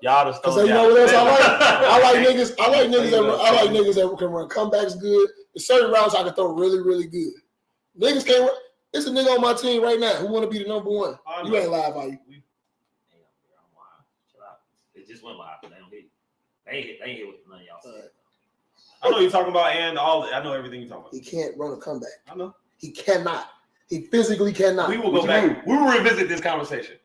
Y'all just because you know what else I like? I like niggas that can run comebacks good. There's certain routes I can throw really, really good. Niggas can't run. There's a nigga on my team right now who want to be the number one. You ain't live, are you? I'm live. Chill out. It just went live. They don't hit. They ain't hit with none of y'all said. I know you're talking about, and I know everything you're talking about. He can't run a comeback. I know. He cannot. He physically cannot. We will go back. We will revisit this conversation.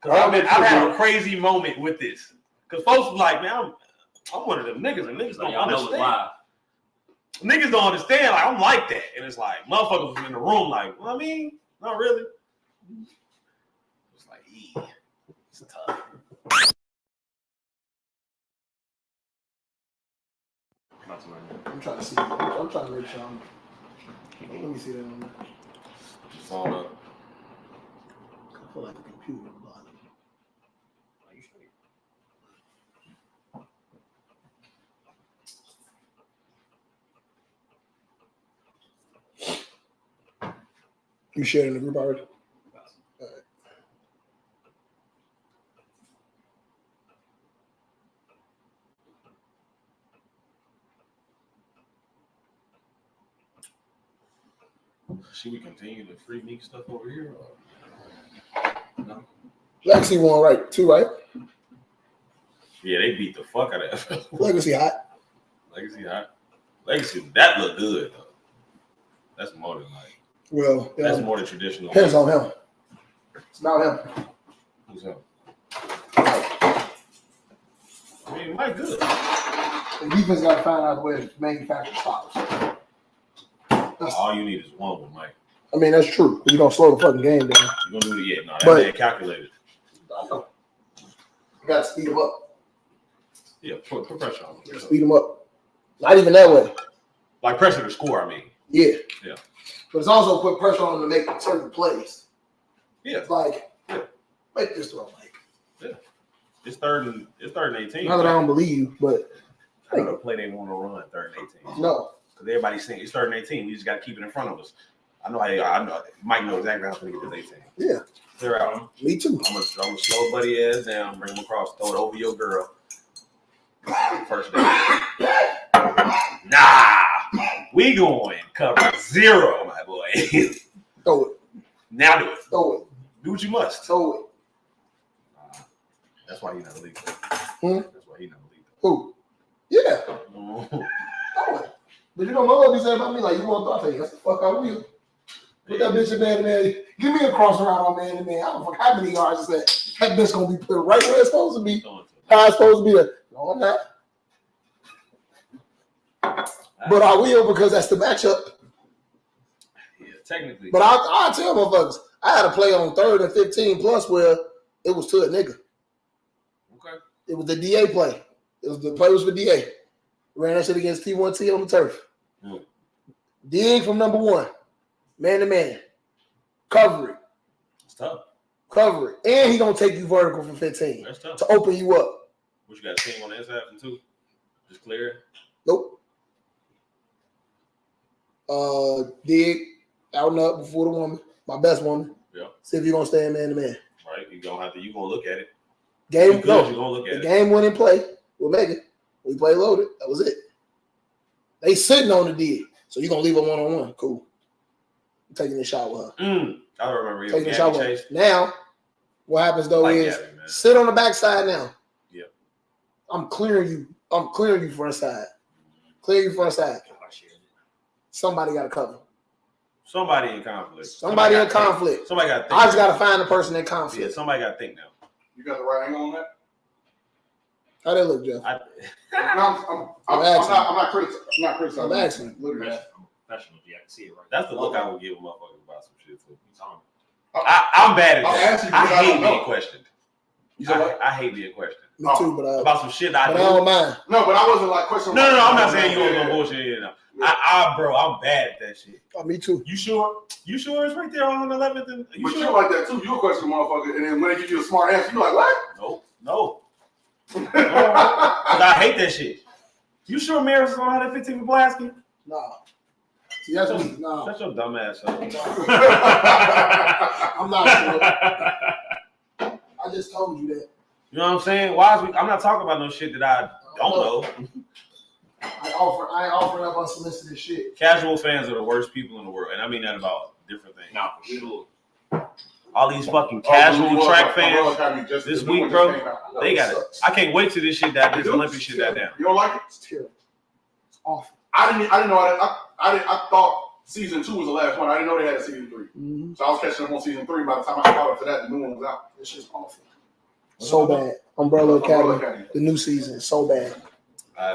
I've had a crazy moment with this. Because folks be like, man, I'm one of them niggas, and niggas don't understand. Niggas don't understand. Like, I'm like that. And it's like, motherfuckers was in the room like, well, I mean, not really. It's like, it's tough. I'm trying to see. I'm trying to reach y'all. Let me see that on there. It's all up. I feel like a computer body. You shared in the group already? All right. Should we continue the free meat stuff over here? Or? No. Legacy won, right? 2, right? Yeah, they beat the fuck out of that. Legacy hot. Legacy, that looked good, though. That's more than like. Well, that's more than traditional. Depends on him. It's about him. Who's him? I mean, Mike good. The defense got to find out where the manufacturer stops. All you need is one with Mike. I mean, that's true. You're going to slow the fucking game down. You're going to do it yet. No, that man calculated. I know. You got to speed him up. Yeah, put pressure on him. Speed him up. Not even that way. Like pressure to score, I mean. Yeah. But it's also put pressure on him to make certain plays. Yeah. It's like, make this throw, Mike. Yeah. It's third and 18. Not that I don't believe you, but I don't know the play they want to run third and 18. No. Because everybody's saying it's third and 18. We just got to keep it in front of us. I know Mike knows exactly how to get this 18. Yeah. Clear out. Me too. I'm gonna slow buddy ass down, bring him across, throw it over your girl. First down. Nah. We going cover 0, my boy. Throw it. Now do it. Throw it. Do what you must. Throw it. That's why he's not elite. That's why he's not elite. Who? Yeah. Throw it. But you know what my be saying about me? Like, you want to throw it? That's the fuck I will. Put that bitch in man. Give me a cross around on man. I don't fuck how many yards is that. That bitch going to be put right where it's supposed to be. How it's supposed to be there. No, I'm not. But I will because that's the matchup. Yeah, technically. But I'll tell motherfuckers, I had a play on 3rd and 15 plus where it was to a nigga. Okay. It was the DA play. The play was for DA. Ran that shit against T1T on the turf. Dig from number 1. Man to man. Cover it. It's tough. Cover it. And he going to take you vertical for 15. That's tough. To open you up. What you got a team on the inside from 2? Just clear it? Nope. Dig out and up before the woman. My best woman. Yeah. See if you're going to stay in man to man. Right. You're going to look at it. Game, you're going to look at it. The game winning play with Megan. We play loaded. That was it. They sitting on the dig. So you're going to leave a one-on-one. Cool. I'm taking a shot with her. I remember taking a shot with her. Now, what happens though is sit on the backside now. Yeah. I'm clearing you. I'm clearing you front side. Clear you front side. Somebody got to cover. Somebody in conflict. Somebody in conflict. Somebody got to think. I just got to find the person in conflict. Yeah, somebody got to think now. You got the right angle on that? How that look, Jeff? I'm not criticizing. I'm asking. Look at that. Professional, yeah, I can see it right. That's the look I would give a motherfucker about some shit too. I'm bad at that. I hate being questioned. I hate being questioned. Me too, but about some shit I don't mind. No, but I wasn't like questioning. No, I'm not saying you was no bullshit. Bro, I'm bad at that shit. Oh, me too. You sure? You sure it's right there on the 11th? But you're like that too. You a question motherfucker, and then when they give you a smart answer, you're like, what? No. I hate that shit. You sure Maris is gonna have that 15 for Blasky? No. See, that's me. No. Shut your dumb ass up. I'm not sure. I just told you that. You know what I'm saying? Why is I'm not talking about no shit that I don't know. I ain't offering up unsolicited shit. Casual fans are the worst people in the world, and I mean that about different things. No, for sure. All these fucking casual track fans this week, bro. They got it. I can't wait till this shit that this Olympic shit that down. You don't like it? It's terrible. It's awful. I didn't know. I thought season 2 was the last one. I didn't know they had a season 3. Mm-hmm. So I was catching up on season 3. By the time I caught up to that, the new one was out. It's just awful. So bad. Umbrella Academy. The new season is so bad.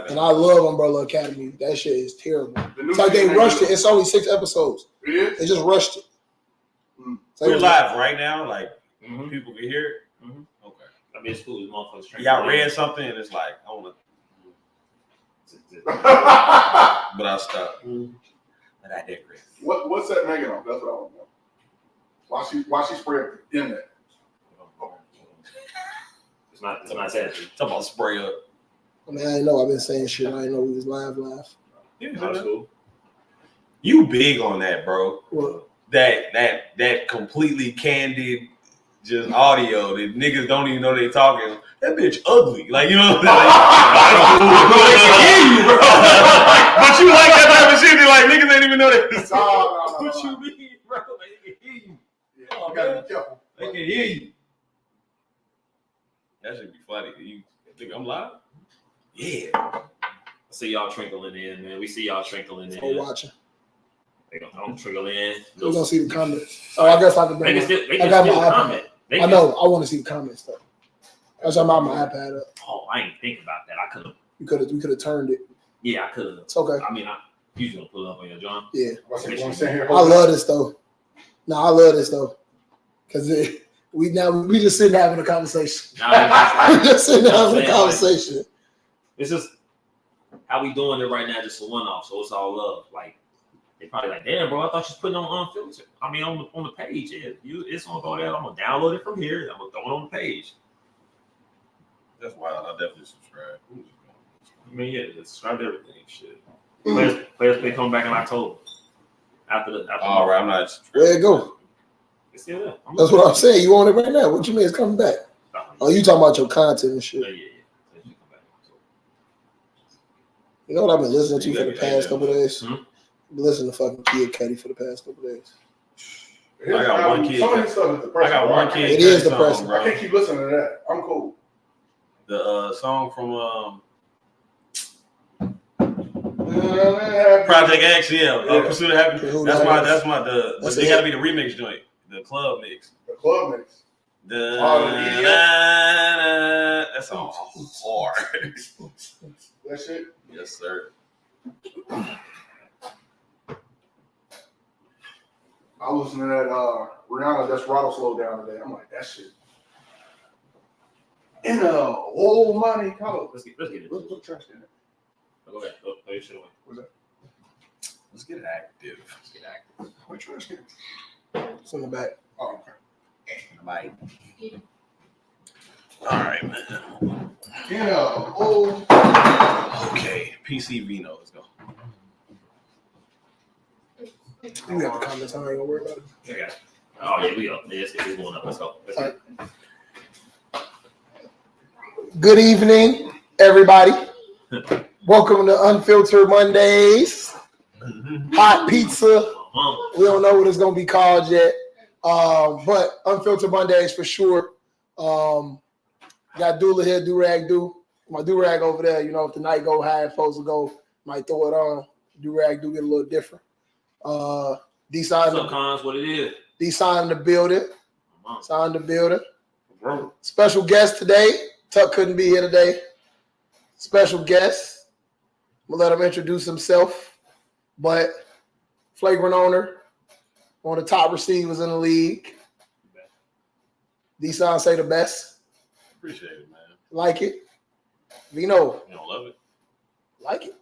And I love Umbrella Academy. That shit is terrible. It's like they rushed it. It's only 6 episodes. It is? They just rushed it. We're live right now. Like, people can hear it. Mm-hmm. Okay. I mean, it's cool. It's motherfuckers. Yeah, I read something and it's like, I want to. But I stopped. But I digress. What's that Megan on? That's what I want to know. Why she sprayed in that? It's not that. Talk about spray up. I mean, I didn't know. I've been saying shit. I didn't know we was live. Yeah, That's cool. You big on that, bro. What? That completely candid just audio that niggas don't even know they talking. That bitch ugly. Like, you know what I'm saying? They can hear you, bro. But you like that type of shit. They're like, niggas ain't even know that. No. What you mean, bro? They can hear you. Yeah, you gotta be careful. They can hear you. That should be funny. You think I'm live? Yeah. I see y'all trickling in, man. We see y'all trickling in. For watching. They don't trickle in. We're gonna see the comments. Oh, I guess I can bring. They I got my still iPad. comment. I know. I want to see the comments though. That's why I'm on my iPad up. Oh, I ain't think about that. I could have. We could have turned it. Yeah, I could have. It's okay. I mean, I usually gonna pull it up on your John. Yeah. I'm saying here. I love this though. No, I love this though, because we just sitting having a conversation. We just sitting having a conversation. It's just how we doing it right now, just a one-off. So it's all love. Like they probably like, damn, bro, I thought you was putting on Unfiltered. I mean, on the page. Yeah, it's gonna go there. I'm gonna download it from here. I'm gonna throw it on the page. That's wild. I definitely subscribe. I mean, yeah, subscribe to everything. Shit. Players play come back in October. After all right, I'm not. Where it go? It's still there. That's what I'm saying. You on it right now? What you mean it's coming back? Oh, you talking about your content and shit? Yeah. You know what I've been listening to for the past couple of days? Hmm? I've been listening to fucking Kid Cudi for the past couple of days. I got one kid. Some of this stuff is depressing. I got one kid. It is depressing. Bro. I can't keep listening to that. I'm cool. The song from Project Project X, Pursuit of Happiness. Pursuit of That's Happiness. my they gotta be the remix joint, the club mix. The club mix. That song hard. That shit. Yes, sir. I was listening to that Rihanna Desperado Slow Down today. I'm like, that shit. In a old money color. Let's get it. Look trash in it. Go ahead. Throw your shit away. What's that? Let's get active. What trash can? It's in the back. Oh, okay. Bye. All right, man. In a old. Okay, PC Vino. Let's go. You got the comments. I ain't gonna worry about it. Yeah. Oh yeah, we up. Yeah, it's going up. Let's go. Good evening, everybody. Welcome to Unfiltered Mondays. Hot pizza. We don't know what it's gonna be called yet, but Unfiltered Mondays for sure. Got Dula here, do-rag do. My do-rag over there, you know, if the night go high, folks will go, might throw it on. Do-rag do get a little different. D-Sign what it is. D-Sign in the building. Sign in the building. Special guest today. Tuck couldn't be here today. Special guest. I'm gonna let him introduce himself. But flagrant owner, one of the top receivers in the league. D-Sign say the best. Appreciate it, man. Like it. Vino. You don't love it? Like it.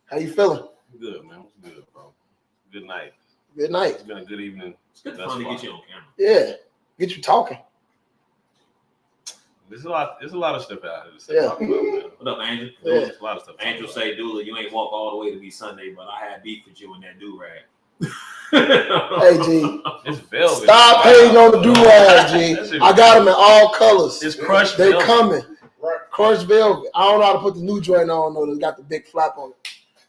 How you feeling? Good, man. Good, bro. Good night. Good night. It's been a good evening. It's good fun to get you on camera. Yeah. Get you talking. There's a lot of stuff out here to say. Yeah. About, man. What up, Angel? Yeah. There's a lot of stuff. Angel say, Dula, you ain't walk all the way to be Sunday, but I had beef with you in that do-rag. Hey, G. It's velvet. Stop hating on the do-rag, G. I got them in all colors. It's crushed They velvet. coming. Crushed velvet. I don't know how to put the new joint on, though. It's got the big flap on it.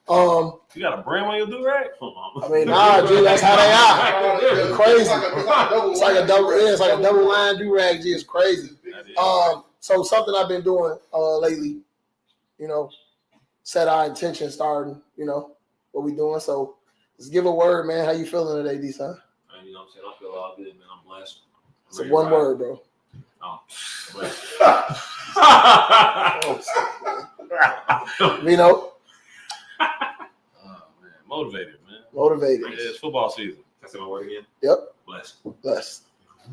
You got a brand on your do-rag? I mean, nah, G, that's how they are. They're crazy. It's like a double line do-rag, G. It's crazy. So something I've been doing lately, you know, set our intention starting, you know, what we doing. So let's give a word, man. How you feeling today, D-Son? You know what I'm saying? I feel all good, man. I'm blessed. It's one word, bro. Oh, blessed. You know? Man. Motivated, man. Motivated. It's football season. Can I say my word again? Yep. Blessed. Blessed.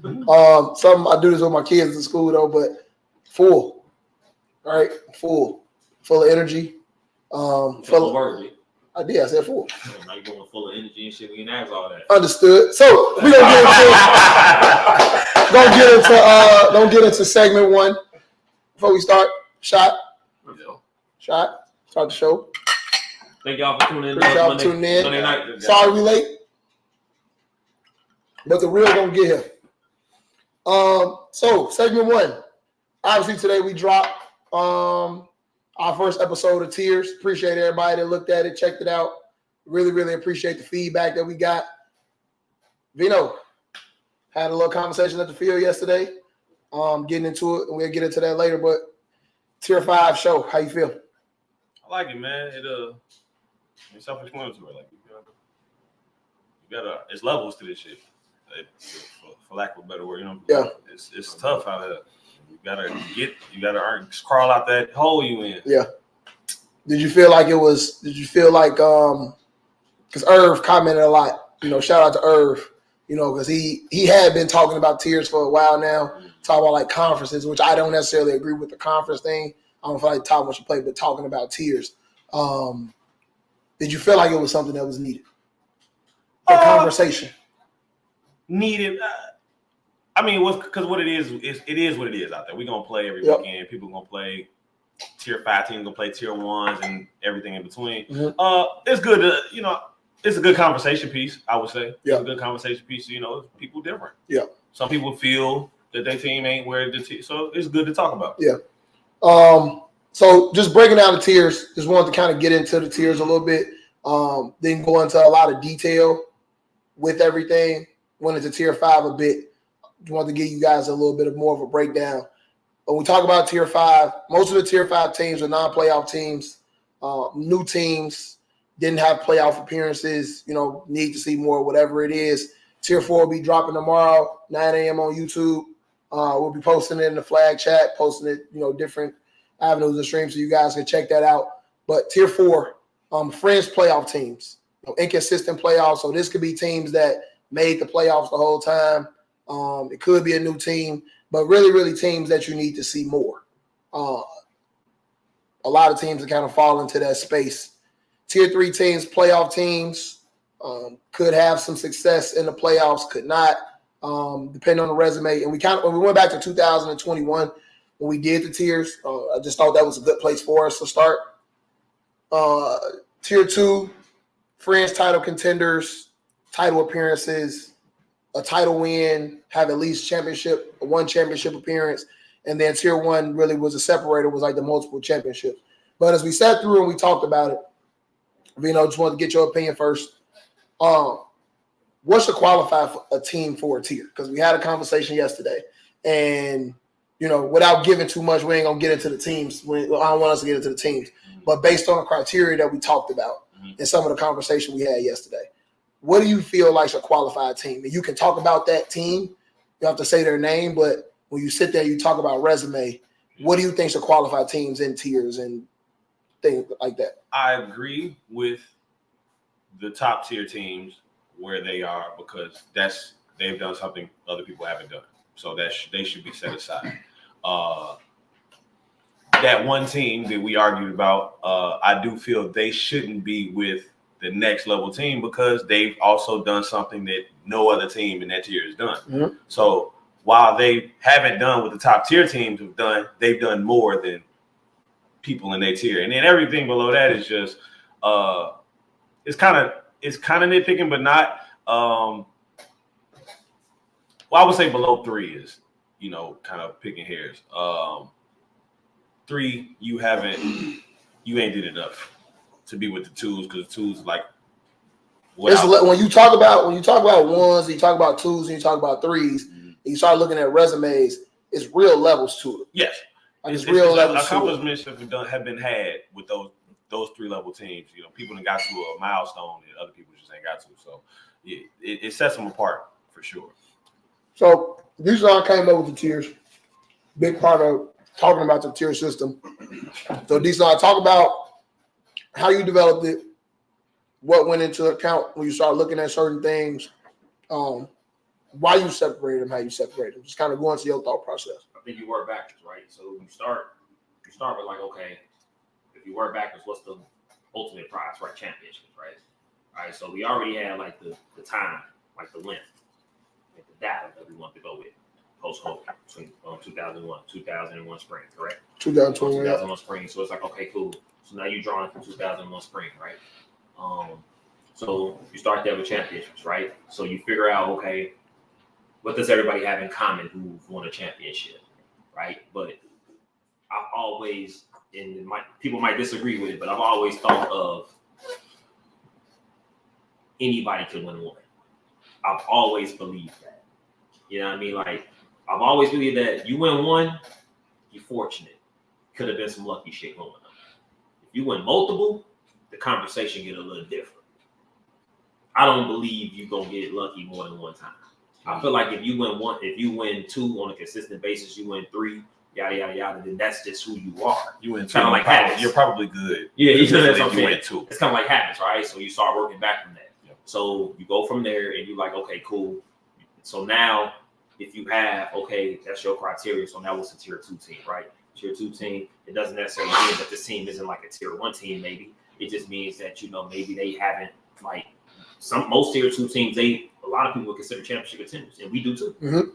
Something I do this with my kids in school though, but full. All right, full of energy. Full of word, dude. I did. I said full. Now you're going full of energy and shit. We can ask all that. Understood. So we gonna get into segment one before we start. Shot. Start the show. Thank y'all for tuning in. Appreciate y'all for tuning in. Monday night. Sorry we late, but the real gonna get here. So segment one. Obviously today we dropped our first episode of Tears. Appreciate everybody that looked at it, checked it out. Really, really appreciate the feedback that we got. Vino, had a little conversation at the field yesterday. Getting into it, and we'll get into that later. But Tier 5 show, how you feel? I like it, man. It's self-explanatory. Like you gotta, it's levels to this shit. For lack of a better word, you know. Yeah. It's tough out there. You gotta crawl out that hole you in. Yeah. Did you feel like because Irv commented a lot, you know, shout out to Irv, you know, because he had been talking about Tears for a while now, talking about like conferences, which I don't necessarily agree with the conference thing. I don't feel like talking what you play, but talking about Tears. Did you feel like it was something that was needed? A conversation. Needed. I mean, because what it is what it is out there. We're gonna play every weekend. People gonna play Tier 5 teams, gonna play Tier 1s and everything in between. Mm-hmm. It's good to, you know, it's a good conversation piece, I would say. Yeah. It's a good conversation piece, you know, people different. Yeah. Some people feel that their team ain't where the team, so it's good to talk about. Yeah. So just breaking down the tiers, just wanted to kind of get into the tiers a little bit. Then go into a lot of detail with everything. Went into Tier 5 a bit. Wanted to give you guys a little bit of more of a breakdown. When we talk about Tier 5, most of the Tier 5 teams are non-playoff teams, new teams, didn't have playoff appearances, you know, need to see more, whatever it is. Tier 4 will be dropping tomorrow, 9 a.m. on YouTube. We'll be posting it in the flag chat, posting it, you know, different avenues of stream so you guys can check that out. But Tier 4, fringe playoff teams, you know, inconsistent playoffs. So this could be teams that made the playoffs the whole time. It could be a new team, but really, really teams that you need to see more. A lot of teams that kind of fall into that space. Tier 3 teams, playoff teams, could have some success in the playoffs, could not, depending on the resume. And when we went back to 2021, when we did the tiers, I just thought that was a good place for us to start. Tier 2, fringe title contenders, title appearances, a title win, have at least one championship appearance, and then Tier 1 really was a separator, was like the multiple championships. But as we sat through and we talked about it, Vino, just wanted to get your opinion first. What should qualify for a team for a tier? Because we had a conversation yesterday, and you know, without giving too much, we ain't gonna get into the teams. I don't want us to get into the teams, but based on the criteria that we talked about and some of the conversation we had yesterday, what do you feel like should qualify a team? And you can talk about that team. You don't have to say their name, but when you sit there, you talk about resume. What do you think should qualify teams in tiers and things like that? I agree with the top tier teams where they are because they've done something other people haven't done. So they should be set aside. That one team that we argued about, I do feel they shouldn't be with the next level team because they've also done something that no other team in that tier has done. Mm-hmm. So while they haven't done what the top tier teams have done, they've done more than people in their tier. And then everything below that is just it's kind of nitpicking, but not. Well, I would say below 3 is, kind of picking hairs. 3, you ain't did enough to be with the 2s, because the 2s like. When you talk about 1s, you talk about 2s, and you talk about 3s, and you start looking at resumes, it's real levels to it. Yes, it's real levels. Accomplishments have been had with those 3-level teams. People that got to a milestone and other people just ain't got to. So yeah, it sets them apart for sure. So these all came up with the tiers. Big part of talking about the tier system. So these are talk about how you developed it, what went into account when you start looking at certain things, why you separate them, how you separate them. Just kind of go into your thought process. I think you work backwards, right? So you start with like, okay, if you work backwards, what's the ultimate prize, right? Championships, right? All right, so we already had like the time, like the length, like the data that we want to go with post-COVID between 2001 spring, correct? 2001 spring. So it's like, okay, cool. So now you're drawing from 2001 spring, right? So you start there with championships, right? So you figure out, okay, what does everybody have in common who won a championship, right? But I've always, and people might disagree with it, but I've always thought of anybody could win one. I've always believed that. You know what I mean? Like, I've always believed that you win one, you're fortunate. Could have been some lucky shit going on. If you win multiple, the conversation get a little different. I don't believe you're gonna get lucky more than one time. I feel like if you win 2 on a consistent basis, you win 3, yada yada yada, then that's just who you are. You win 2, kind of like habits. You're probably good. Yeah, that's what I'm saying. Win 2. It's kind of like habits, right? So you start working back from that. Yep. So you go from there, and you're like, okay, cool. So now, if you have, okay, that's your criteria. So now what's a tier 2 team, right? Tier 2 team. It doesn't necessarily mean that this team isn't like a tier 1 team. Maybe it just means that maybe they haven't like most tier 2 teams. A lot of people would consider championship contenders, and we do too. Mm-hmm.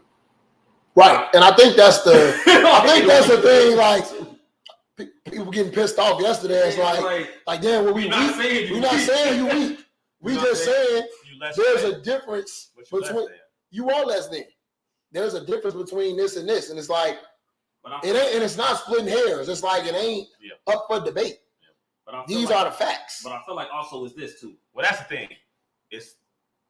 Right, and I think that's the thing. Like people getting pissed off yesterday. It's like damn, we're not saying you weak. We just saying there's a difference between you are less than. There's a difference between this, and it's like it ain't, and it's not splitting hairs. It's like it ain't up for debate. Yeah. These are the facts. But I feel like also is this too. Well, that's the thing.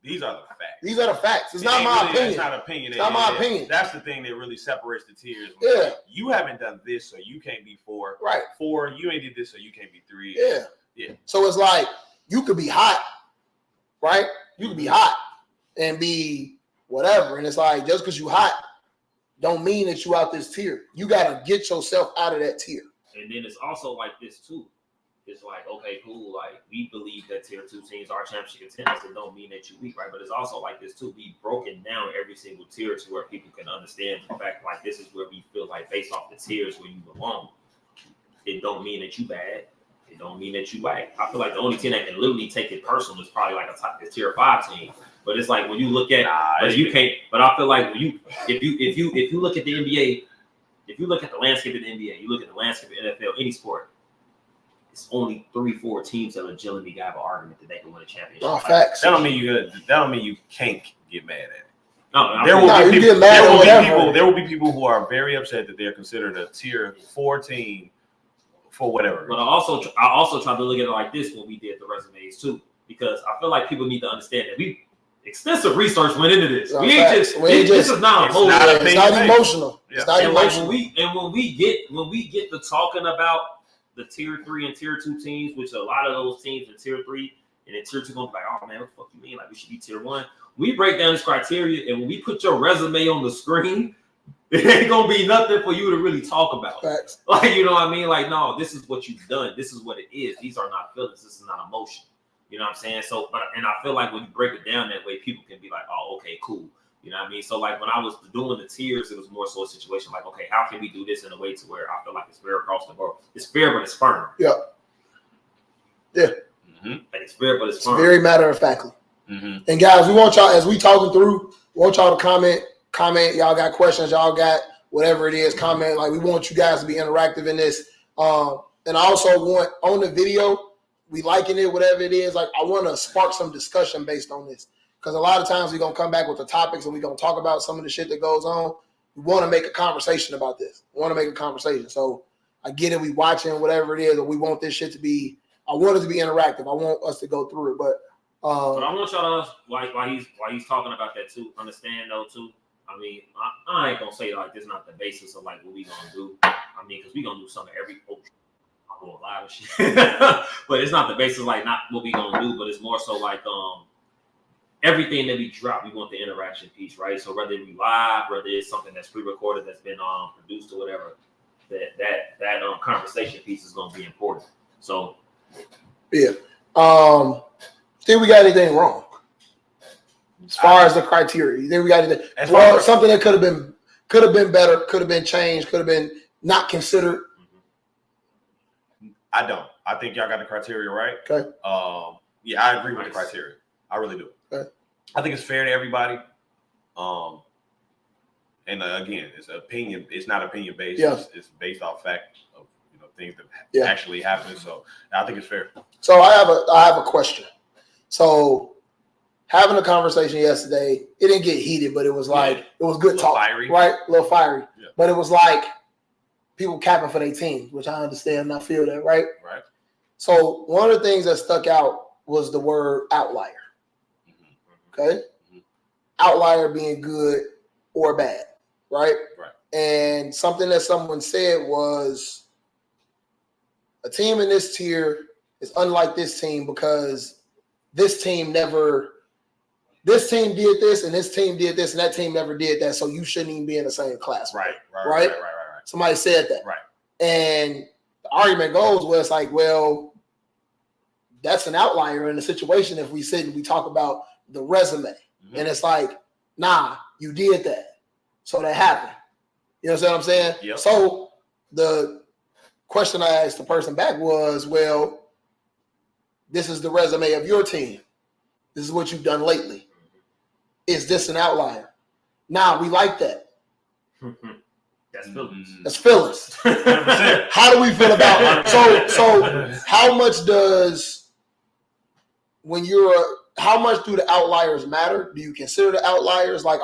These are the facts. These are the facts. It's not my opinion. It's not opinion. It's not my opinion. That's the thing that really separates the tiers. Yeah. Like, you haven't done this, so you can't be 4. Right. 4, you ain't did this, so you can't be 3. Yeah. Yeah. So it's like you could be hot, right? You could be hot and be whatever. And it's like just because you hot don't mean that you out this tier. You gotta get yourself out of that tier. And then it's also like this too. It's like, okay, cool. Like, we believe that tier 2 teams are championship contenders. It don't mean that you're weak, right? But it's also like this too. We've broken down every single tier to where people can understand the fact, like, this is where we feel like based off the tiers where you belong. It don't mean that you bad. It don't mean that you whack. I feel like the only team that can literally take it personal is probably like a tier 5 team. But it's like when you look at, but you can't. But I feel like when if you look at the NBA, if you look at the landscape of the NBA, you look at the landscape of the NFL, any sport. It's only 3-4 teams that legitimately have an argument that they can win a championship. Oh, facts. That don't mean you can't get mad at it. No, there will be people who are very upset that they're considered a tier 4 team for whatever. But I also try to look at it like this when we did the resumes too, because I feel like people need to understand that extensive research went into this. This is not emotional. It's not emotional. Yeah. It's not emotional. When we get to talking about the tier 3 and tier 2 teams, which a lot of those teams in tier 3 and in tier 2 gonna be like, oh man, what the fuck you mean? Like we should be tier 1. We break down this criteria, and when we put your resume on the screen, it ain't gonna be nothing for you to really talk about. Facts. Like, you know what I mean? Like, no, this is what you've done. This is what it is. These are not feelings. This is not emotion. You know what I'm saying? So, and I feel like when you break it down that way, people can be like, oh, okay, cool. You know what I mean? So, like, when I was doing the tiers, it was more so a situation like, okay, how can we do this in a way to where I feel like it's fair across the board? It's fair, but it's firm. Yeah. Yeah. Mm-hmm. Like, it's fair, but it's firm. Very matter of factly. Mm-hmm. And guys, we want y'all, as we talking through, we want y'all to comment. Y'all got questions. Y'all got whatever it is. Comment. Like, we want you guys to be interactive in this. And I also want on the video, we liking it, whatever it is. Like, I want to spark some discussion based on this. because a lot of times we're gonna come back with the topics and we're gonna talk about some of the shit that goes on. We want to make a conversation about this. We want to make a conversation. So I get it. We watching whatever it is, but we want this shit to be. I want it to be interactive. I want us to go through it, but I want y'all to while he's talking about that too. Understand though too. I mean, I ain't gonna say like this is not the basis of like what we gonna do. I mean, because we gonna do something every. I'm going live and shit, but it's not the basis like not what we gonna do, but it's more so like everything that we drop, we want the interaction piece, right? So whether we live, whether it's something that's pre-recorded that's been produced or whatever, that conversation piece is gonna be important. So yeah. Think we got anything wrong as far as the criteria? You think we got anything? Well, something that could have been better, could have been changed, could have been not considered. I don't. I think y'all got the criteria right. Okay. Yeah, I agree with the criteria. I really do. Okay. I think it's fair to everybody. And again, it's opinion. It's not opinion based. Yeah. It's based off fact of things that actually happen. So I think it's fair. So I have a question. So having a conversation yesterday, it didn't get heated, but it was like it was good talk, fiery. right? A little fiery. Yeah. But it was like people capping for their teams, which I understand and I feel that, right? Right. So one of the things that stuck out was the word outlier. Okay? Mm-hmm. Outlier being good or bad, right? Right. And something that someone said was a team in this tier is unlike this team because this team did this and this team did this and that team never did that, so you shouldn't even be in the same class. Right. Somebody said that. Right. And the argument goes where it's like, well, that's an outlier in the situation if we sit and we talk about the resume. Mm-hmm. And it's like, nah, you did that. So that happened. You know what I'm saying? Yep. So the question I asked the person back was, well, this is the resume of your team. This is what you've done lately. Is this an outlier? Nah, we like that. that's feelings. That's feelings. How do we feel about it? So how much does how much do the outliers matter? Do you consider the outliers? Like,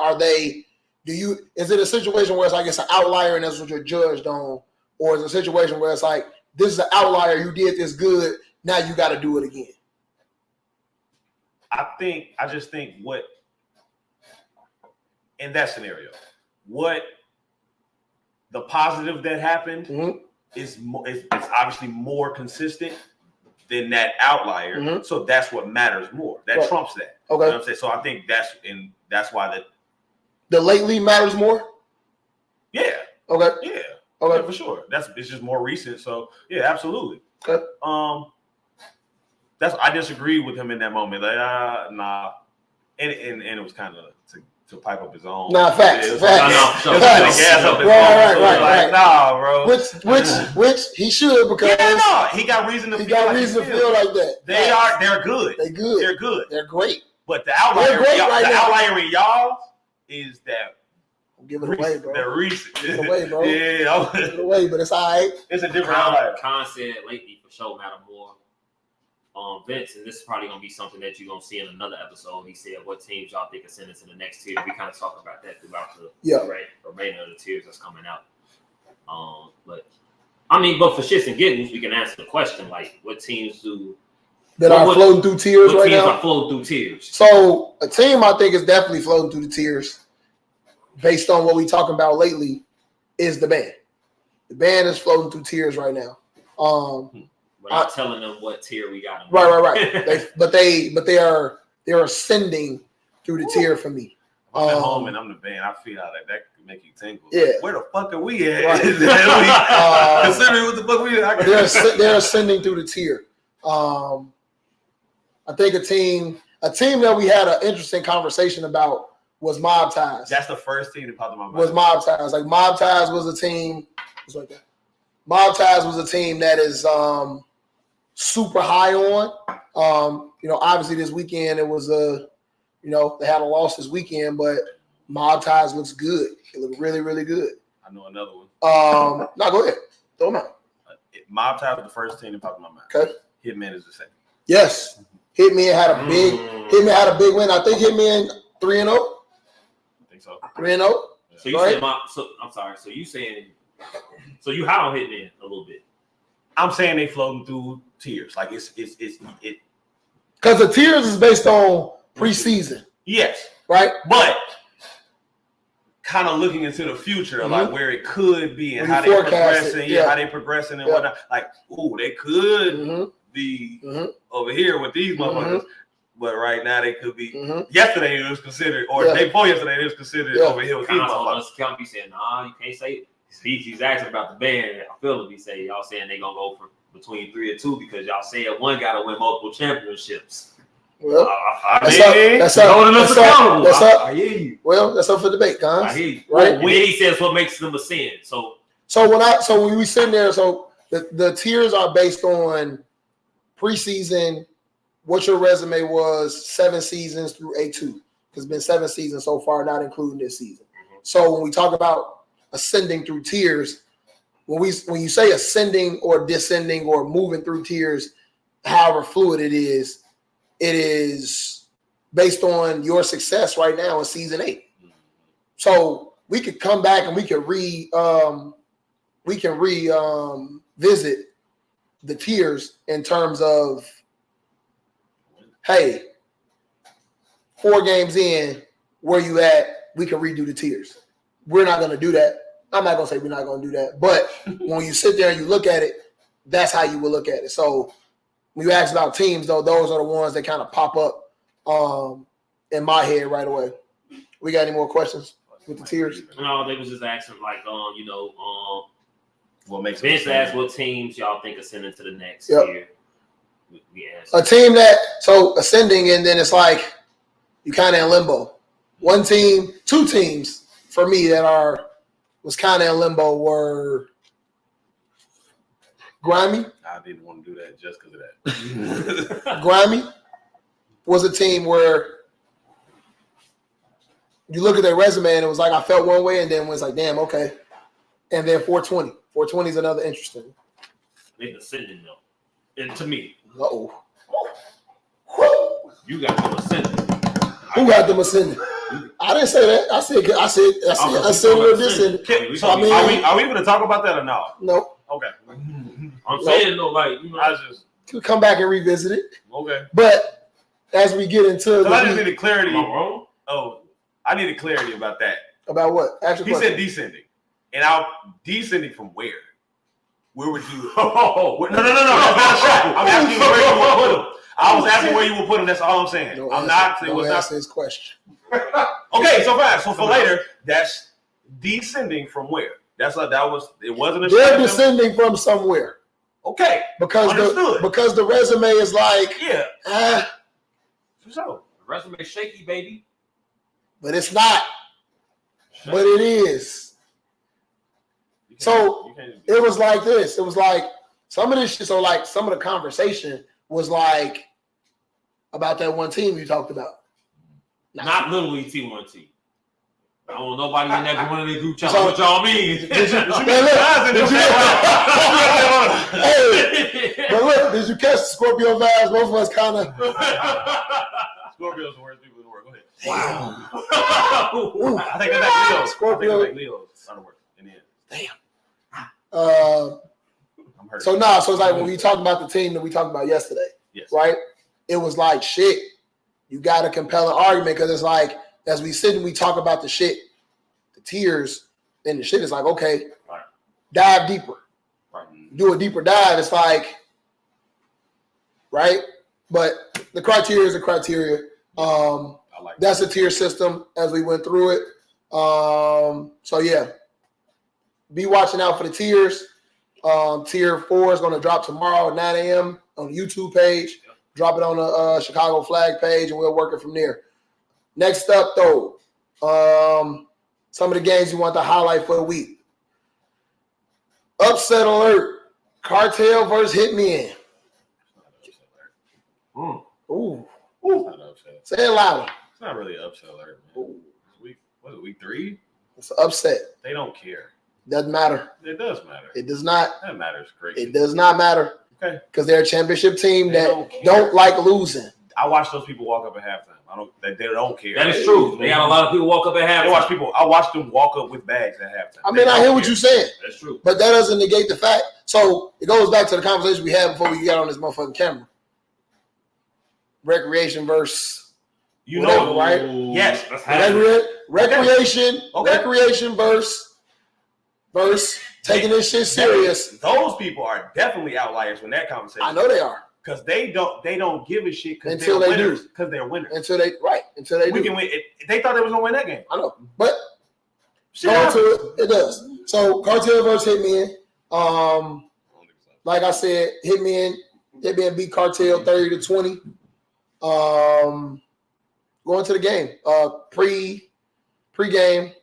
is it a situation where it's like it's an outlier and that's what you're judged on? Or is it a situation where it's like, this is an outlier, you did this good, now you got to do it again? I just think in that scenario, what the positive that happened is obviously more consistent than that outlier. Mm-hmm. So that's what matters more. That trumps that. Okay. You know what I'm saying? So I think that's why the lately matters more? Yeah. Okay. Yeah. Okay. Yeah, for sure. It's just more recent. So yeah, absolutely. Okay. I disagree with him in that moment. Like, nah. And it was kind of to pipe up his own. Nah, facts. Facts. Right. Nah, bro. Which he should, because he got reason to feel like that. They're good. They're good. They're great. But the outlier, outlier in y'all is that. Give it away, bro. They're recent. Give it away, bro. Yeah, give it away, but it's all right. It's a different outlier. Khan said lately for sure matter more. Vince, and this is probably gonna be something that you're gonna see in another episode. He said, "What teams y'all think are sending to the next tier?" We kind of talk about that throughout the remainder of the tiers that's coming out. But for shits and giggles, we can answer the question like, what teams are floating through tiers right now? What teams are floating through tiers? So a team I think is definitely floating through the tiers, based on what we talking about lately, is the band. The band is floating through tiers right now. We're not telling them what tier we got. Right. But they're ascending through the tier for me. I'm at home and I'm the band. I feel like that could make you tingle. Yeah. Like, where the fuck are we at? Right. Considering what the fuck we at. They're ascending through the tier. I think a team that we had an interesting conversation about was Mob Ties. That's the first team that popped in my mind. Was Mob Ties. Like, Mob Ties was a team. It's like that. Mob Ties was a team that is super high on. Obviously this weekend it was they had a loss this weekend, but Mob Ties looks good. It looked really, really good. I know another one. No, go ahead. Throw them out. Mob Ties was the first team that popped in my mind. Okay. Hitman is the second. Yes. Hitman had a big win. I think Hitman 3-0. I think so. 3-0. So you saying I'm sorry. So you saying you high on Hitman a little bit. I'm saying they floating through tiers. Like it's because the tiers is based on preseason. Yes. Right? But kind of looking into the future, like where it could be and how they progressing, how they progressing and whatnot. Like, they could be over here with these motherfuckers, but right now they could be. Yesterday it was considered, or the day before yesterday it was considered over here with these motherfuckers. Count be saying, nah, you can't say it. He's asking about the band. I feel it. He say y'all saying they gonna go for between 3 or 2 because y'all said one got to win multiple championships. Well, that's up for debate, guys. I hear you. Right? And then he says what makes them ascend. So when we sitting there, so the tiers are based on preseason, what your resume was 7 seasons through A2. It's been 7 seasons so far, not including this season. So when we talk about ascending through tiers, when you say ascending or descending or moving through tiers, however fluid it is based on your success right now in season 8. So we could come back and we can visit the tiers in terms of, hey, 4 games in, where you at? We can redo the tiers. We're not going to do that. I'm not going to say we're not going to do that. But when you sit there and you look at it, that's how you will look at it. So when you ask about teams, though, those are the ones that kind of pop up in my head right away. We got any more questions with the tiers? No, they was just asking like, what makes Vince asked what teams y'all think ascending to the next tier. A team that ascending, and then it's like you kind of in limbo. 1 team, 2 teams for me that was kind of in limbo were Grimy. I didn't want to do that just because of that. Grimy was a team where you look at their resume and it was like I felt one way, and then was like, damn, okay. And then 420. 420 is another interesting. They ascending though. And to me. Uh-oh. You got them ascending. Who got them ascending? I didn't say that. I said we're descending. So are we going to talk about that or no? No. Okay. I'm saying though, like, I just come back and revisit it. Okay. But as we get into I just needed clarity. Am I wrong? Oh, I needed clarity about that. About what? He said descending. And descending from where? Where would you? No. That's not a shot. I'm asking you where you would put him. I was asking where you would put him. That's all I'm saying. No, I'm not. It was not his question. Okay, so fine. So for later, that's descending from where? It wasn't a. They're descending from somewhere. Okay. Because the resume is like So resume shaky, baby. But it's not. But it is. So it was like this. It was like some of this shit. So like some of the conversation was like about that one team you talked about. Not literally T1T. I don't know nobody in that one of the group chat. What y'all mean? But look, did you catch the Scorpio vibes? Both of us kind of. Scorpio's the worst people in the world. Go ahead. Wow. I think that's Leo. Scorpio. Leo. In the end. Damn. I'm hurt. So it's like when we talked about the team that we talked about yesterday, right? It was like shit. You got a compelling argument because it's like as we sit and we talk about the shit, the tiers, and the shit is like okay, dive deeper, do a deeper dive. It's like right, but the criteria is the criteria. That's a tier system as we went through it. So yeah. Be watching out for the tiers. Tier 4 is going to drop tomorrow at 9 a.m. on the YouTube page. Drop it on the Chicago Flag page, and we'll work it from there. Next up, though, some of the games you want to highlight for the week. Upset alert. Cartel versus Hitman. Ooh. Say it louder. It's not really an upset alert, man. Week 3? It's an upset. They don't care. Doesn't matter. It does matter. It does not. That matters great. It does not matter. Okay. Because they're a championship team that don't like losing. I watch those people walk up at halftime. They don't care. That is true. They got a lot of people walk up at halftime. I watch them walk up with bags at halftime. I mean, I hear what you're saying. That's true. But that doesn't negate the fact. So it goes back to the conversation we had before we got on this motherfucking camera. Recreation versus whatever, right? Yes. Recreation versus taking this shit serious. Those people are definitely outliers when that conversation. I know they are. Because they don't give a shit until they do. Because they're winners. Until they do. We can win. They thought they was gonna win that game. I know, but it does. So Cartel versus Hitman. Like I said, Hitman beat Cartel 30-20. Going to the game. Pre-game.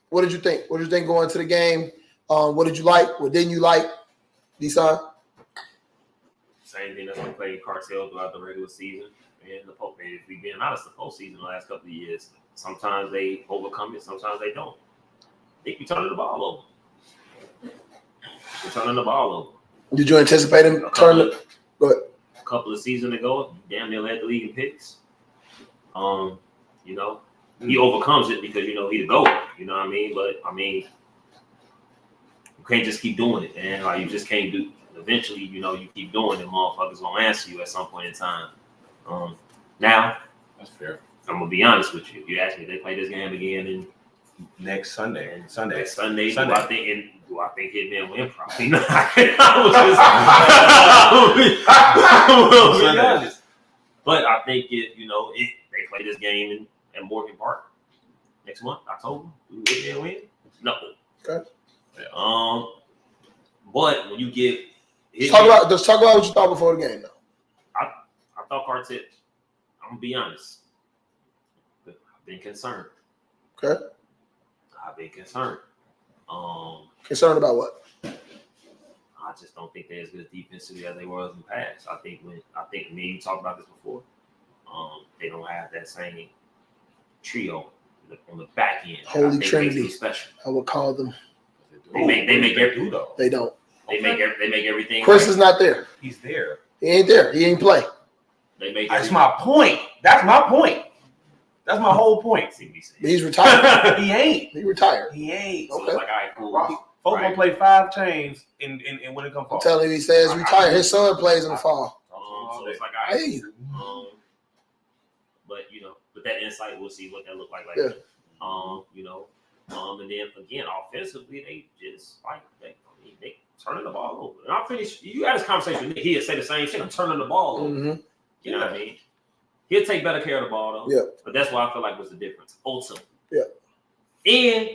What did you think? What did you think going to the game? What did you like? What didn't you like? D-Son? Same thing that's been playing Cartel throughout the regular season and the post. If we being honest, the postseason the last couple of years, sometimes they overcome it, sometimes they don't. I think we turning the ball over. We're turning the ball over. Did you anticipate him turning? Go ahead. A couple of seasons ago, damn near led the league in picks. He overcomes it because he the GOAT. You know what I mean? But I mean, you can't just keep doing it, and like you just can't do. Eventually, you keep doing it, motherfuckers gonna answer you at some point in time. Now, that's fair. I'm gonna be honest with you. If you ask me, if they play this game again in next Sunday. Do I think Hitman win? Probably not. I will be honest. But I think if they play this game in Morgan Park next month, October, do Hitman win? No. Okay. Yeah. But when you get Let's talk about what you thought before the game, though. I thought Cartel. I'm gonna be honest. I've been concerned. Okay. I've been concerned. Concerned about what? I just don't think they're as good defensively as they were in the past. I think me and you talked about this before. They don't have that same trio on the back end. Holy Trinity. Special. I would call them. They make everything. They don't. They make everything. Chris is not there. He's there. He ain't there. He ain't play. They make. That's my point. That's my whole point. He's retired. He ain't. He retired. He ain't. So Okay. it's like, all right, cool. Folks gonna play 5 chains and when it comes fall. I'm telling you, he says retired. His son plays in the fall. So it's like, all right. Hey. But with that insight, we'll see what that look like. Yeah. And then again, offensively, they just they turning the ball over. And I'll finish. You had this conversation with Nick. He'll say the same thing. I'm turning the ball over. Mm-hmm. You know what I mean? He'll take better care of the ball though. Yeah. But that's why I feel like was the difference. Ultimately. Yeah. And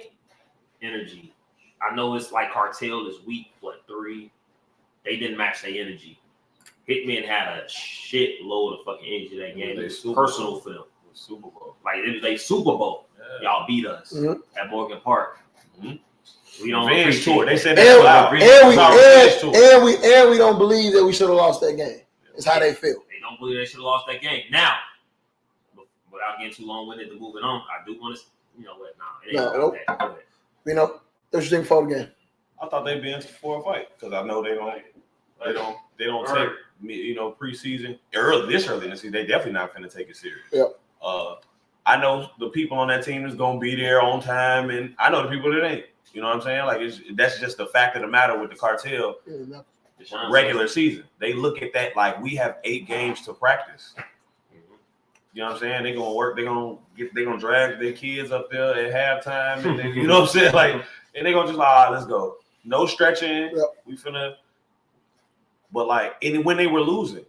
energy. I know it's like Cartel is weak. 3? They didn't match their energy. Hitman had a shit load of fucking energy that game. It was personal for them. Super Bowl. Like it was a Super Bowl. Yeah. Y'all beat us at Morgan Park. Mm-hmm. We don't revenge tour. They said that. And we don't believe that we should have lost that game. It's how they feel. They don't believe they should have lost that game. Now, without getting too long-winded to moving on, I do want to. You know what? It ain't about that. What you think before the game? I thought they'd be in for a fight because I know they don't take preseason this early in the season. They definitely not finna take it serious. Yep. I know the people on that team is gonna be there on time, and I know the people that ain't. You know what I'm saying? Like that's just the fact of the matter with the Cartel. Regular season, they look at that like we have 8 games to practice. You know what I'm saying? They're gonna work. They're gonna drag their kids up there at halftime, and then, you know what I'm saying? Like, and they're gonna just like, all right, let's go. No stretching. Yep. We finna. But like, and when they were losing,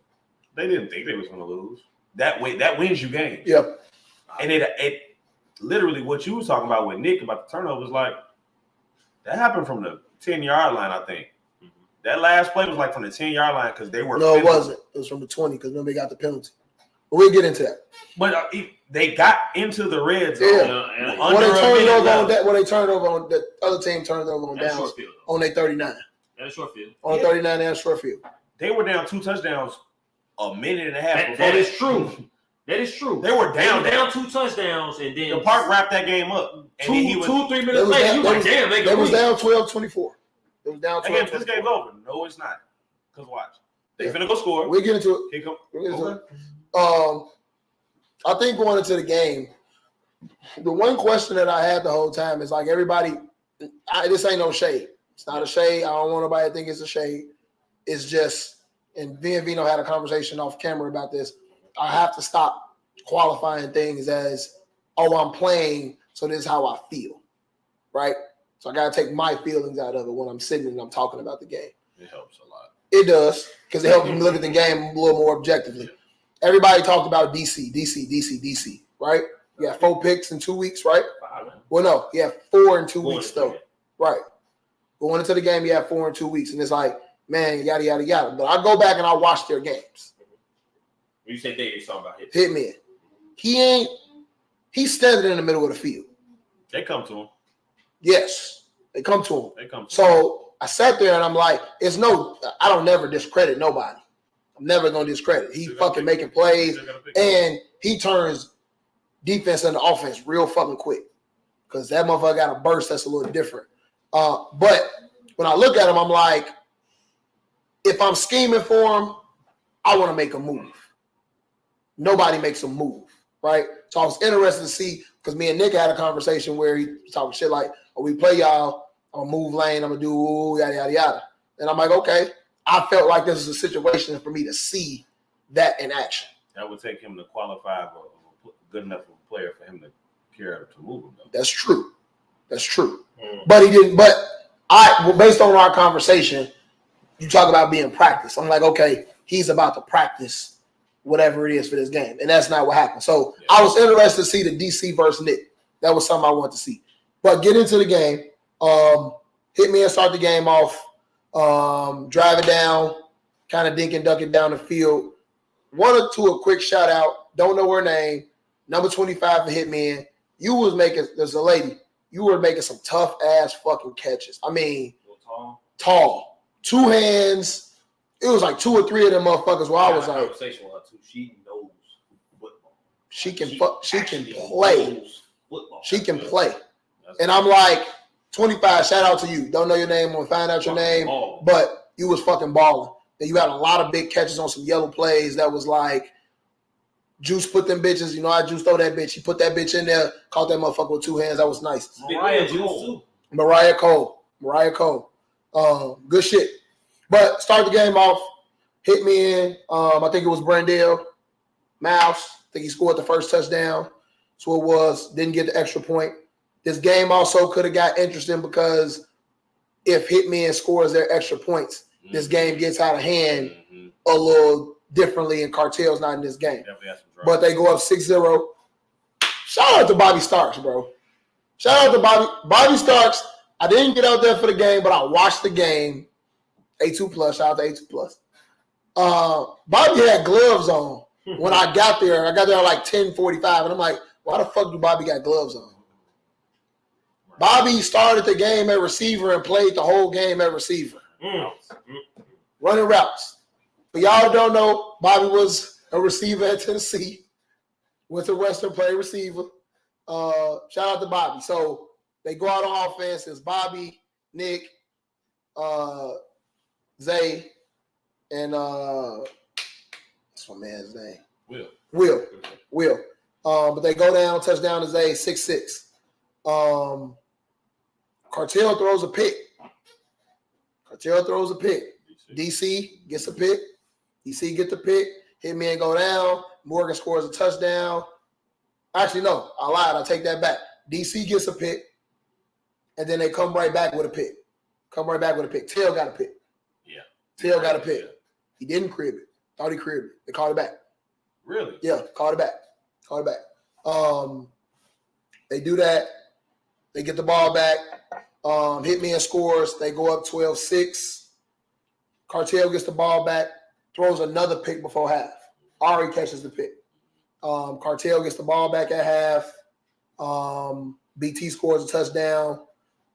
they didn't think they was gonna lose. That wins you games. Yep. And it literally what you was talking about with Nick about the turnovers, like that happened from the 10-yard line, I think. Mm-hmm. That last play was like from the 10-yard line because they were. No, it wasn't. It was from the 20 because then they got the penalty. But we'll get into that. But they got into the red zone. Yeah. When they turned over on the other team turned over on downs on their 39. That's short field. On 39 and short field. They were down 2 touchdowns a minute and a half. That is true. That is true. They were down 2 touchdowns, and then the Park wrapped that game up. And 3 minutes later, you like, damn, they was down 12-24. It was down 12-24. Again, this game's over. No, it's not. Because watch. They finna go score. We'll get into it. Here come. We'll get into it. I think going into the game, the one question that I had the whole time is like everybody, this ain't no shade. It's not a shade. I don't want nobody to think it's a shade. It's just, and me and Vino had a conversation off camera about this. I have to stop qualifying things as, oh, I'm playing, so this is how I feel, right? So I got to take my feelings out of it when I'm sitting and I'm talking about the game. It helps a lot. It does, because it helps me look at the game a little more objectively. Everybody talked about DC, right? You got 4 picks in 2 weeks, right? 5. Well, no, you have 4 in 2 weeks, though. Right. Going into the game, you have 4 in 2 weeks, and it's like, man, yada, yada, yada. But I go back and I watch their games. When you say Dave, you're talking about Hitman. He's standing in the middle of the field. They come to him. Yes, they come to him. They come to him. So I sat there and I'm like, I don't never discredit nobody. I'm never going to discredit. He fucking making plays, and he turns defense into offense real fucking quick because that motherfucker got a burst that's a little different. But when I look at him, I'm like, if I'm scheming for him, I want to make a move. Nobody makes a move, right? So I was interested to see, because me and Nick had a conversation where he was talking shit like, oh, we play y'all, I'm going to move lane, I'm going to do yada, yada, yada. And I'm like, okay. I felt like this is a situation for me to see that in action. That would take him to qualify for a good enough of a player for him to care to move him, though. That's true. But he didn't. But based on our conversation, you talk about being practiced. I'm like, okay, he's about to practice whatever it is for this game, and that's not what happened. So yeah. I was interested to see the DC versus Nick. That was something I wanted to see. But get into the game. Hit me and start the game off. Drive it down, kind of dink and dunk it down the field. Wanted to a quick shout out. Don't know her name. Number 25 for Hitman. You was making, there's a lady. You were making some tough ass fucking catches. I mean, tall. 2 hands. It was like 2 or 3 of them motherfuckers where I was like, conversation with her too. She knows football. She can play. She can play. And I'm like, 25, shout out to you. Don't know your name, I'm gonna find out your name, but you was fucking balling. And you had a lot of big catches on some yellow plays that was like, Juice put them bitches, you know how Juice throw that bitch. He put that bitch in there, caught that motherfucker with 2 hands. That was nice. Mariah Cole. Good shit. But start the game off, hit me in. I think it was Brandell Mouse. I think he scored the first touchdown. So it was, didn't get the extra point. This game also could have got interesting because if Hitman scores their extra points, this game gets out of hand a little differently, and Cartel's not in this game. But they go up 6-0. Shout out to Bobby Starks, bro. Shout out to Bobby Starks. I didn't get out there for the game, but I watched the game. A2+, shout out to A2+. Bobby had gloves on when I got there. I got there at like 10:45, and I'm like, why the fuck do Bobby got gloves on? Bobby started the game at receiver and played the whole game at receiver. Running routes. For y'all who don't know, Bobby was a receiver at Tennessee. Went to Western, played receiver. Shout out to Bobby. So they go out on offense. It's Bobby, Nick, Zay, and what's my man's name? Will. But they go down, touchdown to Zay, 6-6. Cartel throws a pick. DC gets a pick. DC get the pick. Hitman go down. Morgan scores a touchdown. Actually, no, I lied. I take that back. DC gets a pick. And then they come right back with a pick. Tail got a pick. Yeah. Tail got a pick. He didn't crib it. Thought he cribbed it. They called it back. Really? Yeah, called it back. They do that. They get the ball back. Hitman scores. They go up 12-6. Cartel gets the ball back. Throws another pick before half. Ari catches the pick. Cartel gets the ball back at half. BT scores a touchdown.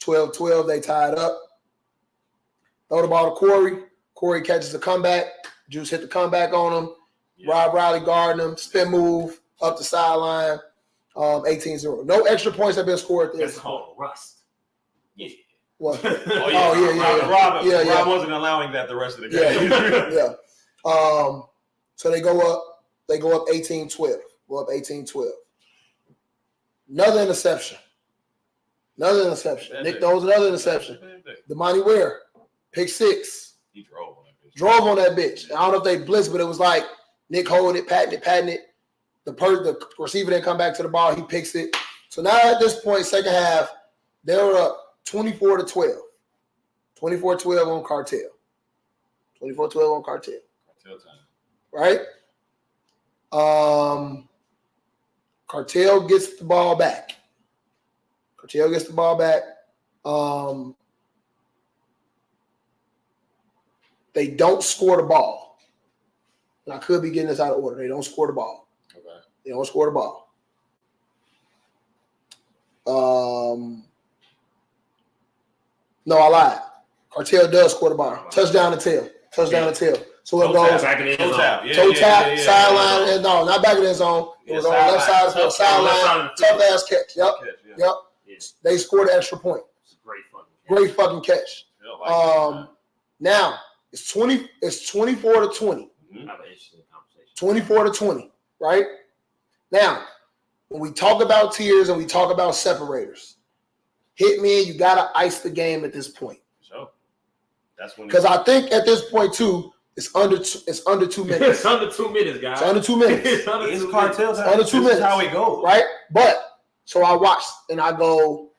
12-12. They tie it up. Throw the ball to Corey. Corey catches the comeback. Juice hit the comeback on him. Yeah. Rob Riley guarding him. Spin move up the sideline. 18-0. No extra points have been scored there. That's called rust. Yeah. What? Yeah. Rob wasn't allowing that the rest of the game. Yeah. So they go up 18-12. Go up 18-12. Another interception. Nick throws another interception. Damani Ware, pick 6. He drove on that bitch. Drove on that bitch. I don't know if they blitzed, but it was like Nick holding it, patting it. The receiver didn't come back to the ball. He picks it. So now at this point, second half, they're up 24-12. 24-12 on Cartel. 24-12 on Cartel. Cartel time. Right? Cartel gets the ball back. They don't score the ball. And I could be getting this out of order. They don't score the ball. Okay. They don't score the ball. No, I lied. Cartel does score the ball. Touchdown to tail. So it goes back in the end zone. toe tap, sideline, and no, not back in the end zone. It was on the left side of the sideline, tough ass catch. Yep. Yeah. They scored an extra point. It's a great fucking catch. Now it's 24-20. Have an interesting conversation. 24-20, right? Now, when we talk about tiers and we talk about separators, Hitman, you gotta ice the game at this point. So that's when, because I think at this point too, it's under 2 minutes. It's under 2 minutes, guys. It's under 2 minutes. It's under it's 2 Cartel minutes. time. Under 2 minutes. This is how it goes, right? But so I watched and I go,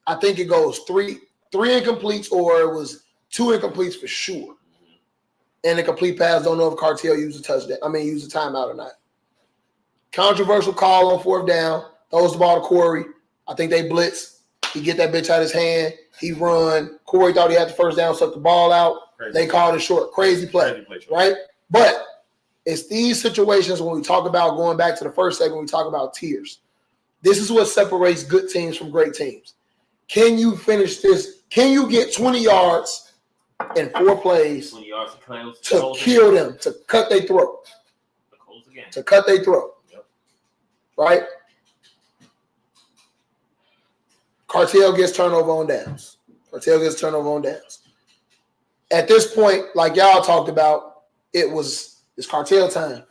I think it goes three incompletes, or it was 2 incompletes for sure. And the complete pass, don't know if Cartel used a touchdown. Used a timeout or not. Controversial call on 4th down. Throws the ball to Corey. I think they blitz. He get that bitch out of his hand. He run. Corey thought he had the first down, sucked the ball out. Crazy. They called it short. Crazy play. Right? But it's these situations when we talk about going back to the first segment, we talk about tiers. This is what separates good teams from great teams. Can you finish this? Can you get 20 yards in 4 plays 20 yards to kill them, to cut their throat? To cut their throat. Yep. Right? Cartel gets turnover on downs. At this point, like y'all talked about, it's Cartel time.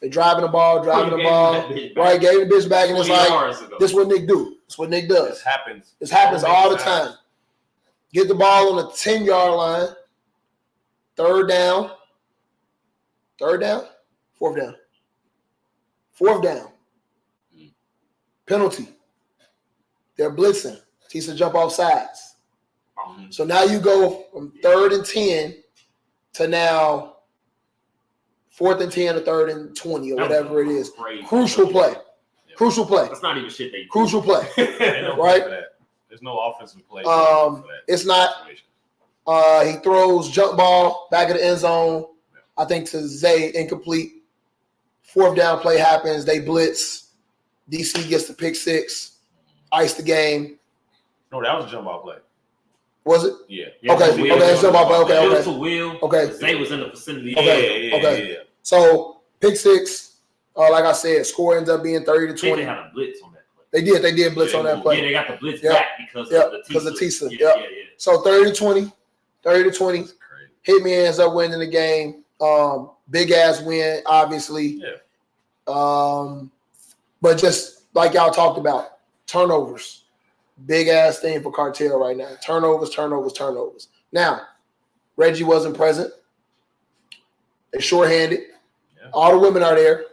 They're driving the ball, right? Gave the bitch back, and it's like, this is what Nick do. This is what Nick does. This happens all the time. Get the ball on the 10-yard line. 3rd down. 4th down. 4th down. Penalty. They're blitzing. Tisa jump off sides. So now you go from 3rd and 10 to now 4th and 10 to 3rd and 20 or whatever it is. Crucial play. That's not even shit they do. Crucial play. Right? There's no offensive play. It's not. He throws jump ball back of the end zone. I think to Zay, incomplete. 4th down play happens. They blitz. DC gets the pick 6. Ice the game. No, that was a jump ball play. Was it? Yeah. Okay. That's jump ball play. Okay. To Will. Okay. Zay was in the vicinity. Okay. Yeah. So pick 6. Like I said, score ends up being 30-20. They had a blitz on that play. They did blitz on that play. Yeah, they got the blitz back because of the Tisa. Yeah. So 30-20. 30-20. Hitman ends up winning the game. Big ass win, obviously. Yeah. But just like y'all talked about, turnovers. Big ass thing for Cartel right now. Turnovers. Now, Reggie wasn't present. They're shorthanded. Yeah. All the women are there,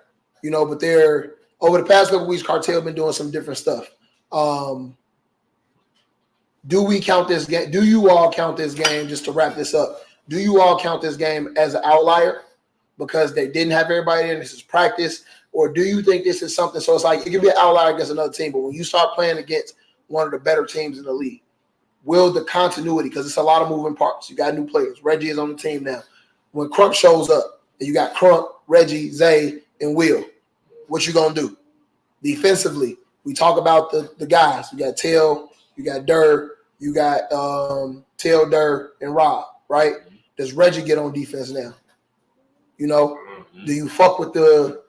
but they're over the past couple weeks, Cartel been doing some different stuff. Do we count this game? Do you all count this game, just to wrap this up? Do you all count this game as an outlier because they didn't have everybody in? This is practice. Or do you think this is something? So it's like it can be an outlier against another team, but when you start playing against one of the better teams in the league, will the continuity, because it's a lot of moving parts. You got new players. Reggie is on the team now. When Crump shows up, and you got Crump, Reggie, Zay, and Will, what you gonna do? Defensively, we talk about the guys. You got Tail, you got Durr, you got Tail, Durr, and Rob, right? Does Reggie get on defense now? Do you fuck with the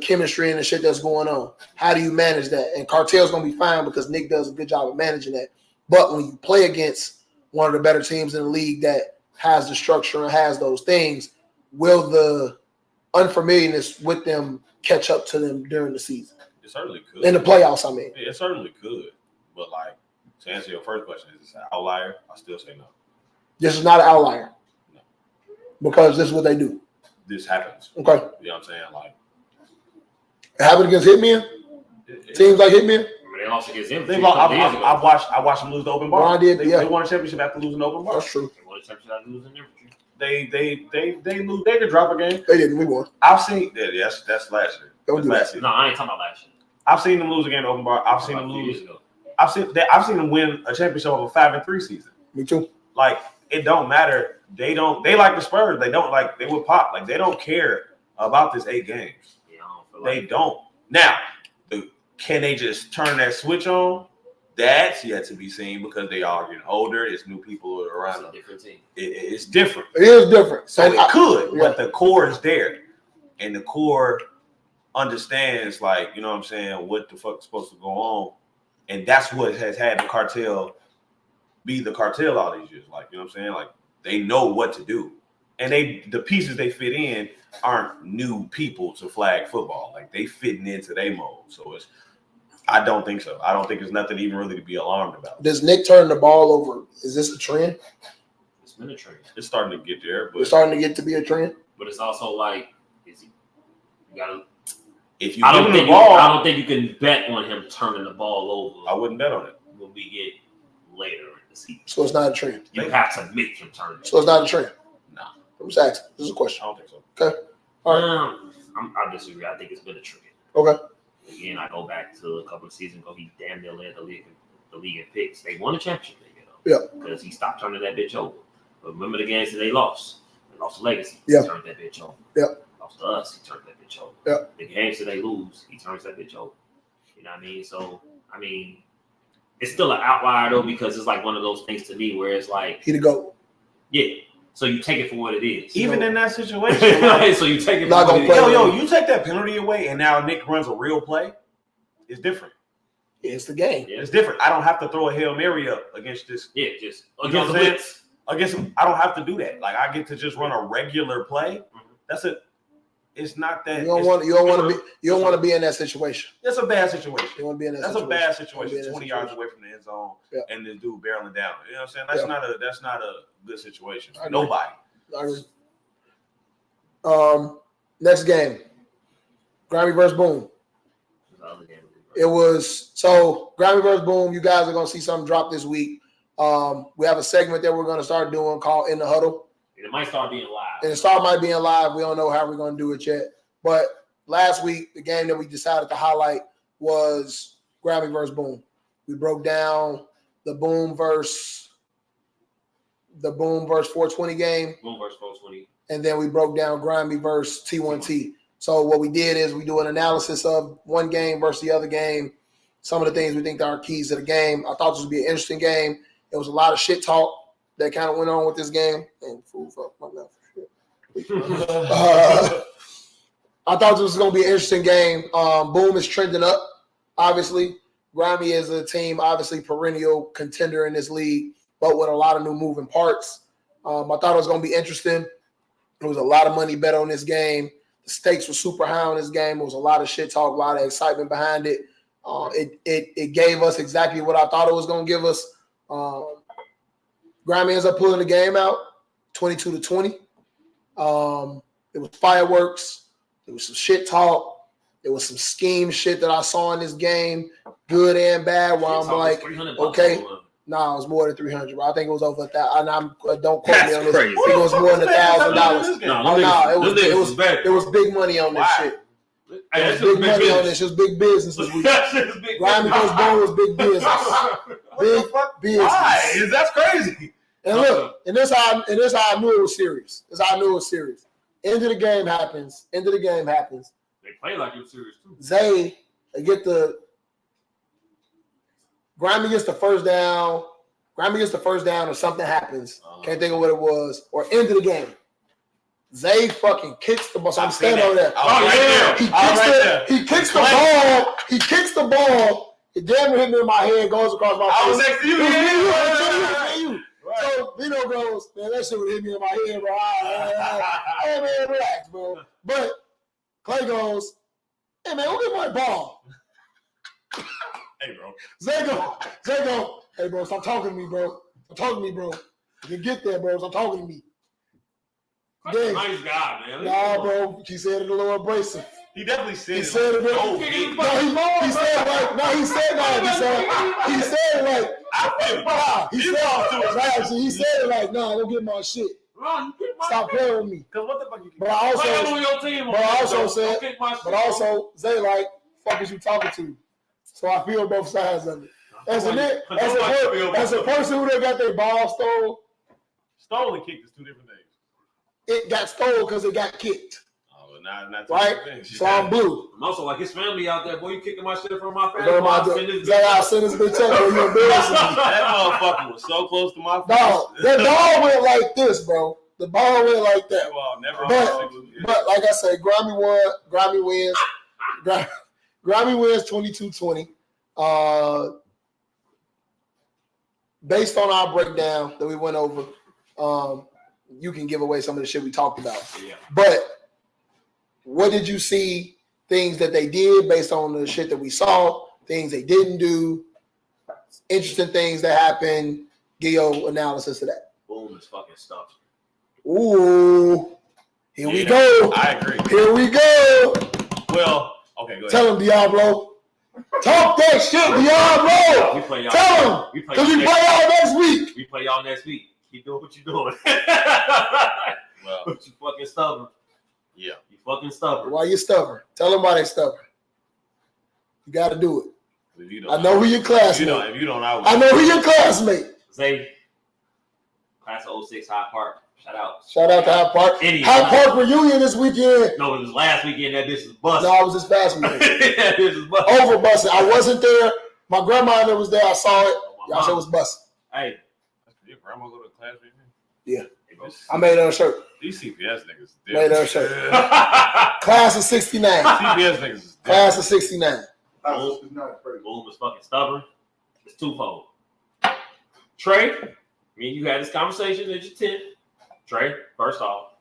chemistry and the shit that's going on? How do you manage that? And Cartel's going to be fine because Nick does a good job of managing that. But when you play against one of the better teams in the league that has the structure and has those things, will the unfamiliarness with them catch up to them during the season. It certainly could. In the playoffs, I mean. Yeah, it certainly could. But like to answer your first question, is this an outlier? I still say no. This is not an outlier. No. Because this is what they do. This happens. Okay. You know what I'm saying? Like it happened against Hitmen? Teams like Hitmen? They lost against him. I watched them lose the open bar. Ron did, They won a championship after losing the open bar. That's true. They won a championship after losing infantry. They lose. They could drop a game. They didn't. We won. I've seen. Yeah, that's last year. Don't That's do last that. season. No, I ain't talking about last year. I've seen them lose again to open bar. I've seen them lose. I've seen them win a championship of a 5-3 season. Me too. Like it don't matter. They like the Spurs. They don't like. They would pop. Like they don't care about this 8 games. Yeah, I don't feel They like don't. Now, can they just turn that switch on? That's yet to be seen because they are getting older. It's new people around them. different team. It's different. It is different. So it could, yeah. but the core is there. And the core understands, like, you know what I'm saying, what the fuck is supposed to go on. And that's what has had the cartel be the cartel all these years. Like, you know what I'm saying? Like, they know what to do. And the pieces they fit in aren't new people to flag football. Like, they fitting into their mode. So I don't think so. I don't think there's nothing even really to be alarmed about. Does Nick turn the ball over? Is this a trend? It's been a trend. It's starting to get there, but It's starting to get to be a trend. But it's also like, you gotta. if you I give don't him think the ball, I don't think you can bet on him turning the ball over. I wouldn't bet on it. When we get later in the season, So it's not a trend. you have to make him turn it. So it's not a trend. Nah. I'm just asking. This is a I question. don't think so. All right. I disagree. I think it's been a trend. Okay. Again, I go back to a couple of seasons ago. He damn near led the league in picks. They won a championship, Yeah. because he stopped turning that bitch over. But remember the games that they lost? They lost to Legacy. Yeah. He turned that bitch over. Yeah. Lost to us. He turned that bitch over. Yeah. The games that they lose, he turns that bitch over. You know what I mean? So, I mean, it's still an outlier though, because it's like one of those things to me where it's like, He the GOAT. yeah. So you take it for what it is. Even in that situation, like, So you take it for Not what gonna it play. is. yo, you take that penalty away, and now Nick runs a real play. It's different. It's the game. Yeah. It's different. I don't have to throw a Hail Mary up against this. Yeah, just You know against the what I'm blitz. Against him, I don't have to do that. Like I get to just run a regular play. That's it. It's not that. You don't want to be in that situation. That's a bad situation. You want to be in that That's situation. a bad You situation. wanna be in 20 that yards situation. away from the end zone, Yeah. and this dude barreling down. You know what I'm saying? That's Yeah. not a good situation. I agree. Nobody. I agree. Next game. Grammy versus Boom. It was so Grammy versus Boom. You guys are gonna see something drop this week. We have a segment that we're gonna start doing called In the Huddle. It might start being live. And it might be in live. We don't know how we're gonna do it yet. But last week, the game that we decided to highlight was Grammy versus Boom. We broke down the Boom versus 420 game. Boom versus 420. And then we broke down Grammy versus T1T. So what we did is we do an analysis of one game versus the other game. Some of the things we think are keys to the game. I thought this would be an interesting game. There was a lot of shit talk that kind of went on with this game. And food fuck my mouth. I thought this was going to be an interesting game. Boom is trending up, obviously. Grammy is a team, obviously perennial contender in this league, but with a lot of new moving parts. I thought it was going to be interesting. There was a lot of money bet on this game. The stakes were super high on this game. There was a lot of shit talk, a lot of excitement behind it. It gave us exactly what I thought it was going to give us. Grammy ends up pulling the game out, 22-20. It was fireworks. There was some shit talk. There was some scheme shit that I saw in this game, good and bad, where I'm like, okay. Nah, it was more than 300. I think it was over 1,000. Don't quote me on this. I think it was more than $1,000. It was big money on this shit. It was big money on this. It was big business this week. Grammy versus Boom was big business. Big business. Why? That's crazy. And look, and this how I knew it was serious. This how I knew it was serious. End of the game happens. They play like it was serious too. Zay, they get the Grammy gets the first down. Or something happens. Can't think of what it was. Or end of the game. Zay fucking kicks the ball. So I'm standing over there. He kicks the ball. He kicks the ball. It damn near hit me in my head. Goes across my face. I was next to you. You. So Vito goes, man, that shit would hit me in my head, bro. Hey, man, relax, bro. But Clay goes, hey man, go get my ball. Hey, bro. Zay go, hey bro, stop talking to me, bro. Stop talking to me, bro. You get there, bro. Stop talking to me. That's a nice guy, man. Nah, bro. He said it a little abrasive. He definitely said He it. said it. No, He said it like. No, he said that. He said it like. I feel He said it like, nah, go get my shit. Stop playing with me. Because what the fuck you But I also, Zay like, fuck is you talking to? So I feel both sides of it. As a person who got their ball stole. Stole and kicked is two different things. It got stole because it got kicked. Oh, not right? So I'm blue. I'm also like his family out there, boy. You kicking my shit from my family. Zay, I'll send this bitch up. You embarrassing me. That motherfucker was so close to my face. Dog, that ball went like this, bro. The ball went like that. But like I said, Grammy wins. Grammy wins 22-20. Based on our breakdown that we went over, you can give away some of the shit we talked about. Yeah. But what did you see? Things that they did based on the shit that we saw, things they didn't do, interesting things that happened. Give your analysis of that. Boom is fucking stuff. Ooh. Here we go. I agree. Here we go. Well, okay, go ahead. Tell him, Diablo. Talk that shit, Diablo. We play y'all. Tell him. Because we play y'all next week. We play y'all next week. Keep doing what you're doing. Well, but you fucking stubborn. Yeah. You fucking stubborn. Why you stubborn? Tell them why they stubborn. You got to do it. If you don't, I know who your classmate. If you don't, I know who your classmate. Zay, class of 06 High Park. Shout out to High Park. High Park reunion this weekend. No, it was last weekend. That bitch was busted. No, it was this past weekend. That bitch was busted. Over busted. I wasn't there. My grandma that was there. I saw it. Y'all said it was busted. Hey. Your grandma go to class reunion? Yeah. I made her a shirt. These CPS niggas. Made her a shirt. Class of 69. CPS niggas. Class of 69. Boom is fucking stubborn. It's twofold. Trey, me and you had this conversation at your tent. Trey, first off,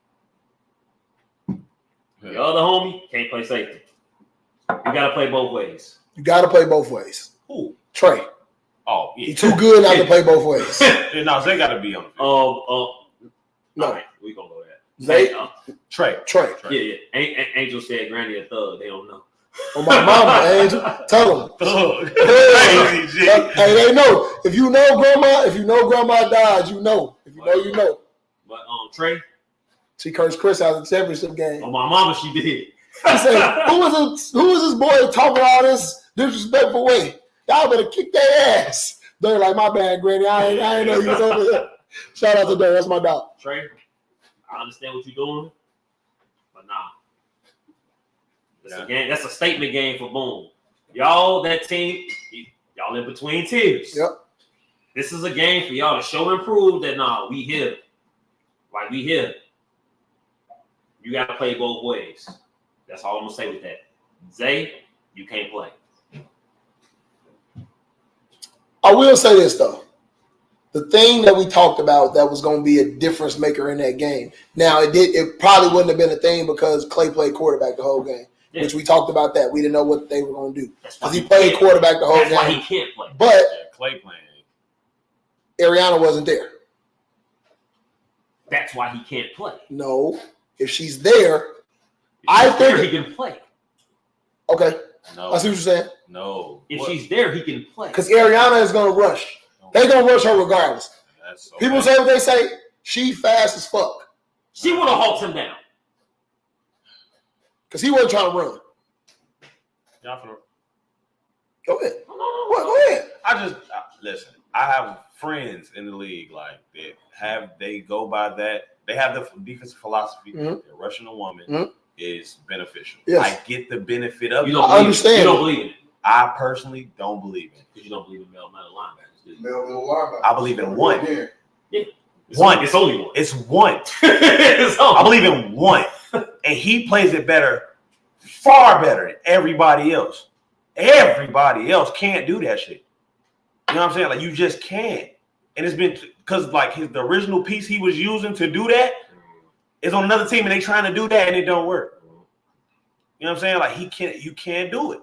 the other homie can't play safety. You gotta play both ways. You gotta play both ways. Who? Trey. Oh, yeah. He's too good not to play both ways. No, Zay gotta be on the field. No. Right, we gonna go there. Zay. Trey. Yeah. Angel said Granny a thug. They don't know. Oh, my mama, Angel. Tell them. Hey, they know. If you know grandma died, you know. If you know, you know. But Trey, she cursed Chris out of the championship game. Oh, my mama, she did. She said, "Who was this boy talking all this disrespectful way? Y'all better kick their ass." They're like, "My bad, Granny. I ain't know you was over there." Shout out to Derek. That's my dog. Trey, I understand what you're doing, but nah. That's a game. That's a statement game for Boom. Y'all, that team, y'all in between tiers. Yep. This is a game for y'all to show and prove that we here. Like we here. You got to play both ways. That's all I'm gonna say with that. Zay, you can't play. I will say this though. The thing that we talked about that was going to be a difference maker in that game. Now it probably wouldn't have been a thing because Clay played quarterback the whole game, which we talked about that. We didn't know what they were going to do because he played quarterback the whole game. That's why he can't play. But Clay playing. Ariana wasn't there. That's why he can't play. No, if she's there, I think he can play. Okay, no, I see what you're saying. No, if she's there, he can play because Ariana is going to rush. They're going to rush her regardless. People say what they say. She fast as fuck. She would have halted him down. Because he wasn't trying to run. Go ahead. Go ahead. Listen, I have friends in the league like that. They go by that. They have the defensive philosophy. Mm-hmm. That rushing a woman is beneficial. Yes. I get the benefit of it. I understand. You don't believe in it. I personally don't believe in it. Because you don't believe in male linebackers. I believe in one. Yeah. It's only one. It's one. I believe in one. And he plays it better, far better than everybody else. Everybody else can't do that shit. You know what I'm saying? Like, you just can't. And it's been because, like, the original piece he was using to do that is on another team, and they trying to do that, and it don't work. You know You know what I'm saying? Like you can't do it.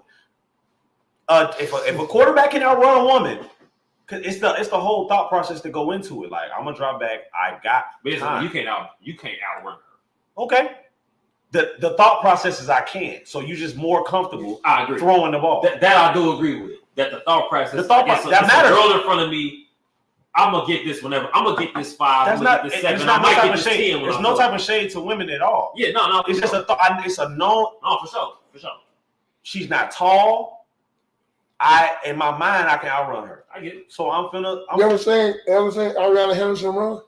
If a quarterback can outrun a woman, cause it's the whole thought process to go into it. Like I'm gonna drop back. I got time. You can't outrun her. Okay. The thought process is I can't. So you just more comfortable. I agree. Throwing the ball. That I do agree with. That the thought process. That matters. A girl in front of me. I'm gonna get this whenever. I'm gonna get this 5. That's I'm gonna not. get this There's 7. no I might type get of this shade. 10. There's no type of shade to women at all. Yeah, no. It's just a thought. It's a known. No, for sure. She's not tall. In my mind, I can outrun her. I get it. So you ever seen Ariana Henderson run?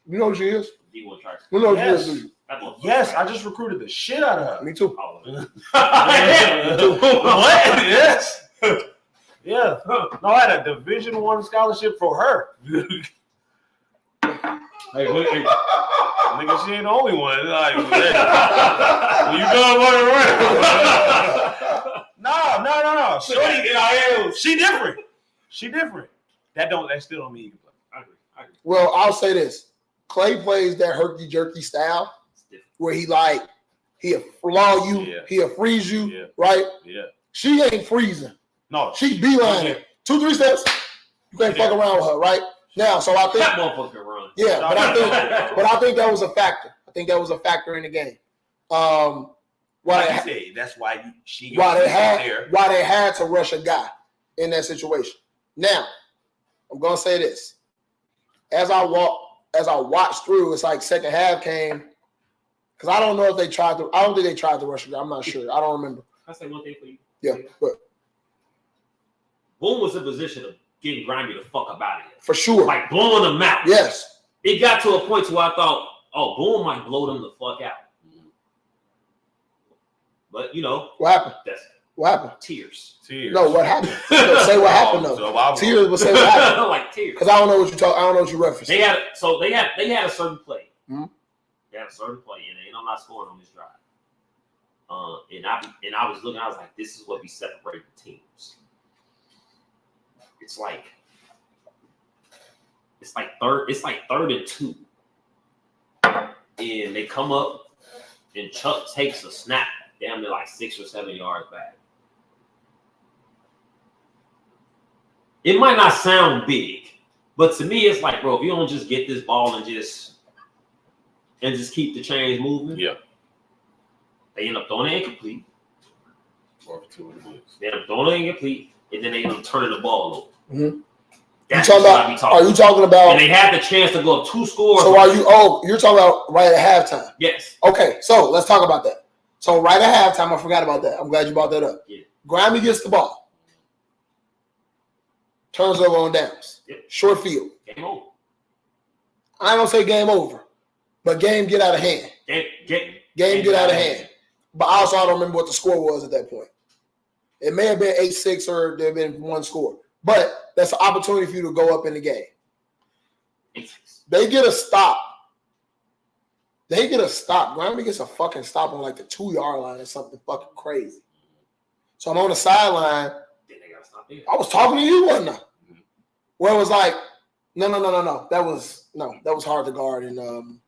You know who she is? D1 track. You know who Yes. she is? Yes, I just recruited the shit out of her. Me too. What? Yes. Yeah. No, I had a Division I scholarship for her. Hey, Nigga, she ain't the only one. Like, when you done running around. No. Shorty, she different. That still don't mean you can play. I agree. Well, I'll say this. Clay plays that herky-jerky style where he'll flaw you, he'll freeze you, right? Yeah. She ain't freezing. No. She beelining. 2-3 steps, you can't fuck around with her, right? Now, so I think that motherfucker run. Yeah, but I think that was a factor. I think that was a factor in the game. That's why they had to rush a guy in that situation. Now, I'm gonna say this. As I watched through, it's like second half came, because I don't know if they tried to. I don't think they tried to rush a guy. I'm not sure. I don't remember. I'll say one thing for you. Yeah, but Boone was in position of getting Grimy the fuck up out of here. For sure. Like blowing them out. Yes. It got to a point where I thought, oh, Boone might blow them the fuck out. But, what happened? What happened? Tears. No, what happened? Say what happened though. Tears, but say what happened. Like tears. Because I don't know what you referenced. They had a certain play. Mm-hmm. They had a certain play, and I'm not scoring on this drive. And I was looking, I was like, this is what we separate the teams. It's like third and 2. And they come up and Chuck takes a snap damn near like 6 or 7 yards back. It might not sound big, but to me it's like, bro, if you don't just get this ball and just keep the chains moving. Yeah. They end up throwing it incomplete. They end up throwing it incomplete, and then they end up turning the ball over. Mm-hmm. That's what are you talking about? And they had the chance to go up 2 scores. So you're talking about right at halftime? Yes. Okay, so let's talk about that. So right at halftime, I forgot about that. I'm glad you brought that up. Yeah. Grimy gets the ball. Turns over on downs. Yep. Short field. Game over. I ain't gonna say game over, but game get out of hand. Game get out of hand. But I don't remember what the score was at that point. It may have been 8-6 or there have been 1 score. But that's an opportunity for you to go up in the game. They get a stop. Grimy gets a fucking stop on like the 2-yard line or something fucking crazy. So I'm on the sideline. I was talking to you, wasn't I? Where it was like, no. That was hard to guard and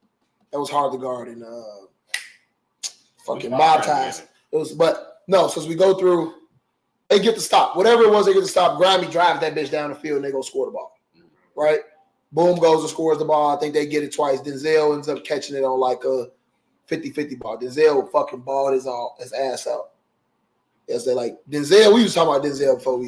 fucking mob ties. It was, but no, since we go through, they get the stop. Whatever it was, they get the stop. Grimy drives that bitch down the field and they go score the ball. Right? Boom goes and scores the ball. I think they get it twice. Denzel ends up catching it on like a 50-50 ball. Denzel fucking balled his ass out. Yes, they like Denzel. We was talking about Denzel before.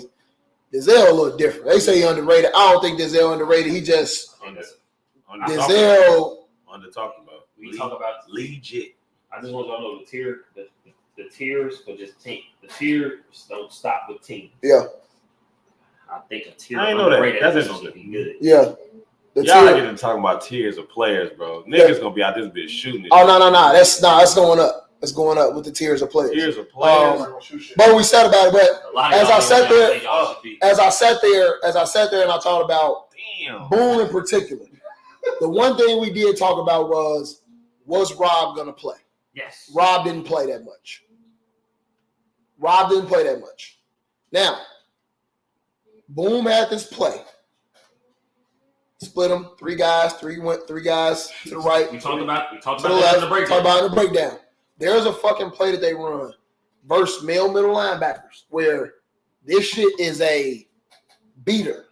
Denzel a little different. They say he underrated. I don't think Denzel underrated. He just Denzel under talking about. We talk about legit. I just want y'all to know the tiers for just team. The tiers don't stop with teams. Yeah. I think a tier. I ain't know that. That's interesting. Good. Yeah. Y'all get to talking about tiers of players, bro. Niggas gonna be out this bitch shooting it. Oh no. That's going up. It's going up with the tiers of players. Tiers of players. But we said about it, but as I sat there and I talked about Boone in particular, the one thing we did talk about was Rob gonna play? Yes. Rob didn't play that much. Now, Boom had this play. Split them, 3 guys to the right. We talked about to the left. in the breakdown. Talked about in the breakdown. there's a fucking play that they run versus male middle linebackers where this shit is a beater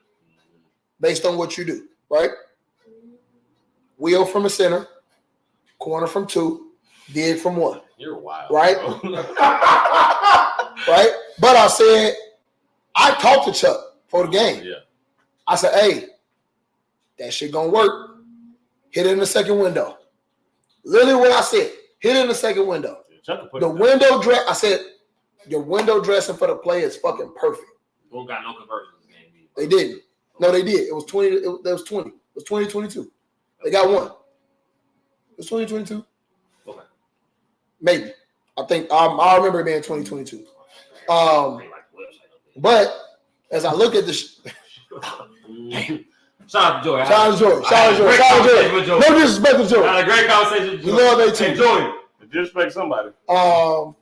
based on what you do, right? Wheel from a center, corner from 2, dig from 1. You're wild. Right? Right? But I said, I talked to Chuck for the game. Yeah. I said, hey, that shit gonna work. Hit it in the second window. Literally what I said. Hit it in the second window. The window dress, I said, your window dressing for the play is fucking perfect. Who got no conversions in this game? They didn't. No, they did. It was 20. It was 20. It was 2022. They got one. It was 2022. Okay. Maybe. I think I remember it being 2022. But as I look at this, shout out to Joy. Shout out to Joy. No disrespect to Joy. Had a great conversation. We love that too. Joy. Disrespect somebody. But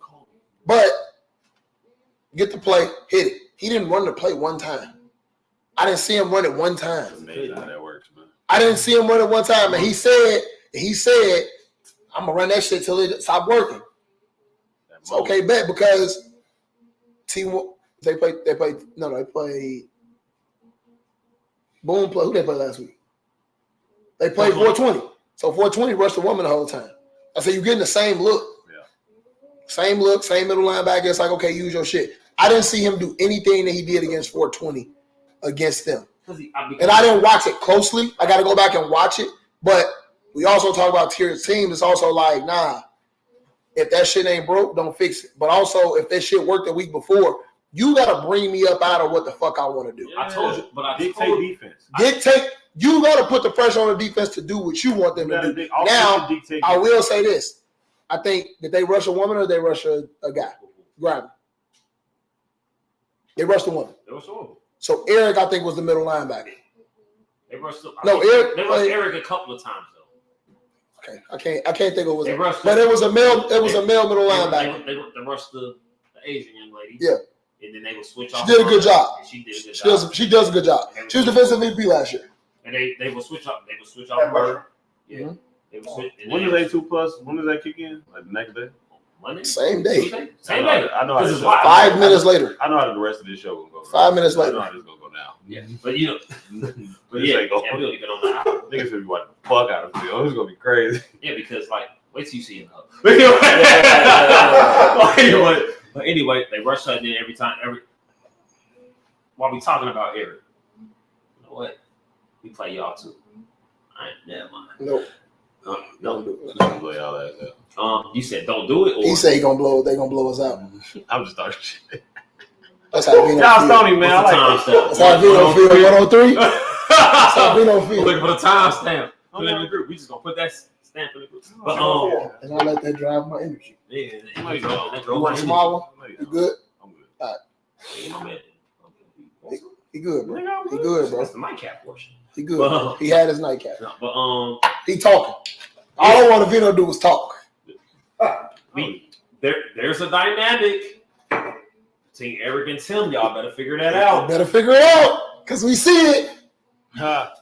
get the play, hit it. He didn't run the play one time. I didn't see him run it one time. That's amazing how that works, man. I didn't see him run it one time, and he said, I'm gonna run that shit till it stop working. It's okay, bet, because they played Boom play. Who they played last week? They played 420. So 420 rushed the woman the whole time. I said, you're getting the same look. Yeah. Same look, same middle linebacker. It's like, okay, use your shit. I didn't see him do anything that he did against 420 against them. And I didn't watch it closely. I got to go back and watch it. But we also talk about tiered teams. It's also like, nah, if that shit ain't broke, don't fix it. But also, if that shit worked the week before, you got to bring me up out of what the fuck I want to do. Yeah. I told you, but I dictate defense. You got to put the pressure on the defense to do what you want them to do. Now, I will say this. I think, did they rush a woman or did they rush a guy? Grab him. They rushed a woman. They rushed a woman. So Eric, I think, was the middle linebacker. They rushed Eric. They rushed Eric a couple of times though. Okay, I can't think of what it was. They but it was a male. It was a male middle linebacker. They rushed the Asian young lady. Yeah. And then they would switch off. She did a good job. She did a good job. She does a good job. She was defensive VP last year. And they will switch up. They will switch off her. Yeah. Mm-hmm. They will switch. When do they 2+? When does that kick in? Like the next day? Monday? Same day. Tuesday? Same day. I know how this 5 minutes later. I know how the rest of this show will go. 5 minutes later. I know how this gonna go down. Yeah. But you know. But yeah, we don't even on the hour. Niggas gonna be watching the fuck out of the field. It's gonna be crazy. Yeah, because like, wait till you see him. But anyway, they rush her in every time. While we talking about Eric, you know what? We play y'all too. All right, never mind. Nope. No. Don't play all that. You said don't do it. Or He said he gonna blow. They gonna blow us out. I'm just starting shit. That's how Vino Y'all feel. Stony, man. I like That's how Vino feel. 103. That's how Vino feel. Looking for the time stamp. Put it in the group. We just gonna put that stamp in the group. But and I let that drive my energy. Yeah, You want a small one? You good? I'm good. All right. He He good, bro. He good, bro. That's the nightcap portion. He good. He had his nightcap. No, but he talking. All I want Vino to do is talk. There's a dynamic between Eric and Tim. Y'all better figure that out. Better figure it out, cause we see it.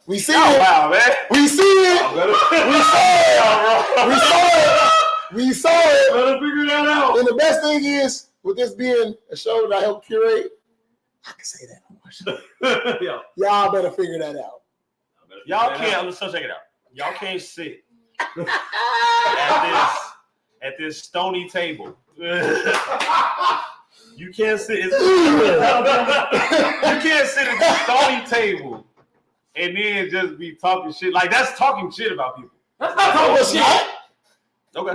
We see it. Wow, man. We see it. We saw it. Better figure that out. And the best thing is, with this being a show that I helped curate, I can say that on my show. Yeah. Y'all better figure that out. Y'all can't. Let's check it out. Y'all can't sit at this stony table. You can't sit. You can't sit at the stony table and then just be talking shit. Like that's talking shit about people. That's not talking shit. Okay.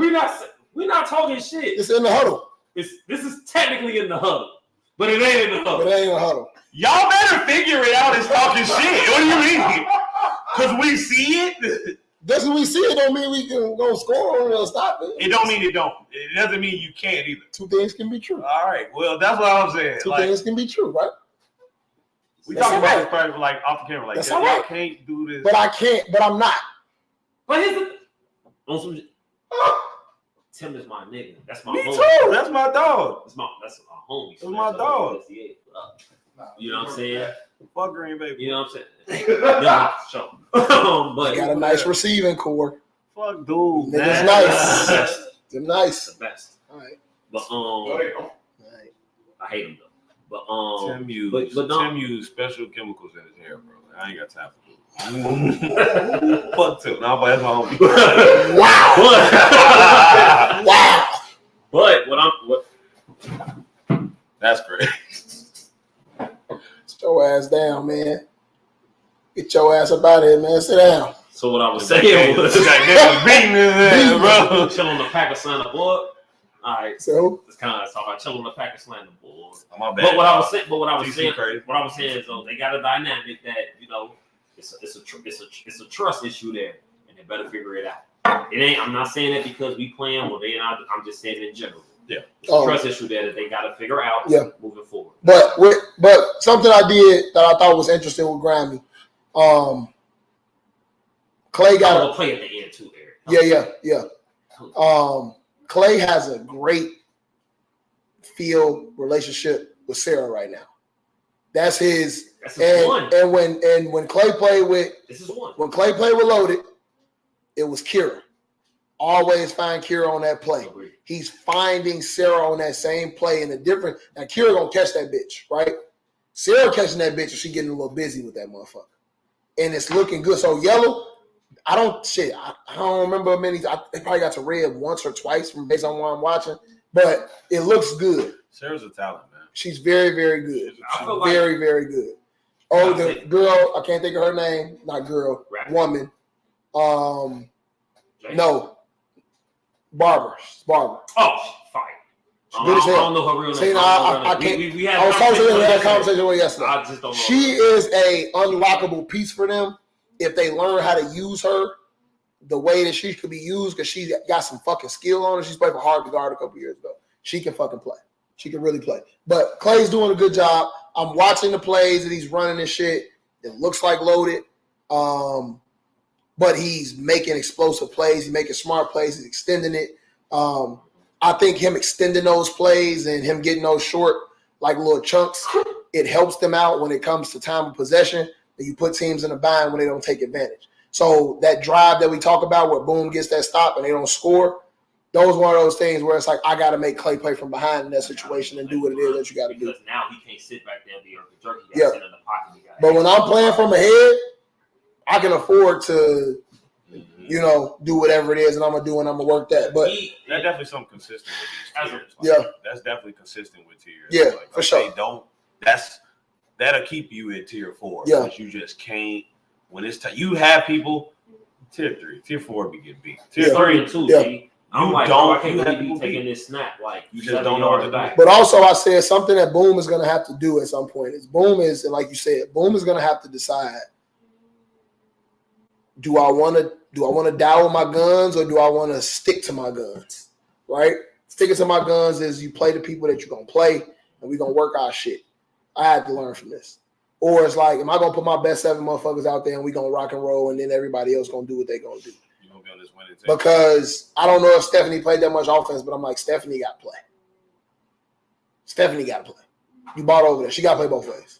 We're not talking shit. It's in the huddle. This is technically in the huddle, but it ain't in the huddle. But it ain't in the huddle. Y'all better figure it out as talking shit. What do you mean? Because we see it. Just when we see it don't mean we can go score on it or stop it. It don't mean it don't. It doesn't mean you can't either. Two things can be true. All right. Well, that's what I'm saying. Two things can be true, right? We talking about this private, like off the camera. Like, that's y'all all right. can't do this. But I can't. But I'm not. But here's the on some. Tim is my nigga. That's my Me homie. too. That's my dog. That's my homie. That's my dog. You know what I'm saying? Fuck Green Bay. You know what I'm saying? Yeah, sure. But You got a nice receiving core. Fuck dude. Nigga's nice. Them nice. The best. All right. But All right. I hate them though. But Tim used special chemicals in his hair, bro. I ain't got time for it. Fuck Tim. No, but that's my homie. Wow. Wow. But That's great. Sit your ass down, man. Get your ass up out of here, man. Sit down. So what I was saying was, bro. chill on the pack of slander board. All right, So it's kind of talk about chill on the pack of slander board. Oh, my bad. But what I was saying is though they got a dynamic that it's a trust issue there, and they better figure it out. It ain't. I'm not saying that because we playing or they not. I'm just saying in general. Yeah, it's a trust issue there that they got to figure out. Yeah. Moving forward. But something I did that I thought was interesting with Grammy. Clay got a play at the end too, Eric. Yeah. Clay has a great field relationship with Sarah right now. That's his. That's his one. And when Clay played with Loaded, it was Kira. Always find Kira on that play. He's finding Sarah on that same play in a different. Now Kira gonna catch that bitch, right? Sarah catching that bitch, and she getting a little busy with that motherfucker, and it's looking good. So Yellow, I don't remember many. They probably got to red once or twice from based on what I'm watching, but it looks good. Sarah's a talent, man. She's very, very good. Like, very, very good. Oh, the girl, I can't think of her name. Not girl, woman. No, Barbara. Oh, fine. I don't know her real name. See, I can't. I was talking to her in that conversation with yesterday. I just don't know. She is a unlockable piece for them if they learn how to use her the way that she could be used, because she got some fucking skill on her. She's played for Harvard Guard a couple years ago. She can fucking play. She can really play. But Clay's doing a good job. I'm watching the plays that he's running and shit. It looks like Loaded. But he's making explosive plays. He's making smart plays. He's extending it. I think him extending those plays and him getting those short, like little chunks, it helps them out when it comes to time of possession. And you put teams in a bind when they don't take advantage. So that drive that we talk about where Boom gets that stop and they don't score, those one of those things where it's like, I got to make Clay play from behind in that situation and do what it is that you got to do. Because now he can't sit back there and be a jerky. He got to sit in the pocket. But when I'm playing from ahead, I can afford to, do whatever it is, and I'm gonna do, and I'm gonna work that. But that's definitely something consistent with these tiers. That's definitely consistent with tiers. Yeah, for sure. They don't. That'll keep you at tier 4. Yeah, but you just can't. When it's time, you have people tier 3, tier 4 be getting beat. Tier 3 and 2. Yeah. I'm like, I can't believe you taking this snap. Like you just don't know what to do. But also, I said something that Boom is gonna have to do at some point. Boom is, and like you said, Boom is gonna have to decide. Do I want to die with my guns, or do I want to stick to my guns? Right? Sticking to my guns is you play the people that you're going to play, and we're going to work our shit. I had to learn from this. Or it's like, am I going to put my best 7 motherfuckers out there, and we're going to rock and roll, and then everybody else going to do what they're going to do? You're going to be on this winning team. Because I don't know if Stephanie played that much offense, but I'm like, Stephanie got to play. Stephanie got to play. You bought over there. She got to play both ways.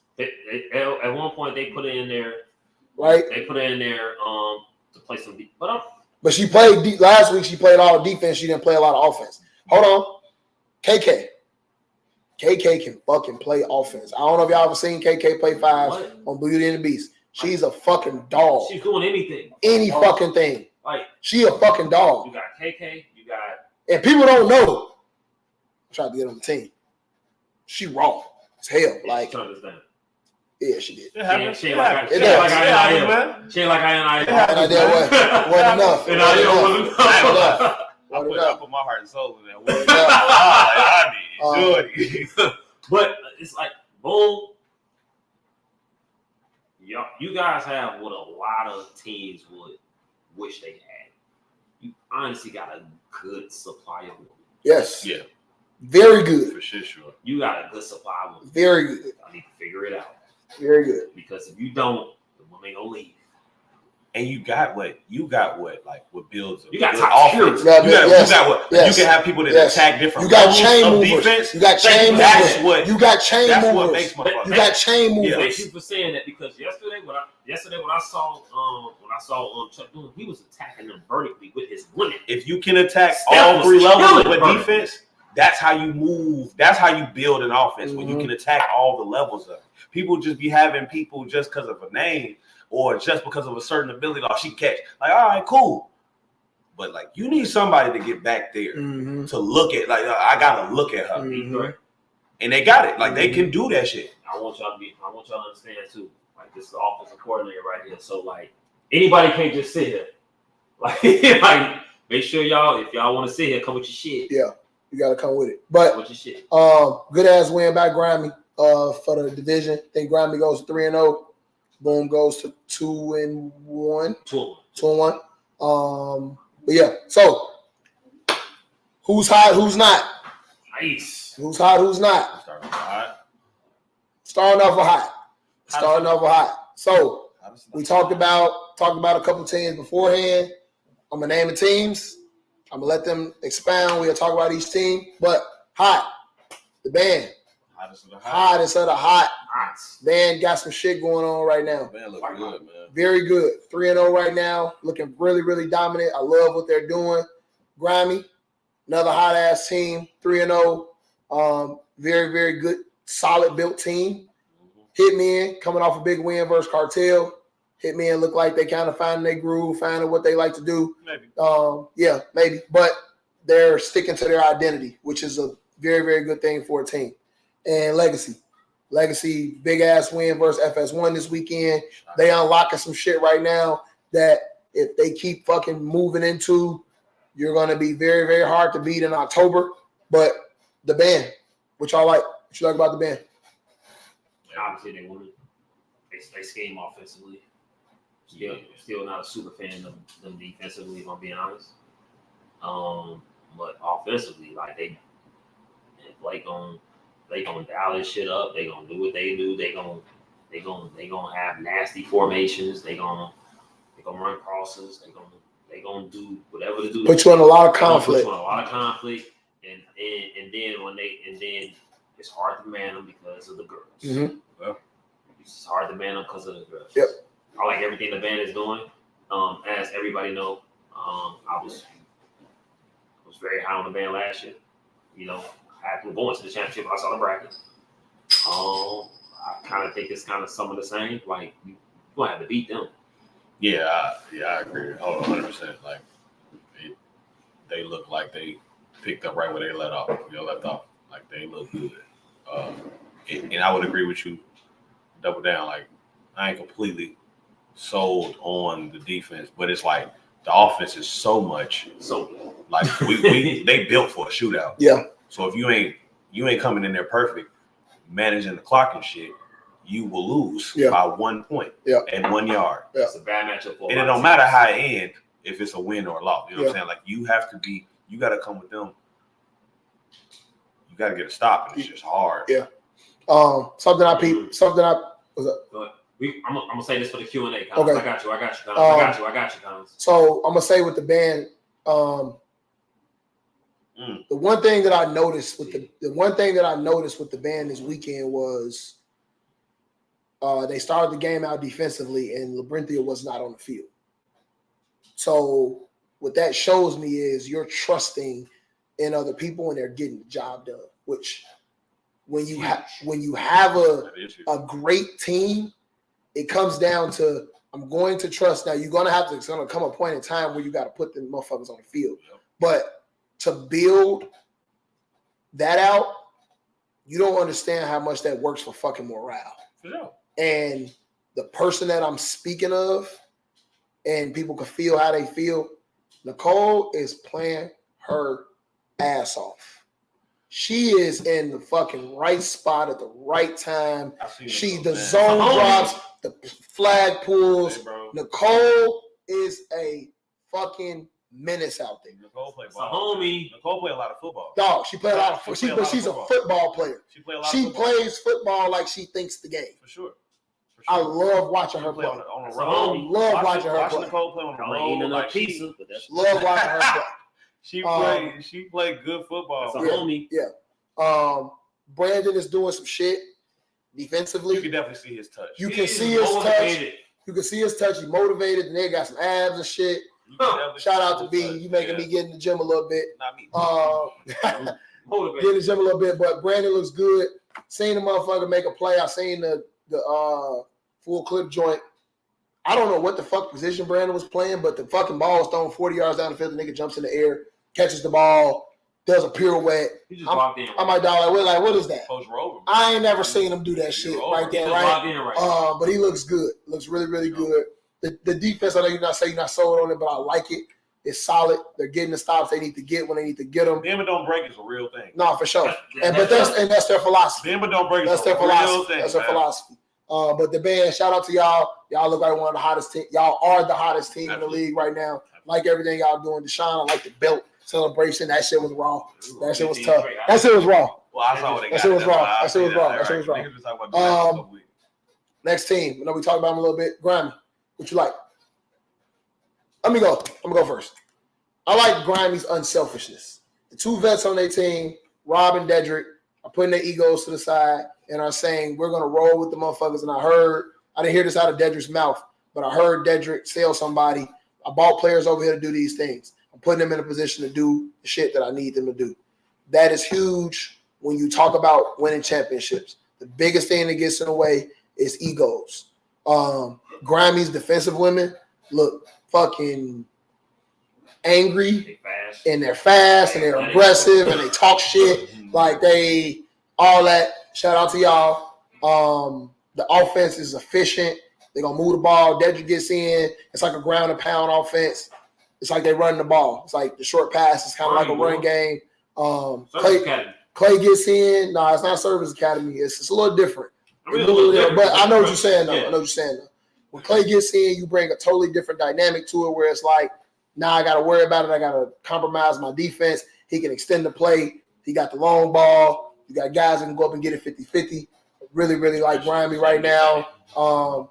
At one point, they put it in there. Right, they put it in there to play some deep, but she played last week. She played all defense. She didn't play a lot of offense. Hold on, KK can fucking play offense. I don't know if y'all ever seen KK play 5 on Beauty and the Beast. She's a fucking dog. She's doing anything, any fucking thing. Like she a fucking dog. You got KK, you got, and people don't know. I tried to get on the team. She raw as hell. Like. Yeah, she did. She ain't like I wasn't enough. I put my heart and soul in that. But it's like, Boom. You guys have what a lot of teams would wish they had. You honestly got a good supply of them. Yes. Yeah. Very good. For sure. You got a good supply of them. Very good. I need to figure it out. Very good. Because if you don't, the woman ain't gonna leave. And you got what builds. You got top offense. tier. You got what you can have people that attack different. You got chain movers. Defense. You got chain movers. That's what. You got chain movers. That's what makes my. You got chain movers. Thank you for saying that, because yesterday yesterday when I saw Chuck Noon, he was attacking them vertically with his women. If you can attack Steph all was 3 levels with killing defense, that's how you move. That's how you build an offense when you Mhm. can attack all the levels of it. People just be having people just because of a name or just because of a certain ability. Oh, she catch. Like, all right, cool. But like, you need somebody to get back there Mhm. to look at. Like, I gotta look at her, Mhm. and they got it. Like, they can do that shit. I want y'all to understand too. Like, this is the offensive coordinator right here. So like, anybody can't just sit here. Like, make sure y'all, if y'all want to sit here, come with your shit. Yeah, you gotta come with it. But Come with your shit. good ass win by Grammy for the division. I think Grammy goes to 3-0. Boom goes to 2-1. 2-1. But yeah, so who's hot, who's not? Nice. Who's hot, who's not? Starting off with hot. So we talked about a couple teams beforehand. I'm gonna name the teams. I'm gonna let them expound. We'll talk about each team. But hot, the band. Hottest of the hot. Band got some shit going on right now. Man, look good, man. Very good. 3-0 right now. Looking really, really dominant. I love what they're doing. Grimy, another hot ass team. 3-0. Very, very good, solid built team. Hitmen coming off a big win versus Cartel. Hitmen look like they kind of finding their groove, finding what they like to do. Maybe. Yeah, maybe. But they're sticking to their identity, which is a very, very good thing for a team. And Legacy, big ass win versus FS1 this weekend. They unlocking some shit right now that if they keep fucking moving into, you're gonna be very, very hard to beat in October. But the band, what y'all like? What you like about the band? Obviously, they won. They scheme offensively. Still not a super fan of them defensively, if I'm being honest. But offensively, like they gonna dial this shit up. They gonna do what they do. They gonna have nasty formations. They gonna run crosses. They gonna do whatever to do. Put you in a lot of conflict. And then it's hard to man them because of the girls. Mm-hmm. Well, it's hard to man them because of the girls. Yep. I like everything the band is doing. As everybody know, I was very high on the band last year. You know, after going to the championship, I saw the bracket. I kind of think it's kind of some of the same. Like, you gonna have to beat them. Yeah, I agree. 100%. Like, they look like they picked up right where they left off. Like, they look good. And I would agree with you. Double down. Like, I ain't completely sold on the defense, but it's like the offense is so much. So, like, they built for a shootout. Yeah. So if you ain't coming in there perfect, managing the clock and shit, you will lose by 1 point and 1 yard. Yeah. It's a bad matchup for and it don't matter how it ends if it's a win or a loss. You know what I'm saying? Like, you got to come with them. You got to get a stop, and it's just hard. Yeah. Something I was up. I'm gonna say this for the Q&A. Okay. I got you, Collins. So I'm gonna say with the band, the one thing that I noticed with the band this weekend was they started the game out defensively, and Labrinthia was not on the field. So what that shows me is you're trusting in other people, and they're getting the job done. Which when you have a great team, it comes down to I'm going to trust. Now it's gonna come a point in time where you got to put the motherfuckers on the field, but to build that out, you don't understand how much that works for fucking morale. Yeah. And the person that I'm speaking of, and people can feel how they feel, Nicole is playing her ass off. She is in the fucking right spot at the right time. The zone drops, the flag pulls. Hey, Nicole is a fucking menace out there. Nicole play ball. Homie. Nicole play a lot of football. Dog, she play a lot of football. But she's a football player. She plays football like she thinks the game. For sure. I love watching her play. On a road. I love watching her play. Nicole play on the road. Like pizza, love watching her play. She played good football. That's a homie. Yeah. Brandon is doing some shit defensively. You can definitely see his touch. You can see his touch. You can see his touch. He motivated. And they got some abs and shit. Shout out to B. You making me get in the gym a little bit. Not me. Get in the gym a little bit. But Brandon looks good. Seen the motherfucker make a play. I seen the full clip joint. I don't know what the fuck position Brandon was playing, but the fucking ball was thrown 40 yards down the field. The nigga jumps in the air, catches the ball, does a pirouette. He just walked in. I'm like, dog, like, what is that? Coach Rover. I ain't never seen him do that shit right there, right? But he looks good. Looks really, really good. The defense, I know you're not sold on it, but I like it. It's solid. They're getting the stops they need to get when they need to get them. Bend but don't break is a real thing. No, for sure. That's their philosophy. Bend but don't break is a real thing. That's their philosophy. But the band, shout out to y'all. Y'all look like one of the hottest teams. Y'all are the hottest team in the league right now. Like everything y'all doing. Deshaun, I like the belt celebration. That shit was raw. That shit was tough. That shit was raw. Well, I saw what they got. That shit was raw. Next team. I know we talked about them a little bit. Grimy, what you like? Let me go. I'm going to go first. I like Grimy's unselfishness. The two vets on their team, Rob and Dedrick, are putting their egos to the side and are saying, we're going to roll with the motherfuckers. And I didn't hear this out of Dedrick's mouth, but I heard Dedrick tell somebody, I bought players over here to do these things. I'm putting them in a position to do the shit that I need them to do. That is huge when you talk about winning championships. The biggest thing that gets in the way is egos. Grimy's defensive women look fucking angry, and they're fast, and they're aggressive, and they talk shit. Like all that. Shout out to y'all. The offense is efficient. They're going to move the ball. Dedrick gets in. It's like a ground and pound offense. It's like they're running the ball. It's like the short pass is kind of like a run game. Clay gets in. No, it's not Service Academy. It's a little different. But I know what you're saying, though. When Clay gets in, you bring a totally different dynamic to it where it's like, now I got to worry about it. I got to compromise my defense. He can extend the play. He got the long ball. You got guys that can go up and get it 50-50. Really, really like Grimy right now.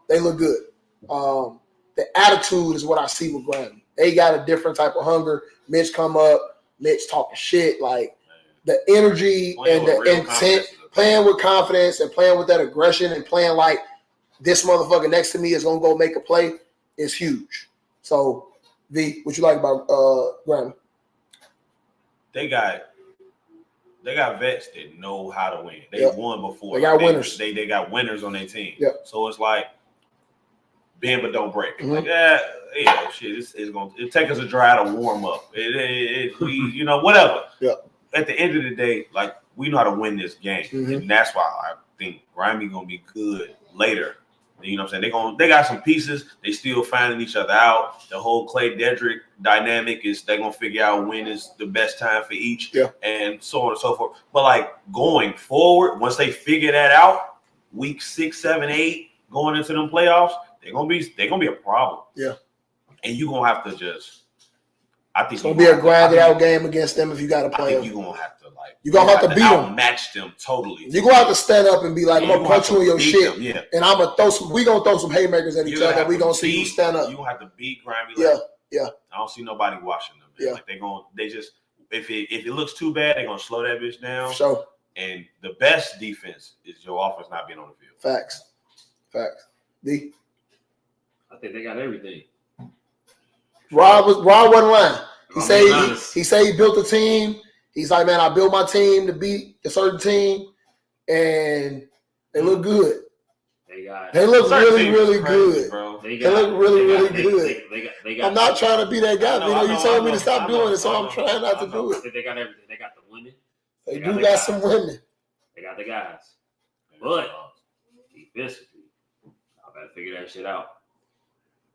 They look good. The attitude is what I see with Grimy. They got a different type of hunger. Mitch come up. Mitch talking shit. Like the energy and the intent, playing with confidence and playing with that aggression and playing like this motherfucker next to me is going to go make a play is huge. So, V, what you like about Grimy? They got vets that know how to win. They won before. They got winners. They got winners on their team. Yep. So it's like bend but don't break. Mm-hmm. Like shit. It take us a dry to warm up. We whatever. Yeah. At the end of the day, like we know how to win this game, and that's why I think Grimy gonna be good later. You know what I'm saying? They got some pieces. They still finding each other out. The whole Clay Dedrick dynamic is they're gonna figure out when is the best time for each, and so on and so forth. But like going forward, once they figure that out, week 6, 7, 8, going into them playoffs, they're gonna be a problem. Yeah, and you're gonna have to just. I think it's gonna be a grinded out game against them if you got to play. I think you're gonna have to beat them, match them totally. You're gonna have to stand up and be like, I'm gonna punch you in your shit, and I'm gonna we gonna throw some haymakers at each other. We gonna see you stand up. You gonna have to beat Grimy. Yeah. I don't see nobody watching them. Man. Yeah, like if it looks too bad, they're gonna slow that bitch down. So, and the best defense is your offense not being on the field. Facts. D. I think they got everything. Rob wasn't lying. He said he built a team. He's like, man, I built my team to beat a certain team, and they look good. They look really, really good. Bro. They look really, really good. I'm not trying to be that guy. You told me to stop doing it, so I'm trying not to do it. They got everything. They got the women. They do got some women. They got the guys. But defensively, I better figure that shit out.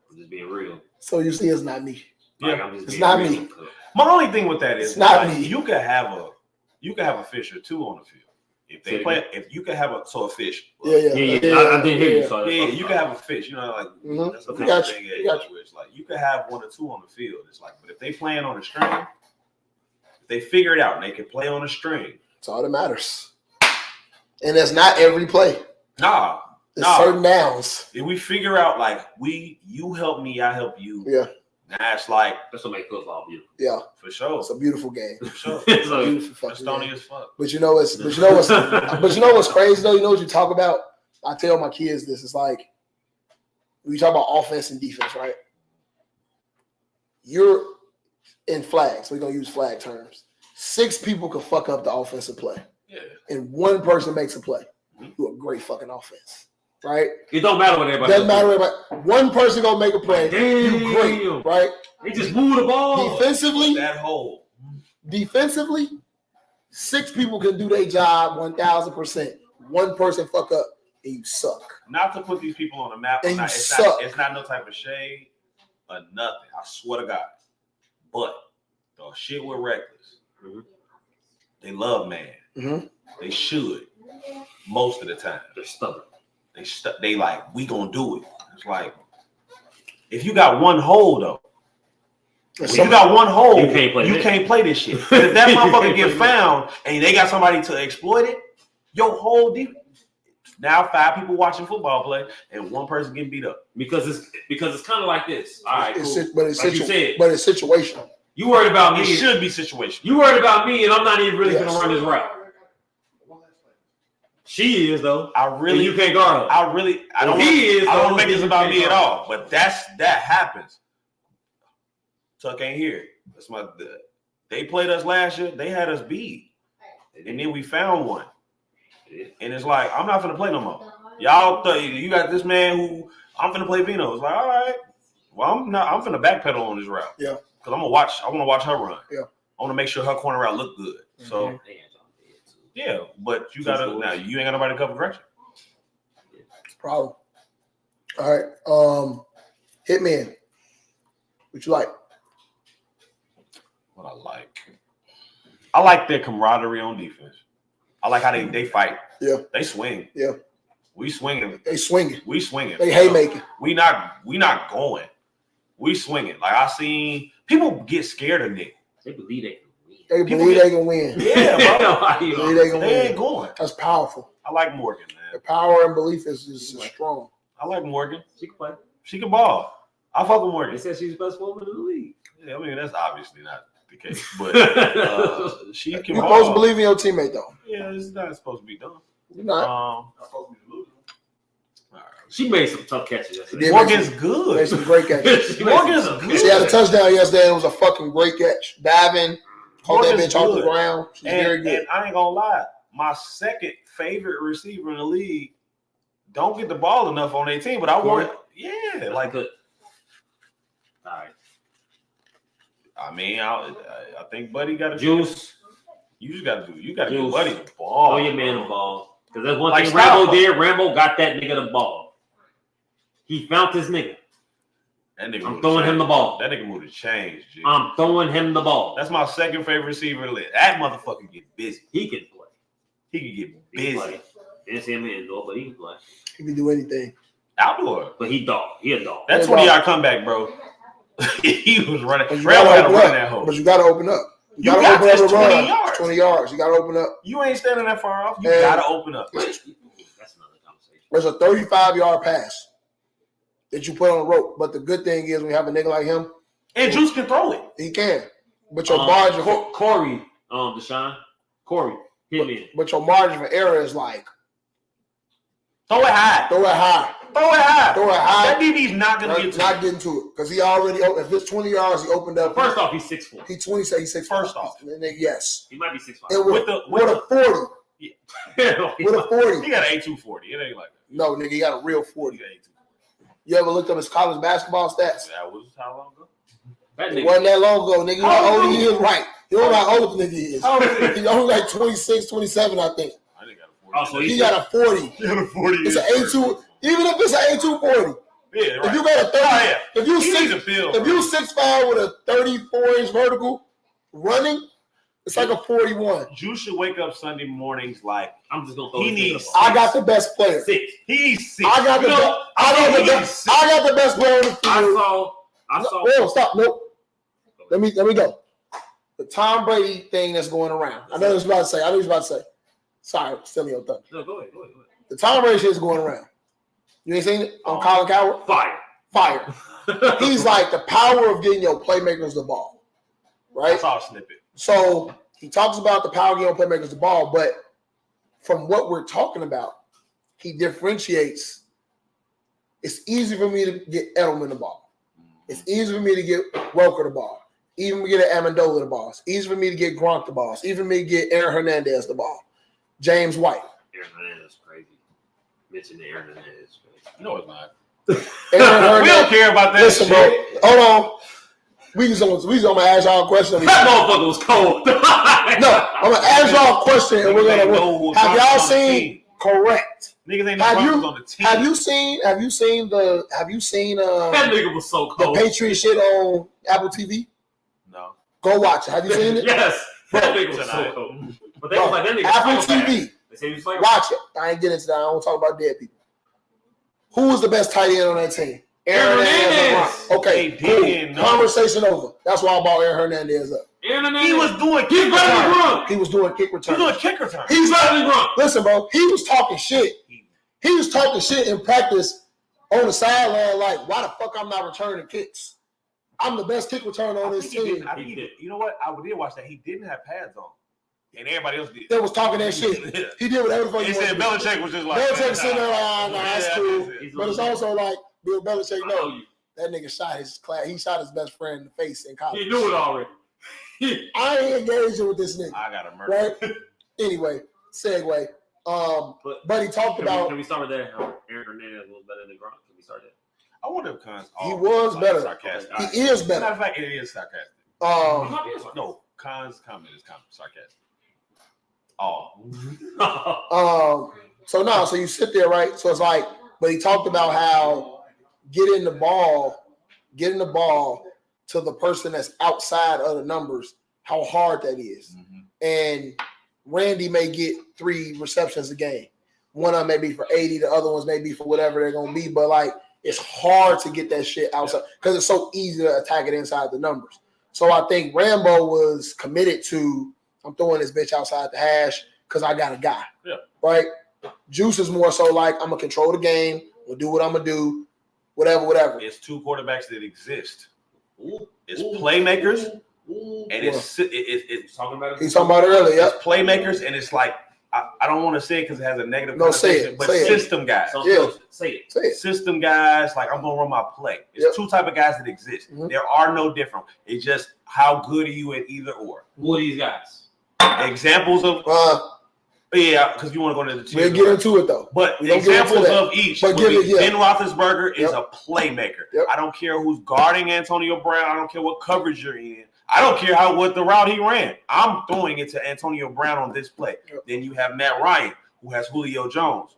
I'm just being real. So you see, it's not me. Yeah, it's not me. My only thing with that is it's not me. You could have a fish or two on the field. If they play, if you could have a fish. Yeah. I didn't hear you. So you could have a fish. That's the thing. It's like you could have one or two on the field. It's like, but if they playing on a string, if they figure it out and they can play on a string, that's all that matters. And that's not every play. Nah. Certain downs. If we figure out you help me, I help you. Yeah. Now it's like that's what makes football beautiful. Yeah, for sure. It's a beautiful game. For sure. It's a beautiful fucking stony game. As fuck. But you know what's crazy though? You know what you talk about? I tell my kids this. It's like we talk about offense and defense, right? You're in flags. We're gonna use flag terms. 6 people can fuck up the offensive play, and one person makes a play. Do a great fucking offense, right? It don't matter what everybody. Doesn't matter what everybody. One person gonna make a play. You great, right? They just move the ball. Defensively, that hole. Defensively, 6 people can do their job 1,000%. One person fuck up and you suck. Not to put these people on the map. And It's not no type of shade or nothing. I swear to God. But the shit with reckless. Mm-hmm. They love man. Mm-hmm. They should. Most of the time. They're stubborn. They like, we gonna do it. It's like, if you got one hole though. When you got one hole, you can't play this shit. But if that motherfucker get found and they got somebody to exploit it, your whole defense. Now 5 people watching football play and one person getting beat up. Because it's kind of like this. All right, cool. But it's situational. You worried about me. It should be situational. You worried about me, and I'm not even really gonna run this route. She is though. And you can't guard her. I don't make this about me at all. But that happens. Tuck ain't here. They played us last year. They had us beat, and then we found one. And it's like, I'm not finna play no more. Y'all, you got this man who I'm finna play Vino. It's like, all right, well, I'm finna backpedal on this route. Yeah, because I want to watch her run. Yeah, I want to make sure her corner route look good. So yeah, but you gotta now. You ain't got nobody to cover correction. Problem. All right, Hitman. What you like? What I like their camaraderie on defense. I like how they fight. Yeah. They swing. Yeah. We swinging. They swinging. We swinging. They haymaking. We not going. We swinging. Like I seen people get scared of Nick. They believe they can win. They believe they can win. Yeah, bro. They ain't going. That's powerful. I like Morgan, man. The power and belief is strong. I like Morgan. She can play. She can ball. I fuck with Morgan. They said she's the best woman in the league. Yeah, I mean that's obviously not the case, but she can. You're supposed to believe in your teammate, though. Yeah, it's not supposed to be done. You're not. supposed to be losing. She made some tough catches yesterday. Morgan's good. Made some great catches. Morgan's good. She had a touchdown yesterday. It was a fucking great catch. Diving, caught that bitch off the ground. She's very good. And I ain't gonna lie, my second favorite receiver in the league don't get the ball enough on their team, but I want it. Like good. All right. I mean, I think Buddy got to Juice. You just got to do. You got to give Buddy the ball. Oh, your man the ball. Because that's one Like thing Rambo did. Rambo got that nigga the ball. He found his nigga. That nigga I'm throwing him the ball. That nigga moved to change. G. I'm throwing him the ball. That's my second favorite receiver in the league. That motherfucker get busy. He can play. He can get busy. Didn't see him in indoor, but he can play. He can do anything. Outdoor. But he dog. He a dog. That's 20-yard comeback, bro. He was running. Rambo had to run that hole. But you got to open up. You got to open up 20 yards. 20 yards. You got to open up. You ain't standing that far off. You got to open up. That's another conversation. There's a 35-yard pass that you put on the rope. But the good thing is when you have a nigga like him. And Juice can throw it. He can. But your margin. Corey, Deshaun. Corey, hit me. But your margin for error is like. Throw it high. Throw it high. Throw it high. Throw it high. That DB's not going to get to it. Not getting to it. Because he already opened. If it's 20 yards, he opened up. First off, he's 6'4". He 20 say he's 6'4". First off. Yes. He might be 6'5". And with a 40. Yeah. With a 40. He got an A240. It ain't like that. No, nigga, he got a real 40. He got A240. You ever looked up his college basketball stats? That was how long ago? It wasn't that long ago, nigga. You know how old he is? Right. You know how old the nigga is. He's only like 26, 27, I think. I think got a 40. So he got a 40. He got a 40. It's an A2. Even if it's an A240. Yeah, right. If you got a 30, if you if you 6'5" with a 34-inch vertical running, it's like a 41. Juice should wake up Sunday mornings like I'm just gonna throw he needs. I got the best player. 6. He needs 6. I got the best. I got the best player on the field. I saw. Whoa, stop. Nope. Let me go. The Tom Brady thing that's going around. I know what I was about to say. Sorry, stealing your thunder. No, go ahead. The Tom Brady shit is going around. You ain't seen it on Colin Coward? Fire. He's like the power of getting your playmakers the ball, right? I saw a snippet. So he talks about the power of getting your playmakers the ball, but from what we're talking about, he differentiates It's easy for me to get Edelman the ball. It's easy for me to get Welker the ball. Even get Amendola the ball. It's easy for me to get Gronk the ball. It's easy for me to get Aaron Hernandez the ball. James White. Aaron Hernandez is crazy. Mention Aaron Hernandez is crazy. No, it's not. Aaron We don't care about that. Listen, shit. bro. Hold on. We gonna ask y'all a question. That motherfucker was cold. No, I'm gonna ask y'all a question, and we're gonna. Have y'all seen? Correct. Niggas ain't no on the team. Have you seen that nigga was so the cold. Patriots shit on Apple TV? No. Go watch it. Have you seen it? Yes. Bro, that nigga was so cold. But they was like, that nigga Apple so bad. TV. They say he was like, Watch it. I ain't getting into that. I don't talk about dead people. Who was the best tight end on that team? Aaron Hernandez. Okay, cool. Conversation over. That's why I bought Aaron Hernandez up. Aaron Hernandez. He was doing He's better than Gronk. He was doing kick return. He's doing kick return. He's better than Gronk. Listen, bro. He was talking shit. He was talking shit in practice on the sideline. Like, why the fuck I'm not returning kicks? I'm the best kick returner on this team. I think he did. You know what? I did watch that. He didn't have pads on, and everybody else did. They was talking that shit. He did whatever the fuck He said Belichick was just like. Belichick sitting there like, nah, that's cool. But it's also like Bill Belichick. No, that nigga shot his class. He shot his best friend in the face in college. He knew it already. I ain't engaging with this nigga. I got a murder. Right? Anyway, segue. But he talked about. Can we start with that? Aaron Hernandez was better than Gronk. Can we start that? I wonder if Khan's. He was better. Sarcastic. He is better. Matter of fact, it is sarcastic. No, Khan's comment is sarcastic. So you sit there, right? So it's like, but he talked about how getting the ball to the person that's outside of the numbers, how hard that is. Mm-hmm. And Randy may get 3 receptions a game. One of them may be for 80, the other ones may be for whatever they're gonna be, but like it's hard to get that shit outside because it's so easy to attack it inside the numbers. So I think Rambo was committed to, I'm throwing this bitch outside the hash because I got a guy. Yeah. Right? Juice is more so like, I'm going to control the game. We'll do what I'm going to do. Whatever. It's 2 quarterbacks that exist. It's playmakers. And it's talking about it. He's talking about it earlier. It's playmakers, and it's like, I don't want to say it because it has a negative connotation, but system guys. So say it. System guys, like I'm gonna run my play. It's 2 type of guys that exist. Mm-hmm. There are no different. It's just how good are you at either or. Who are these guys? Examples of because you want to go into the team. We'll get into it though. But examples of each. But Ben Roethlisberger is a playmaker. Yep. I don't care who's guarding Antonio Brown. I don't care what coverage you're in. I don't care what the route he ran. I'm throwing it to Antonio Brown on this play. Yep. Then you have Matt Ryan, who has Julio Jones,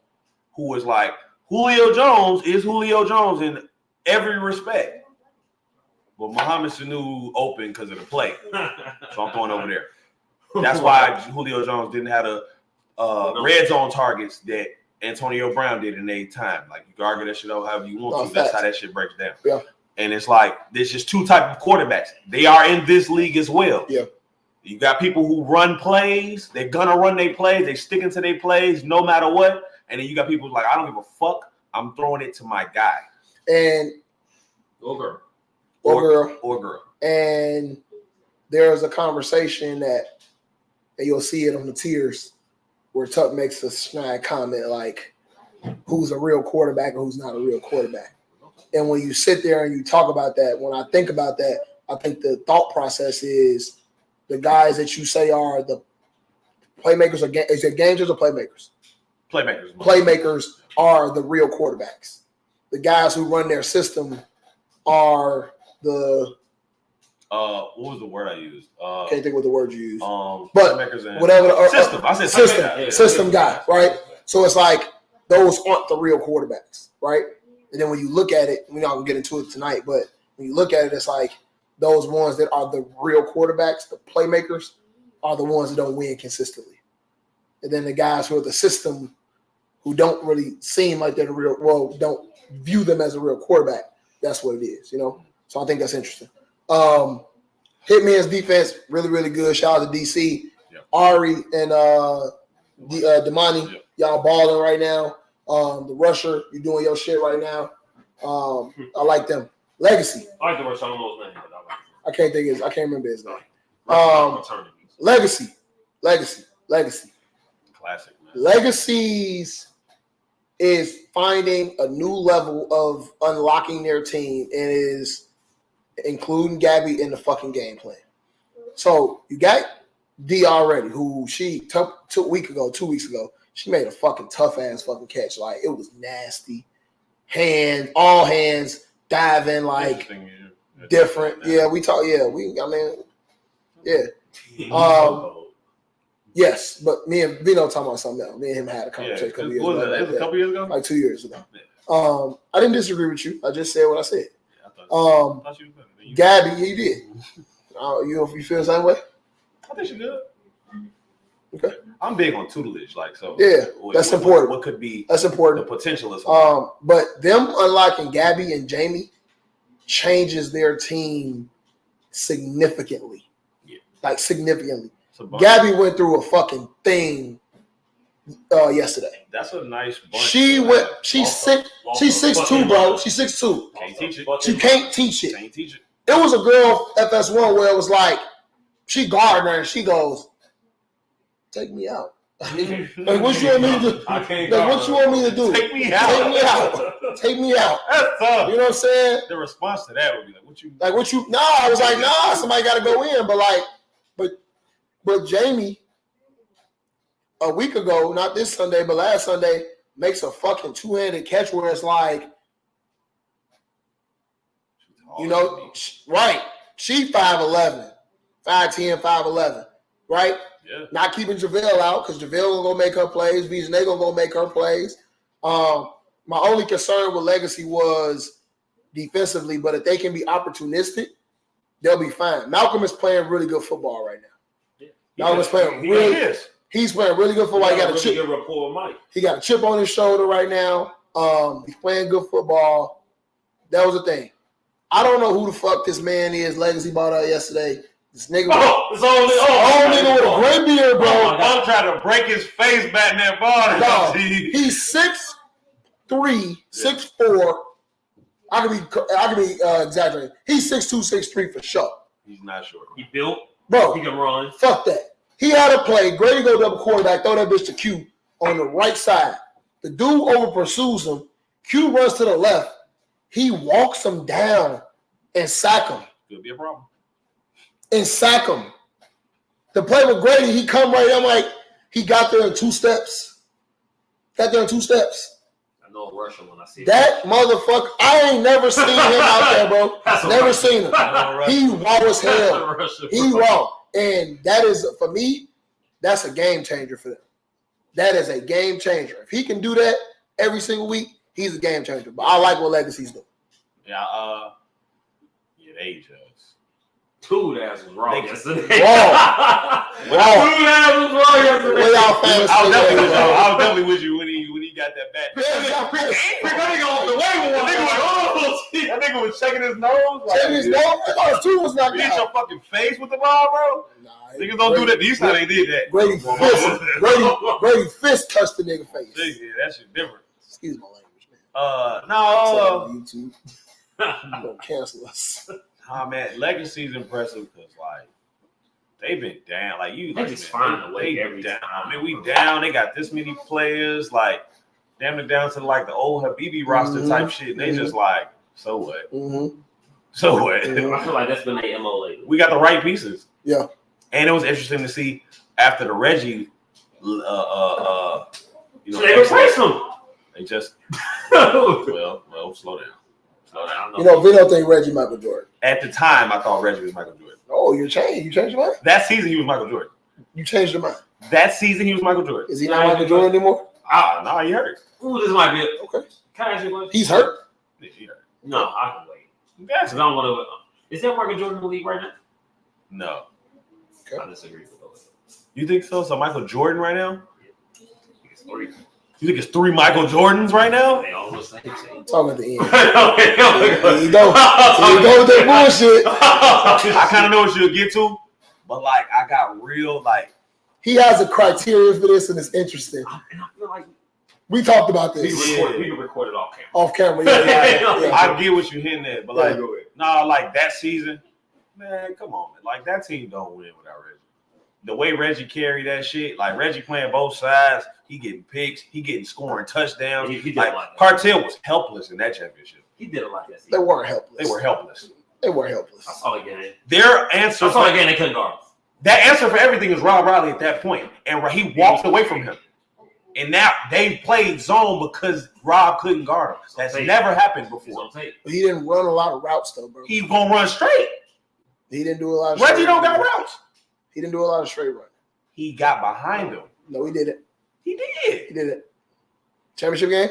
who is like, Julio Jones is Julio Jones in every respect. But Mohamed Sanu open because of the play. So I'm throwing over there. That's why Julio Jones didn't have the red zone targets that Antonio Brown did in their time. Like, you can argue that shit out however you want to. That's how that shit breaks down. Yeah. And it's like, there's just 2 types of quarterbacks. They are in this league as well. Yeah. You got people who run plays. They're going to run their plays. They sticking to their plays no matter what. And then you got people who's like, I don't give a fuck. I'm throwing it to my guy. And Or girl. And there's a conversation and you'll see it on the tiers where Tuck makes a snide comment like, who's a real quarterback and who's not a real quarterback. And when you sit there and you talk about that, when I think about that, I think the thought process is the guys that you say are the playmakers. Is it game changers or playmakers? Playmakers. Playmakers are the real quarterbacks. The guys who run their system are the. What was the word I used? Can't think what the word you used. But whatever the system. I said system guy, right? So it's like those aren't the real quarterbacks, right? And then when you look at it, we're not gonna get into it tonight, but when you look at it, it's like those ones that are the real quarterbacks, the playmakers, are the ones that don't win consistently. And then the guys who are the system, who don't really seem like they're the real, well, don't view them as a real quarterback. That's what it is, you know? So I think that's interesting. Hitman's defense, really, really good. Shout out to DC. Yep. Ari and Damani, y'all balling right now. The rusher, you're doing your shit right now. I like them. Legacy. I like the rusher. I don't know his name, but I like him. I can't remember his name. Legacy. Classic, man. Legacy's is finding a new level of unlocking their team and is including Gabby in the fucking game plan. So you got D already, who she took 2 weeks ago, she made a fucking tough ass fucking catch. Like it was nasty. All hands diving like different. Yeah, we talk. Yeah, yes, but me and Vino talking about something else. Me and him had a conversation a couple years ago. It was a couple years ago? Like 2 years ago. Yeah. I didn't disagree with you. I just said what I said. Yeah, I thought you were better. Gabby, he did. You feel the same way? I think she's good. Okay. I'm big on tutelage, like so. Yeah, that's important. What could be that's important. The potential is but them unlocking Gabby and Jamie changes their team significantly. Yeah. Like significantly. Gabby went through a fucking thing yesterday. That's a nice bunch. She's 6'2", bro. She's 6'2". Can't teach it. She can't teach it. Can't teach it. It was a girl FS1 where it was like she guarded her and she goes, "Take me out." Like what you want me to do? I can't. Like what you want me to do? Take me out. Take me out. Take me out. That's tough. You know what I'm saying? The response to that would be like, "What you?" Like what you? Nah, I was like, nah. Somebody got to go in. But Jamie, a week ago, not this Sunday, but last Sunday, makes a fucking two-handed catch where it's like, you know, right? She 5'11", 5'10", 5'11", right? Yeah. Not keeping JaVale out because JaVale gonna make her plays. Visionay gonna go make her plays. My only concern with Legacy was defensively, but if they can be opportunistic, they'll be fine. Malcolm is playing really good football right now. Malcolm is playing He's playing really good football. He got a chip. Good rapport with Mike. He got a chip on his shoulder right now. He's playing good football. That was the thing. I don't know who the fuck this man is. Legacy bought out yesterday. This nigga, it's old nigga with a gray beard, bro. I'm trying to break his face back in that ball. No, he's 6'3", 6'4". I could be exaggerating. He's 6'2", 6'3" for sure. He's not short. He built. Bro, he can run. Fuck that. He had a play. Grady go double quarterback, throw that bitch to Q on the right side. The dude over pursues him. Q runs to the left. He walks him down and sack him. Could be a problem. And sack him. The play with Grady, he come right. I'm like, he got there in 2 steps. I know a Russian when I see that motherfucker. I ain't never seen him out there, bro. Never seen him. He raw as hell. He raw. And that is, for me, that's a game changer for them. That is a game changer. If he can do that every single week, he's a game changer. But I like what Legacy's doing. Yeah, they just. Dude, ass was wrong yesterday. Dude ass was wrong yesterday. I was definitely with you when he got that bat. That nigga was shaking his nose. Shaking his nose? His tooth was knocked out. You hit your fucking face with the ball, bro? Nah. Niggas don't do that. These times they did that. Grady fist touched the nigga face. Yeah, that shit different. Excuse my language, man. YouTube. You gonna cancel us. Man, Legacy's impressive because like they've been down. Like you, they just find a way every down. time. I mean, we down. They got this many players. Like damn it, down to like the old Habibi roster type shit. They just like so what? So what? I feel like that's been their MO lately. We got the right pieces. Yeah, and it was interesting to see after the Reggie. So they replaced him. They just well, slow down. You know, Vito think Reggie Michael Jordan. At the time, I thought Reggie was Michael Jordan. Oh, you changed your mind? That season, he was Michael Jordan. You changed your mind? That season, he was Michael Jordan. Is he not Michael Jordan anymore? No, he hurt. Ooh, this might be it. Okay. Can I ask you a question? He's hurt? Yeah, he hurt. No, I can wait. Because I don't want to. Is there Michael Jordan in the league right now? No. Okay. I disagree with those. You think so? So Michael Jordan right now? Yeah. I think it's 3. You think it's 3 Michael Jordans right now? They all the same. Talking at the end. Here you go with that bullshit. I kind of know what you'll get to, but like I got real like. He has a criteria for this, and it's interesting. And I feel like we talked about this. We can record it off camera. Off camera, yeah. I get what you're hitting at, but like, like that season, man, come on, man. Like that team don't win without Reggie. the way Reggie carried that shit, like Reggie playing both sides, he getting picks, he getting scoring touchdowns. He did like Cartel was helpless in that championship. He did a lot that season. They weren't helpless. They were helpless. I saw the game. Their answer. I saw the game. They couldn't guard him. That answer for everything is Rob Riley at that point, and he walked away from him. And now they played zone because Rob couldn't guard him. That's never happened before. But he didn't run a lot of routes though, bro. He's gonna run straight. He didn't do a lot of Reggie don't got routes. He didn't do a lot of straight running. He got behind him. No, he didn't. He did. He did it. Championship game?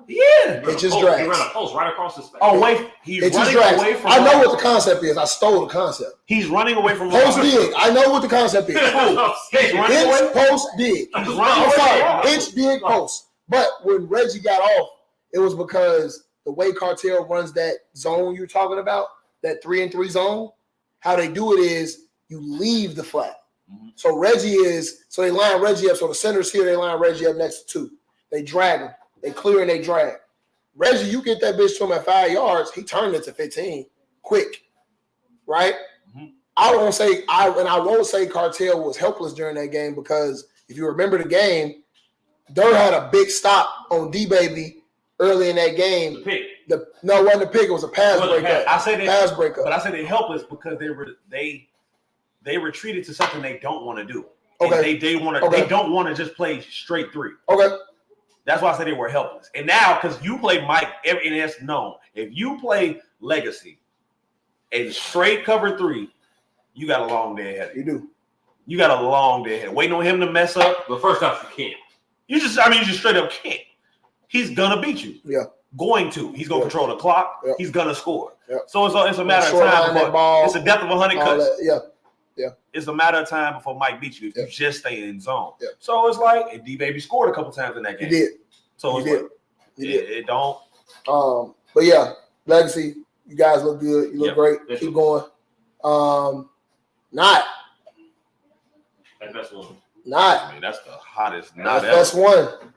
Yeah. It just drags. He ran a post right across his face. Oh, wait. He's running away from I know what the concept is. I stole the concept. He's running away from post dig. I know what the concept is. He's running away. Post dig. He's running away. Bench dig post. But when Reggie got off, it was because the way Cartel runs that zone you're talking about, that 3-and-3 zone, how they do it is you leave the flat. Mm-hmm. So they line Reggie up. So the center's here, they line Reggie up next to 2. They drag him. They clear and they drag. Reggie, you get that bitch to him at 5 yards, he turned it to 15 quick, right? Mm-hmm. I won't say Cartel was helpless during that game because if you remember the game, Durr had a big stop on D-Baby early in that game. The pick. No, it wasn't a pick. It was a pass breakup. I say pass breakup. But I say they're helpless because they retreated to something they don't want to do. Okay. They don't want to just play straight 3. Okay. That's why I said they were helpless. And now, because you play Mike, and it's known, if you play Legacy and straight cover 3, you got a long day ahead. You do. You got a long day ahead. Waiting on him to mess up. But first off, you can't. You just straight up can't. He's gonna beat you. Yeah. He's gonna control the clock. Yeah. He's gonna score. Yeah. So it's a matter of time. It's a death of 100 cuts. Yeah. It's a matter of time before Mike beats you if you just stay in zone. Yeah. So it's like, and D-Baby scored a couple times in that game. He did. So it's like, it don't. But yeah, Legacy, you guys look good. You look great. Keep going. Not. FS1. Not. I mean, that's the hottest. Not FS1.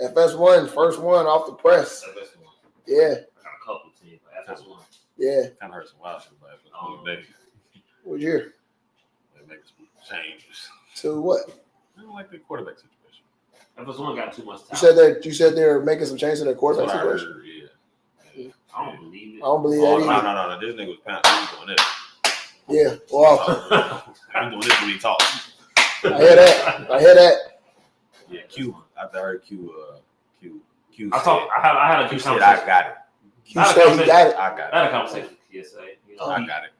FS1, first one off the press. FS1. Yeah. I got a couple teams, but FS1. Yeah. Kind of heard some wild shit about FS1 today. What year? They make some changes. To what? I don't like the quarterback situation. FS1 got too much time. You said they're making some changes to their quarterback situation. Heard, yeah. I don't believe it. I don't believe that either. No. This nigga was pounding. He was doing this. Yeah. Wow. He was doing this when he talked. I hear that. Yeah, Q. After I heard Q. I had a Q conversation. said, I got it. Q said he got it. I got it. I had a conversation with TSA. I got it.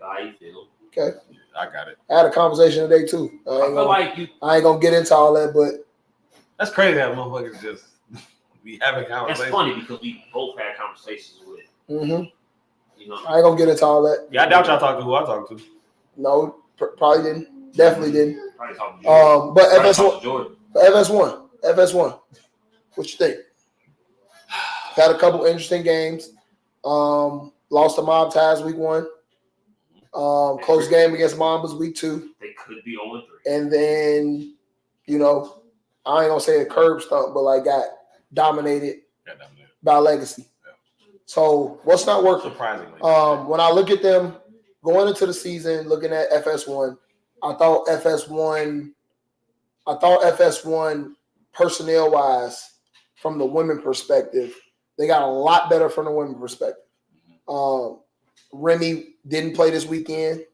How you feel? Okay. I got it. I had a conversation today too. I ain't gonna get into all that, but that's crazy how motherfuckers just be having conversations. That's funny because we both had conversations with. Mm-hmm. You know. I ain't gonna get into all that. Yeah, I doubt y'all talked to who I talked to. No, probably didn't. Definitely didn't. Probably talking to Jordan. But FS1. What you think? Had a couple interesting games. Lost to Mob Ties week 1. Close game against Mambas week 2. They could be 0-3. And then, I ain't gonna say a curb stomp, but got dominated by Legacy. Yeah. So what's not working? Surprisingly. When I look at them going into the season, looking at FS1, I thought FS1 personnel wise, from the women perspective, they got a lot better from the women perspective. Remy didn't play this weekend,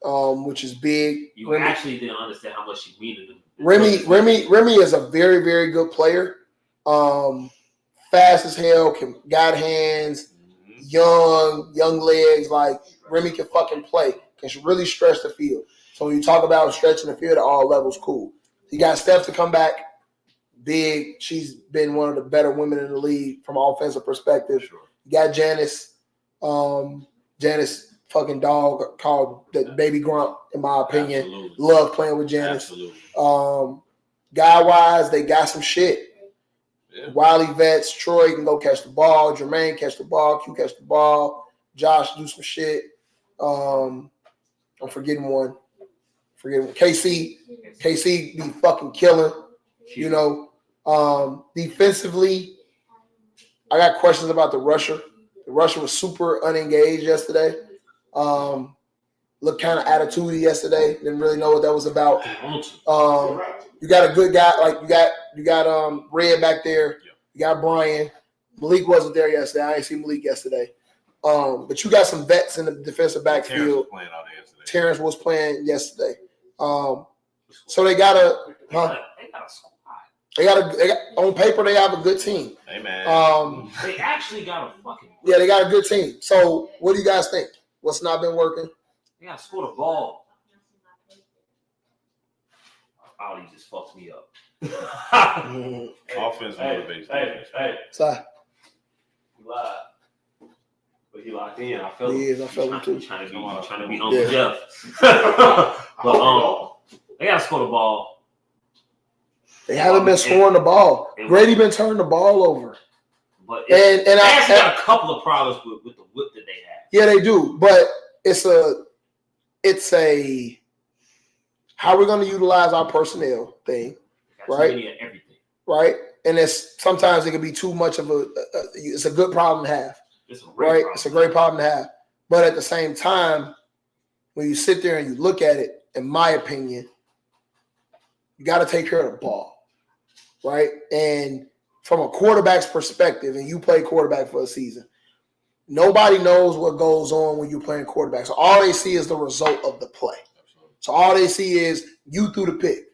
which is big. You actually didn't understand how much she needed him. Remy is a very, very good player. Fast as hell, got hands, young legs. Like Remy can fucking play. Can really stretch the field. So when you talk about stretching the field at all levels, cool. You got Steph to come back, big. She's been one of the better women in the league from an offensive perspective. Sure. You got Janice. Janice fucking dog called the baby grump, in my opinion. Absolutely. Love playing with Janice. Absolutely. Guy-wise, they got some shit. Yeah. Wiley Vets, Troy can go catch the ball. Jermaine catch the ball. Q catch the ball. Josh do some shit. I'm forgetting one. KC be fucking killing. Defensively, I got questions about the rusher. The rusher was super unengaged yesterday. looked kind of attitudey yesterday. Didn't really know what that was about. You got a good guy, like you got Red back there. You got Brian. Malik wasn't there yesterday. I didn't see Malik yesterday. But you got some vets in the defensive backfield. Terrence was playing yesterday. So they got a on paper they have a good team. Hey man. They actually got a fucking they got a good team. So what do you guys think? What's not been working? They got to score the ball. Audi just fucks me up. Offense motivates. Hey. Sorry. He lied. But he locked in. I felt him. I felt him too. Trying to be Uncle Jeff. But they got to score the ball. They haven't been scoring the ball. Grady been turning the ball over. But they actually got a couple of problems with the whip that they have. Yeah, they do. But it's a how we're going to utilize our personnel thing, right? Everything. Right? And sometimes it can be too much of it's a good problem to have. It's a great problem. It's a great problem to have. But at the same time, when you sit there and you look at it, in my opinion, you got to take care of the ball, right? And from a quarterback's perspective, and you play quarterback for a season, nobody knows what goes on when you're playing quarterback. So all they see is the result of the play. So all they see is you threw the pick.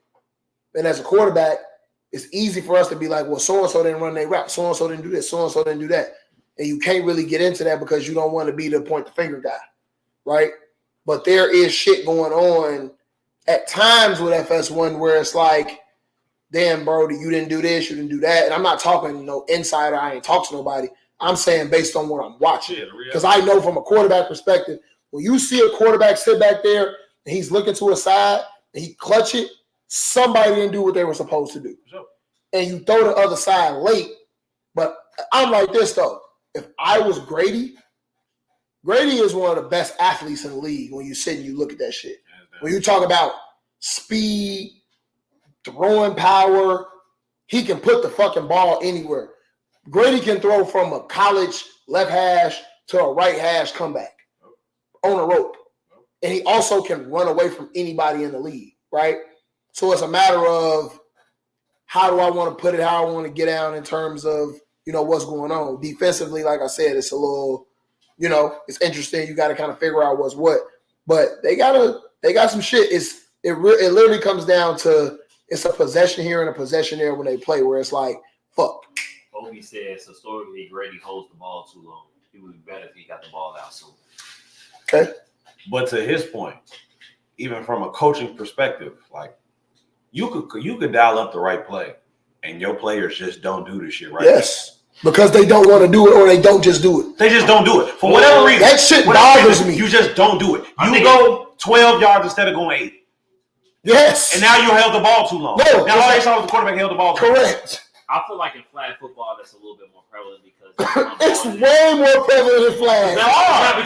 And as a quarterback, it's easy for us to be like, well, so-and-so didn't run their route. So-and-so didn't do this. So-and-so didn't do that. And you can't really get into that because you don't want to be the point the finger guy, right? But there is shit going on at times with FS1 where it's like, damn, bro, you didn't do this, you didn't do that. And I'm not talking insider. I ain't talk to nobody. I'm saying based on what I'm watching. Because I know from a quarterback perspective, when you see a quarterback sit back there and he's looking to a side and he clutch it, somebody didn't do what they were supposed to do. Sure. And you throw the other side late. But I'm like this, though. If I was Grady is one of the best athletes in the league when you sit and you look at that shit. When you talk about speed, throwing power, he can put the fucking ball anywhere. Grady can throw from a college left hash to a right hash comeback on a rope. And he also can run away from anybody in the league, right? So it's a matter of how do I want to put it, how I want to get out in terms of, what's going on. Defensively, like I said, it's a little, it's interesting. You got to kind of figure out what's what. But they got some shit. It literally comes down to it's a possession here and a possession there when they play where it's like, fuck. Obi says historically Grady holds the ball too long. It would be better if he got the ball out soon. Okay. But to his point, even from a coaching perspective, like you could dial up the right play and your players just don't do this shit right. Yes. Because they don't want to do it or they don't just do it. They just don't do it. For whatever reason. That shit bothers me. You just don't do it. You go 12 yards instead of going 8. Yes. And now you held the ball too long. No. Now all they saw was the quarterback held the ball too long. Correct. I feel like in flag football that's a little bit more prevalent because it's way more prevalent in flag. Now I'm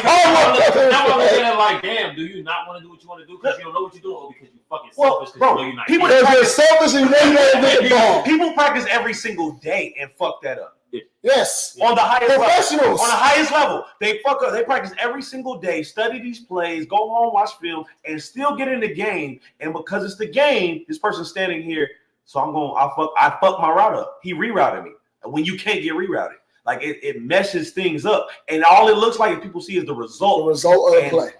looking at like, damn, do you not want to do what you want to do because you don't know what you're doing or because you fucking selfish because you know you're not people selfish and you know you're not getting the ball. People practice every single day and fuck that up. Yes. On the highest professionals. Level. On the highest level. They fuck up. They practice every single day, study these plays, go home, watch film, and still get in the game. And because it's the game, this person's standing here. So I fuck my route up. He rerouted me. And when you can't get rerouted, like it meshes things up. And all it looks like if people see is the result. The result of the play.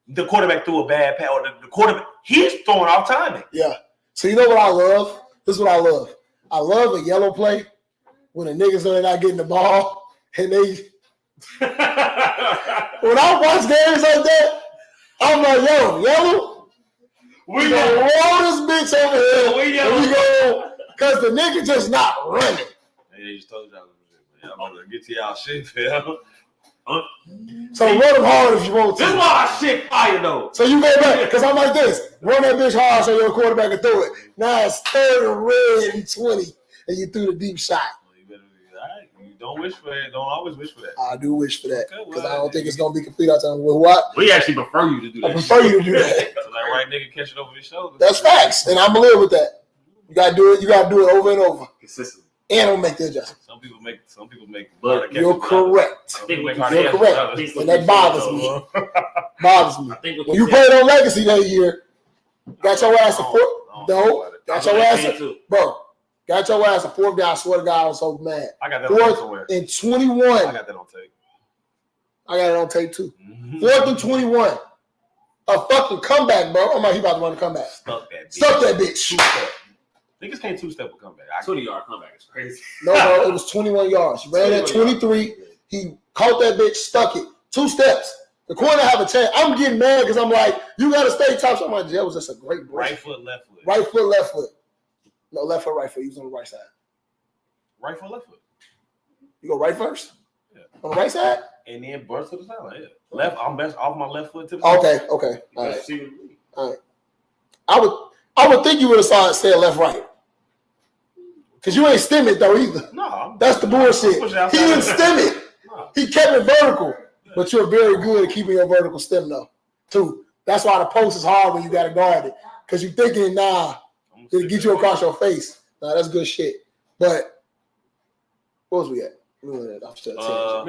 The quarterback threw a bad pass. Or the quarterback, he's throwing off timing. Yeah. So you know what I love? This is what I love. I love a yellow play when the niggas know they're not getting the ball. And they when I watch games like that, I'm like, yellow. We gonna roll this bitch over here. We go because the nigga just not running. They just told y'all, I'm gonna get to y'all shit, fam. So run them hard if you want to. This is why I shit fire though. So you go back because I'm like this. Run that bitch hard so your quarterback can throw it. Now it's 3rd and red and 20, and you threw the deep shot. You don't wish for that. Don't always wish for that. I do wish for that because I don't think it's gonna be complete all the time. Well, what? We actually prefer you to do that. I prefer you to do that. So that right nigga catch it over his shoulder. That's facts, and I'm gonna live with that. You gotta do it. You gotta do it over and over. Consistent. and I'm make the adjustment. Some people make. But you're correct. I think You're correct, and that bothers me. Bothers me. I think When you played on Legacy that year, got your ass a fourth. No, got your ass bro. Got your ass a fourth guy. I swear to God, I was so mad. I got that fourth somewhere. and 21. I got that on tape. I got it on tape too. Mm-hmm. 4th and 21. A fucking comeback, bro. I'm like, he about to run a comeback. Stuck that bitch. Stuck that bitch. Niggas can't two-step a comeback. 20-yard comeback is crazy. No, bro, it was 21 yards. He ran at 23. He caught that bitch, stuck it. 2 steps. The corner have a chance. I'm getting mad because I'm like, you got to stay top. So I'm like, that was just a great break. Right foot, left foot. Right foot, left foot. No, left foot, right foot. He was on the right side. Right foot, left foot. You go right first? Yeah. On the right side? And then burst to the sideline. Yeah. Left, I'm best off my left foot to the sideline. Okay. All right. I would think you would have said left right. Because you ain't stem it though either. No. That's the bullshit. He didn't stem it. No. He kept it vertical. But you're very good at keeping your vertical stem though. Too. That's why the post is hard when you got to guard it. Because you're thinking, it'll get you across your face. Nah, that's good shit. But what was we at? I'm still a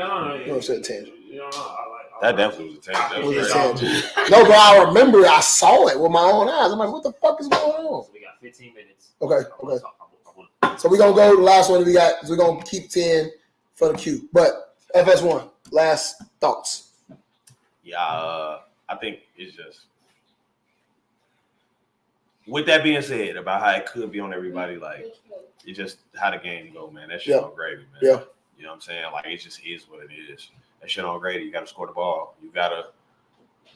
tangent. That definitely was a tangent. It was a tangent. No, but I remember I saw it with my own eyes. I'm like, what the fuck is going on? So we got 15 minutes. Okay. So we're going to go to the last one we got. We're going to keep 10 for the queue. But FS1, last thoughts. Yeah, I think it's just, with that being said, about how it could be on everybody, like, it's just how the game go, man. That shit on gravy, man. Yeah. You know what I'm saying? Like, it just is what it is. That shit on gravy. You got to score the ball. You got to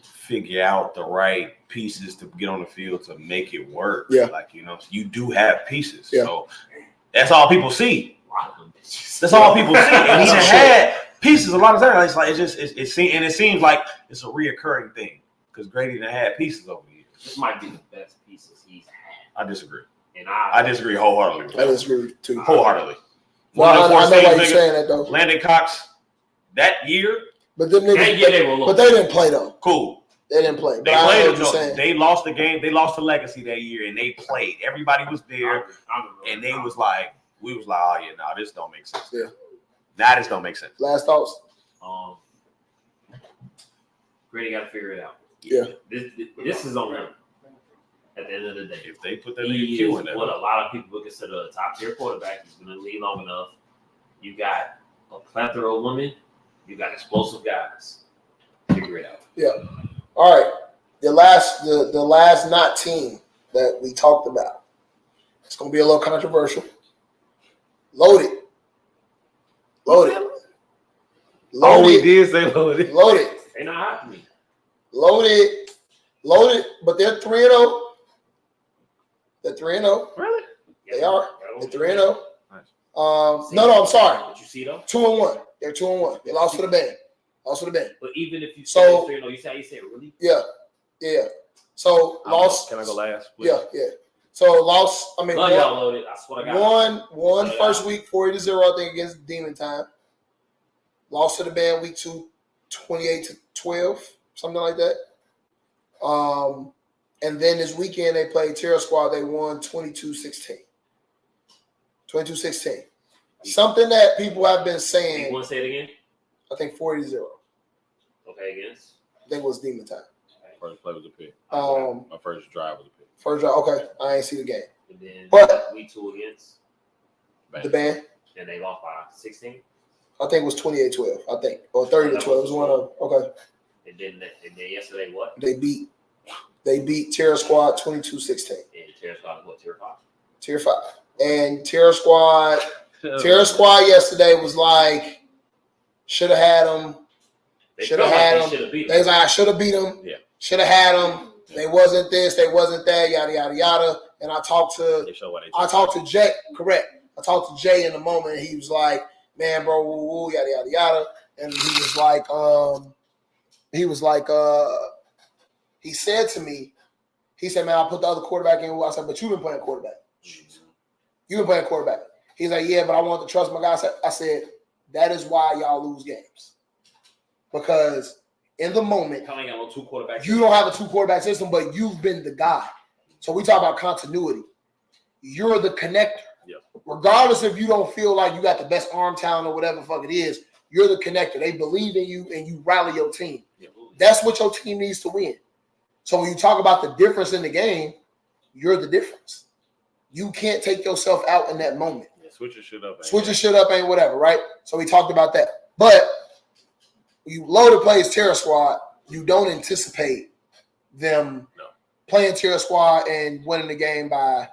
figure out the right pieces to get on the field to make it work. Yeah. Like, you know, you do have pieces. Yeah. So that's all people see. That's all people see. And he had pieces a lot of times. It's like it seems like it's a reoccurring thing because Grady done had pieces over the years. This might be the best pieces he's had. I disagree. And I disagree wholeheartedly. I disagree too. Wholeheartedly. Well, I know why you're saying that though. Landon Cox that year. But them niggas, but they didn't play though. Cool. They didn't play. They played. They lost the game. They lost the legacy that year, and they played. Everybody was there, and they was like, we was like, oh yeah, no, this don't make sense. Yeah. Now this don't make sense. Last thoughts. Grady got to figure it out. Yeah. This is on him. At the end of the day, if they put that he nigga is in there, what a lot of people would consider a top tier quarterback. He's going to lead long enough. You got a plethora of women. You got explosive guys. Figure it out. Yeah. All right. The last not team that we talked about. It's gonna be a little controversial. Loaded. Oh, we did say loaded. Loaded. They not hot to me. Loaded, but they're 3-0. They're 3-0. Really? They are. They're 3-0. Nice. No, I'm sorry. Did you see though? 2-1. They're 2-1. They lost to the band. But even if you so, you say really? Yeah. So lost. Can I go last? Please? Yeah. So lost. I mean, y'all loaded. I swear to God. Won first week 40-0. I think against Demon Time. Lost to the band week 2, 28-12, something like that. And then this weekend they played Terror Squad. They won 22-16. 22-16. Something that people have been saying. You want to say it again? I think 40-0. Okay, against? I think it was Demon Time. First play was a pick. My first drive was a pick. First drive. Okay, I ain't see the game. And then but week 2 against the band. And they lost by 16. I think it was 28-12. I think or 30-12. It was one of them. Okay. And then yesterday what? They beat Terror Squad 22-16. And Terror Squad is what? Tier 5. Tier 5. And Terror Squad yesterday was like, should have had them. Should have had them. They was like, I should have beat them. Yeah. Should have had them. They wasn't this. They wasn't that. Yada yada yada. And I talked to Jay. Correct. I talked to Jay in the moment. And he was like, "Man, bro, woo woo, yada yada yada." And he said to me, he said, "Man, I put the other quarterback in." I said, "But you've been playing quarterback. You've been playing quarterback." He's like, "Yeah, but I want to trust my guys." I said, "That is why y'all lose games. Because in the moment, you don't have a 2-quarterback system, but you've been the guy. So we talk about continuity. You're the connector. Yeah. Regardless if you don't feel like you got the best arm talent or whatever the fuck it is, you're the connector. They believe in you and you rally your team. Yeah. That's what your team needs to win. So when you talk about the difference in the game, you're the difference. You can't take yourself out in that moment. Yeah, switch your shit up. Switch your shit up ain't whatever, right? So we talked about that. But you loaded plays Terror Squad, you don't anticipate them playing Terror Squad and winning the game by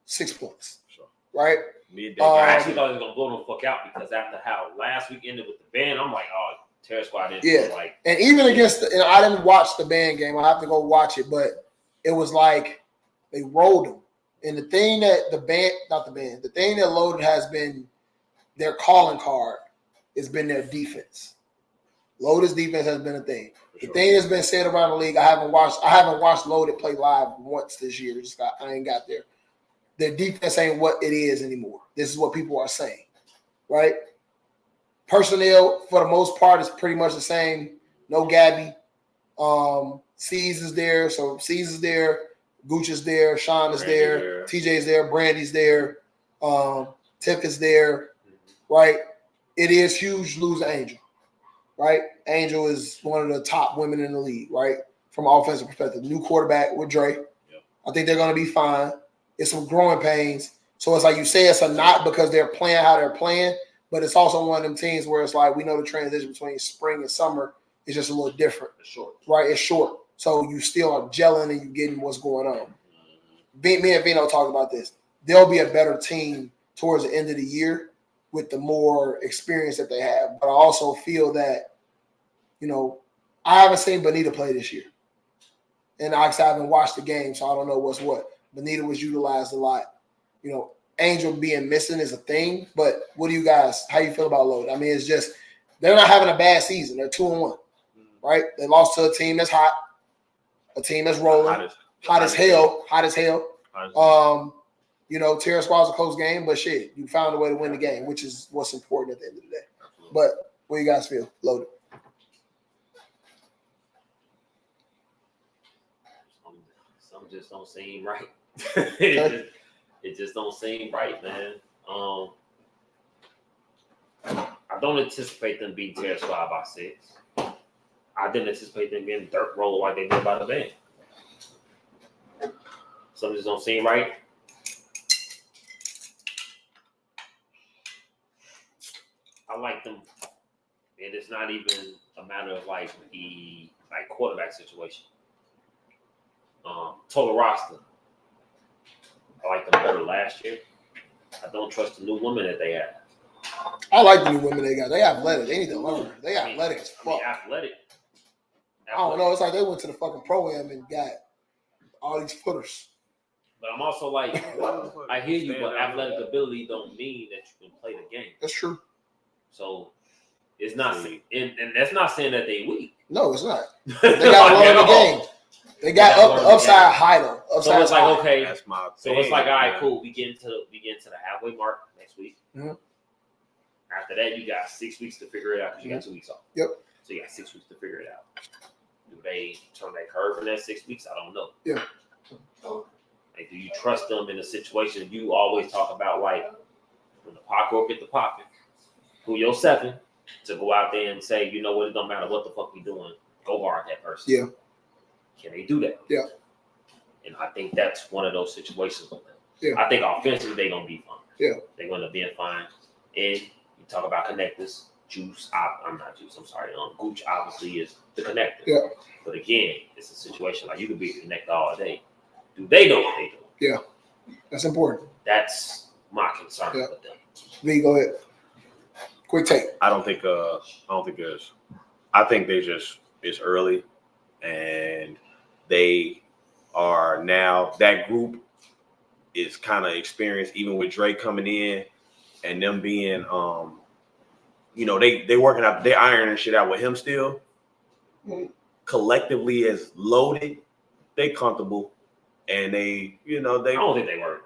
6 points. Sure. Right? I actually thought it was gonna blow the fuck out because after how last week ended with the band, I'm like, oh, Terror Squad didn't feel like. And even against and I didn't watch the band game. I have to go watch it, but it was like they rolled them. And the thing that the thing that Loaded has been their calling card has been their defense. Loaded's defense has been a thing. The thing that's been said around the league, I haven't watched Loaded play live once this year. I ain't got there. Their defense ain't what it is anymore. This is what people are saying, right? Personnel, for the most part, is pretty much the same. No Gabby. C's is there. So C's is there. Gooch is there. Sean is there. TJ's there. Brandy's there. Tiff is there, right? It is huge to lose Angel, right? Angel is one of the top women in the league, right? From an offensive perspective. New quarterback with Dre. Yep. I think they're going to be fine. It's some growing pains. So it's like you say it's a not because they're playing how they're playing, but it's also one of them teams where it's like we know the transition between spring and summer is just a little different. It's short. Right? It's short. So you still are gelling and you getting what's going on. Me and Vino talked about this. They'll be a better team towards the end of the year with the more experience that they have. But I also feel that, I haven't seen Bonita play this year. And I haven't watched the game, so I don't know what's what. Bonita was utilized a lot. Angel being missing is a thing, but how you feel about Loaded? I mean, it's just, they're not having a bad season. They're 2-1, right? They lost to a team that's hot, a team that's rolling, hot as hell. Terror Squad's a close game, but shit, you found a way to win the game, which is what's important at the end of the day. Absolutely. But what do you guys feel? Loaded. Some just don't seem right. It just don't seem right, man. I don't anticipate them beating Terror Squad by 6. I didn't anticipate them being dirt roll like they did by the band. Some just don't seem right. I like them, and it's not even a matter of the quarterback situation. Total roster. I like them better last year. I don't trust the new women that they have. I like the new women they got. They athletic. They need to learn. They athletic as fuck. Athletic. I don't know. It's like they went to the fucking pro-am and got all these footers. But I'm also like, I hear you, but athletic ability don't mean that you can play the game. That's true. So it's not, and that's not saying that they weak. No, it's not. They got to learn the game. They got upside high though. So it's like high. okay. That's my so it's like all right, cool. We get into the halfway mark next week. Mm-hmm. After that, you got 6 weeks to figure it out because you got 2 weeks off. Yep. So you got 6 weeks to figure it out. Do they turn that curve in that 6 weeks? I don't know. Yeah. Do you trust them in a situation you always talk about, like when the pocket get the pocket, who your 7 to go out there and say, you know what, it don't matter what the fuck we doing, go guard that person. Yeah. Can they do that? Yeah. And I think that's one of those situations with them. Yeah. I think offensively they're gonna be fine. Yeah. They're gonna be fine. And you talk about connectors. Gooch obviously is the connector. Yeah. But again, it's a situation like you could be a connector all day. Do they know what they do? Yeah. That's important. That's my concern with them. V, go ahead. Quick take. I think it's early, and they are now, that group is kind of experienced, even with Drake coming in and them being they working out, they ironing shit out with him still. Mm-hmm. Collectively as Loaded, they comfortable, and they I don't think they worried.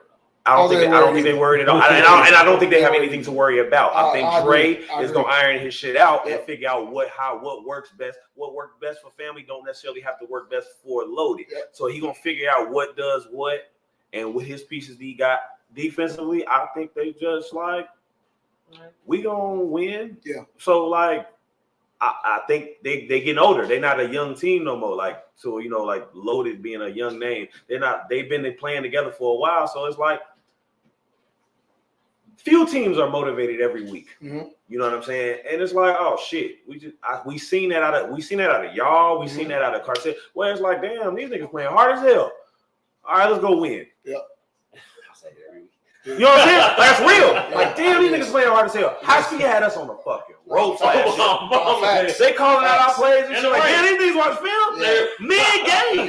I don't think they worried at all. And I don't think they have anything to worry about. I think Dre is gonna iron his shit out and figure out what works best. What works best for family don't necessarily have to work best for Loaded. So he gonna figure out what does what, and with his pieces he got defensively, I think they just like we gonna win. Yeah. So like I think they getting older. They're not a young team no more. Like so, like Loaded being a young name. They've been playing together for a while. So it's like few teams are motivated every week. Mm-hmm. You know what I'm saying? And it's like, oh shit, we seen that out of y'all. We seen that out of Cartel. Where it's like, damn, these niggas playing hard as hell. All right, let's go win. Yeah. I say that every week. You know what I'm saying? That's real. Like, damn, these niggas playing hard as hell. High Speed had us on the fucking road flash. They calling out our plays and shit like, damn, these niggas watch film? Mid-game.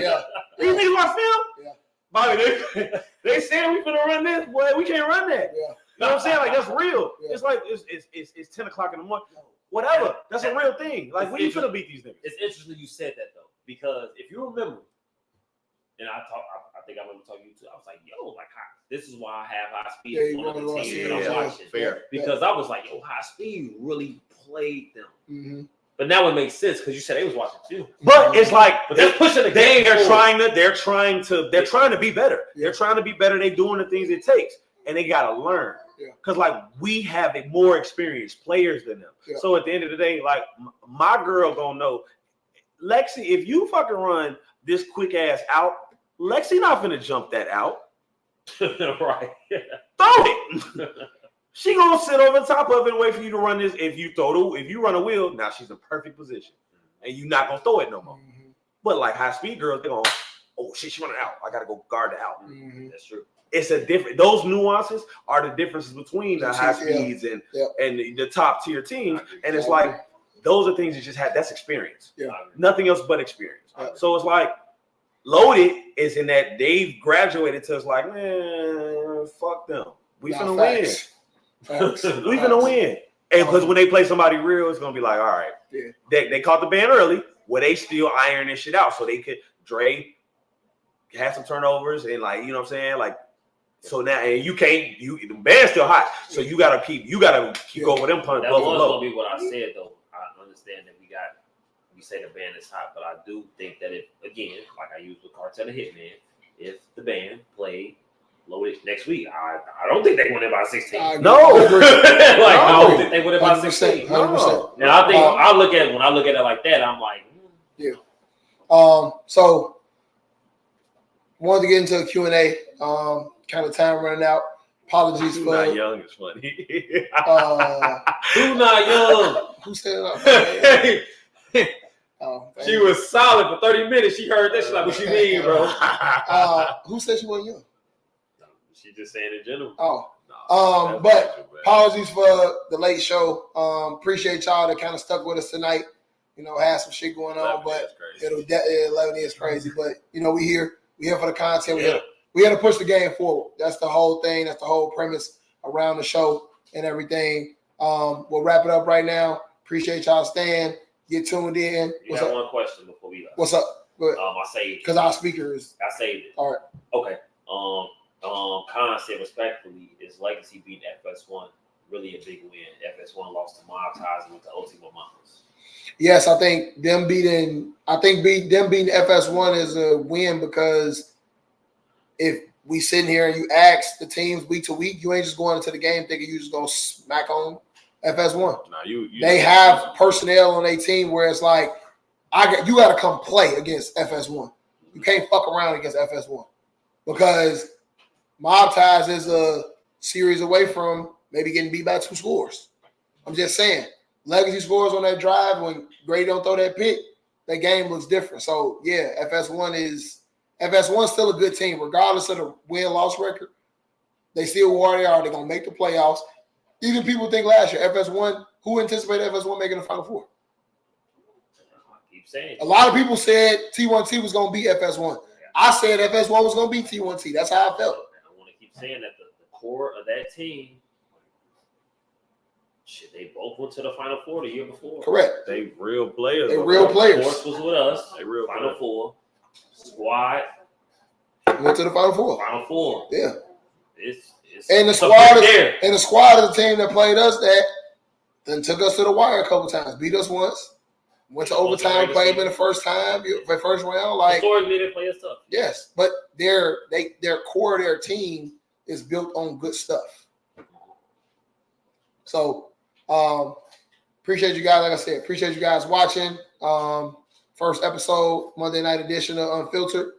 These niggas watch film? Yeah. Bobby, they said we finna run this. Boy, we can't run that. Yeah. You know what I'm saying? Like, that's real. Yeah. It's like, it's 10 o'clock in the morning. Whatever. That's a real thing. Like, when you finna beat these niggas? It's interesting you said that, though, because if you remember, and I think I remember talking to you too. I was like, yo, like, this is why I have High Speed on the team that I'm watching. Fair. Because I was like, yo, High Speed really played them. Mm-hmm. But now it makes sense because you said they was watching too. But it's like, but they're pushing the game. They're trying to be better. Yeah. They're trying to be better. They're doing the things it takes, and they gotta learn. Because like we have more experienced players than them. Yeah. So at the end of the day, like my girl gonna know, Lexi, if you fucking run this quick ass out, Lexi not gonna jump that out. Right. Throw it. She gonna sit over top of it and wait for you to run this. If you run a wheel, now she's in perfect position, and you're not gonna throw it no more. Mm-hmm. But like high speed girls, they're gonna, oh shit, she running out. I gotta go guard the out. Mm-hmm. That's true. It's a different. Those nuances are the differences between the high speeds and the top tier teams. And it's like those are things you just had. That's experience. Yeah. Nothing else but experience. So it's like Loaded is in that they've graduated to it's like, man, fuck them. We finna win. We finna win. And because when they play somebody real, it's gonna be like, all right. Yeah. They caught the band early, where they still iron this shit out, so they could Dre had some turnovers and like, you know what I'm saying, like. So now, and the band's still hot. So you gotta keep over them punch. That was gonna be what I said though. I understand that we say the band is hot, but I do think that if, again, like I used with Cartel and Hitman, if the band played Loaded next week, I don't think they win it by 16. No. I don't think they win it by 16. 100%. And I think when I look at it like that, I'm like, yeah. So wanted to get into a Q&A. Kind of time running out. Apologies for not young is funny. Who not young? Who said it? She was solid for 30 minutes. She heard that. She's like, what you mean, bro? Who said she wasn't young? She just saying in general. But apologies for the late show. Appreciate y'all that kind of stuck with us tonight. You know, had some shit going on, but 11 is crazy. But you know, we here for the content. We had to push the game forward. That's the whole thing. That's the whole premise around the show and everything. We'll wrap it up right now. Appreciate y'all staying. Get tuned in. You got one question before we left. What's up? I saved it. Because our speaker is. I saved it. All right. Okay. Khan said respectfully, is Legacy beating FS1 really a big win? FS1 lost to Mob Ties and went to Ultimate Mamas. Yes, I think them beating FS1 is a win because if we sitting here and you ask the teams week to week, you ain't just going into the game thinking you just gonna smack on FS1. No, they have personnel on their team where it's like, you got to come play against FS1. You can't fuck around against FS1 because Mob Ties is a series away from maybe getting beat by 2 scores. I'm just saying, Legacy scores on that drive when Grady don't throw that pick, that game looks different. So yeah, FS1's still a good team, regardless of the win-loss record. They still where they are. They're gonna make the playoffs. Even people think last year, FS1, who anticipated FS1 making the Final Four? I keep saying. A lot of people said T1T was gonna beat FS1. I said FS1 was gonna beat T1T. That's how I felt. I want to keep saying that the core of that team, shit, they both went to the Final Four the year before. Correct. They real players. Force was with us. They real Final Four. Squad went to the Final Four. Final Four. Yeah. It's and the squad is the team that played us that then took us to the wire a couple times. Beat us once. Went to overtime, played them in the first round. Like historically, they play us tough. Yes, but their core of their team is built on good stuff. So appreciate you guys. Like I said, appreciate you guys watching. First episode, Monday night edition of Unfiltered.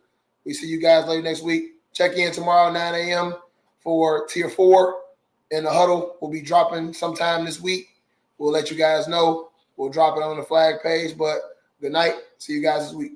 We see you guys later next week. Check in tomorrow, 9 a.m. for Tier 4. And the huddle will be dropping sometime this week. We'll let you guys know. We'll drop it on the flag page. But good night. See you guys this week.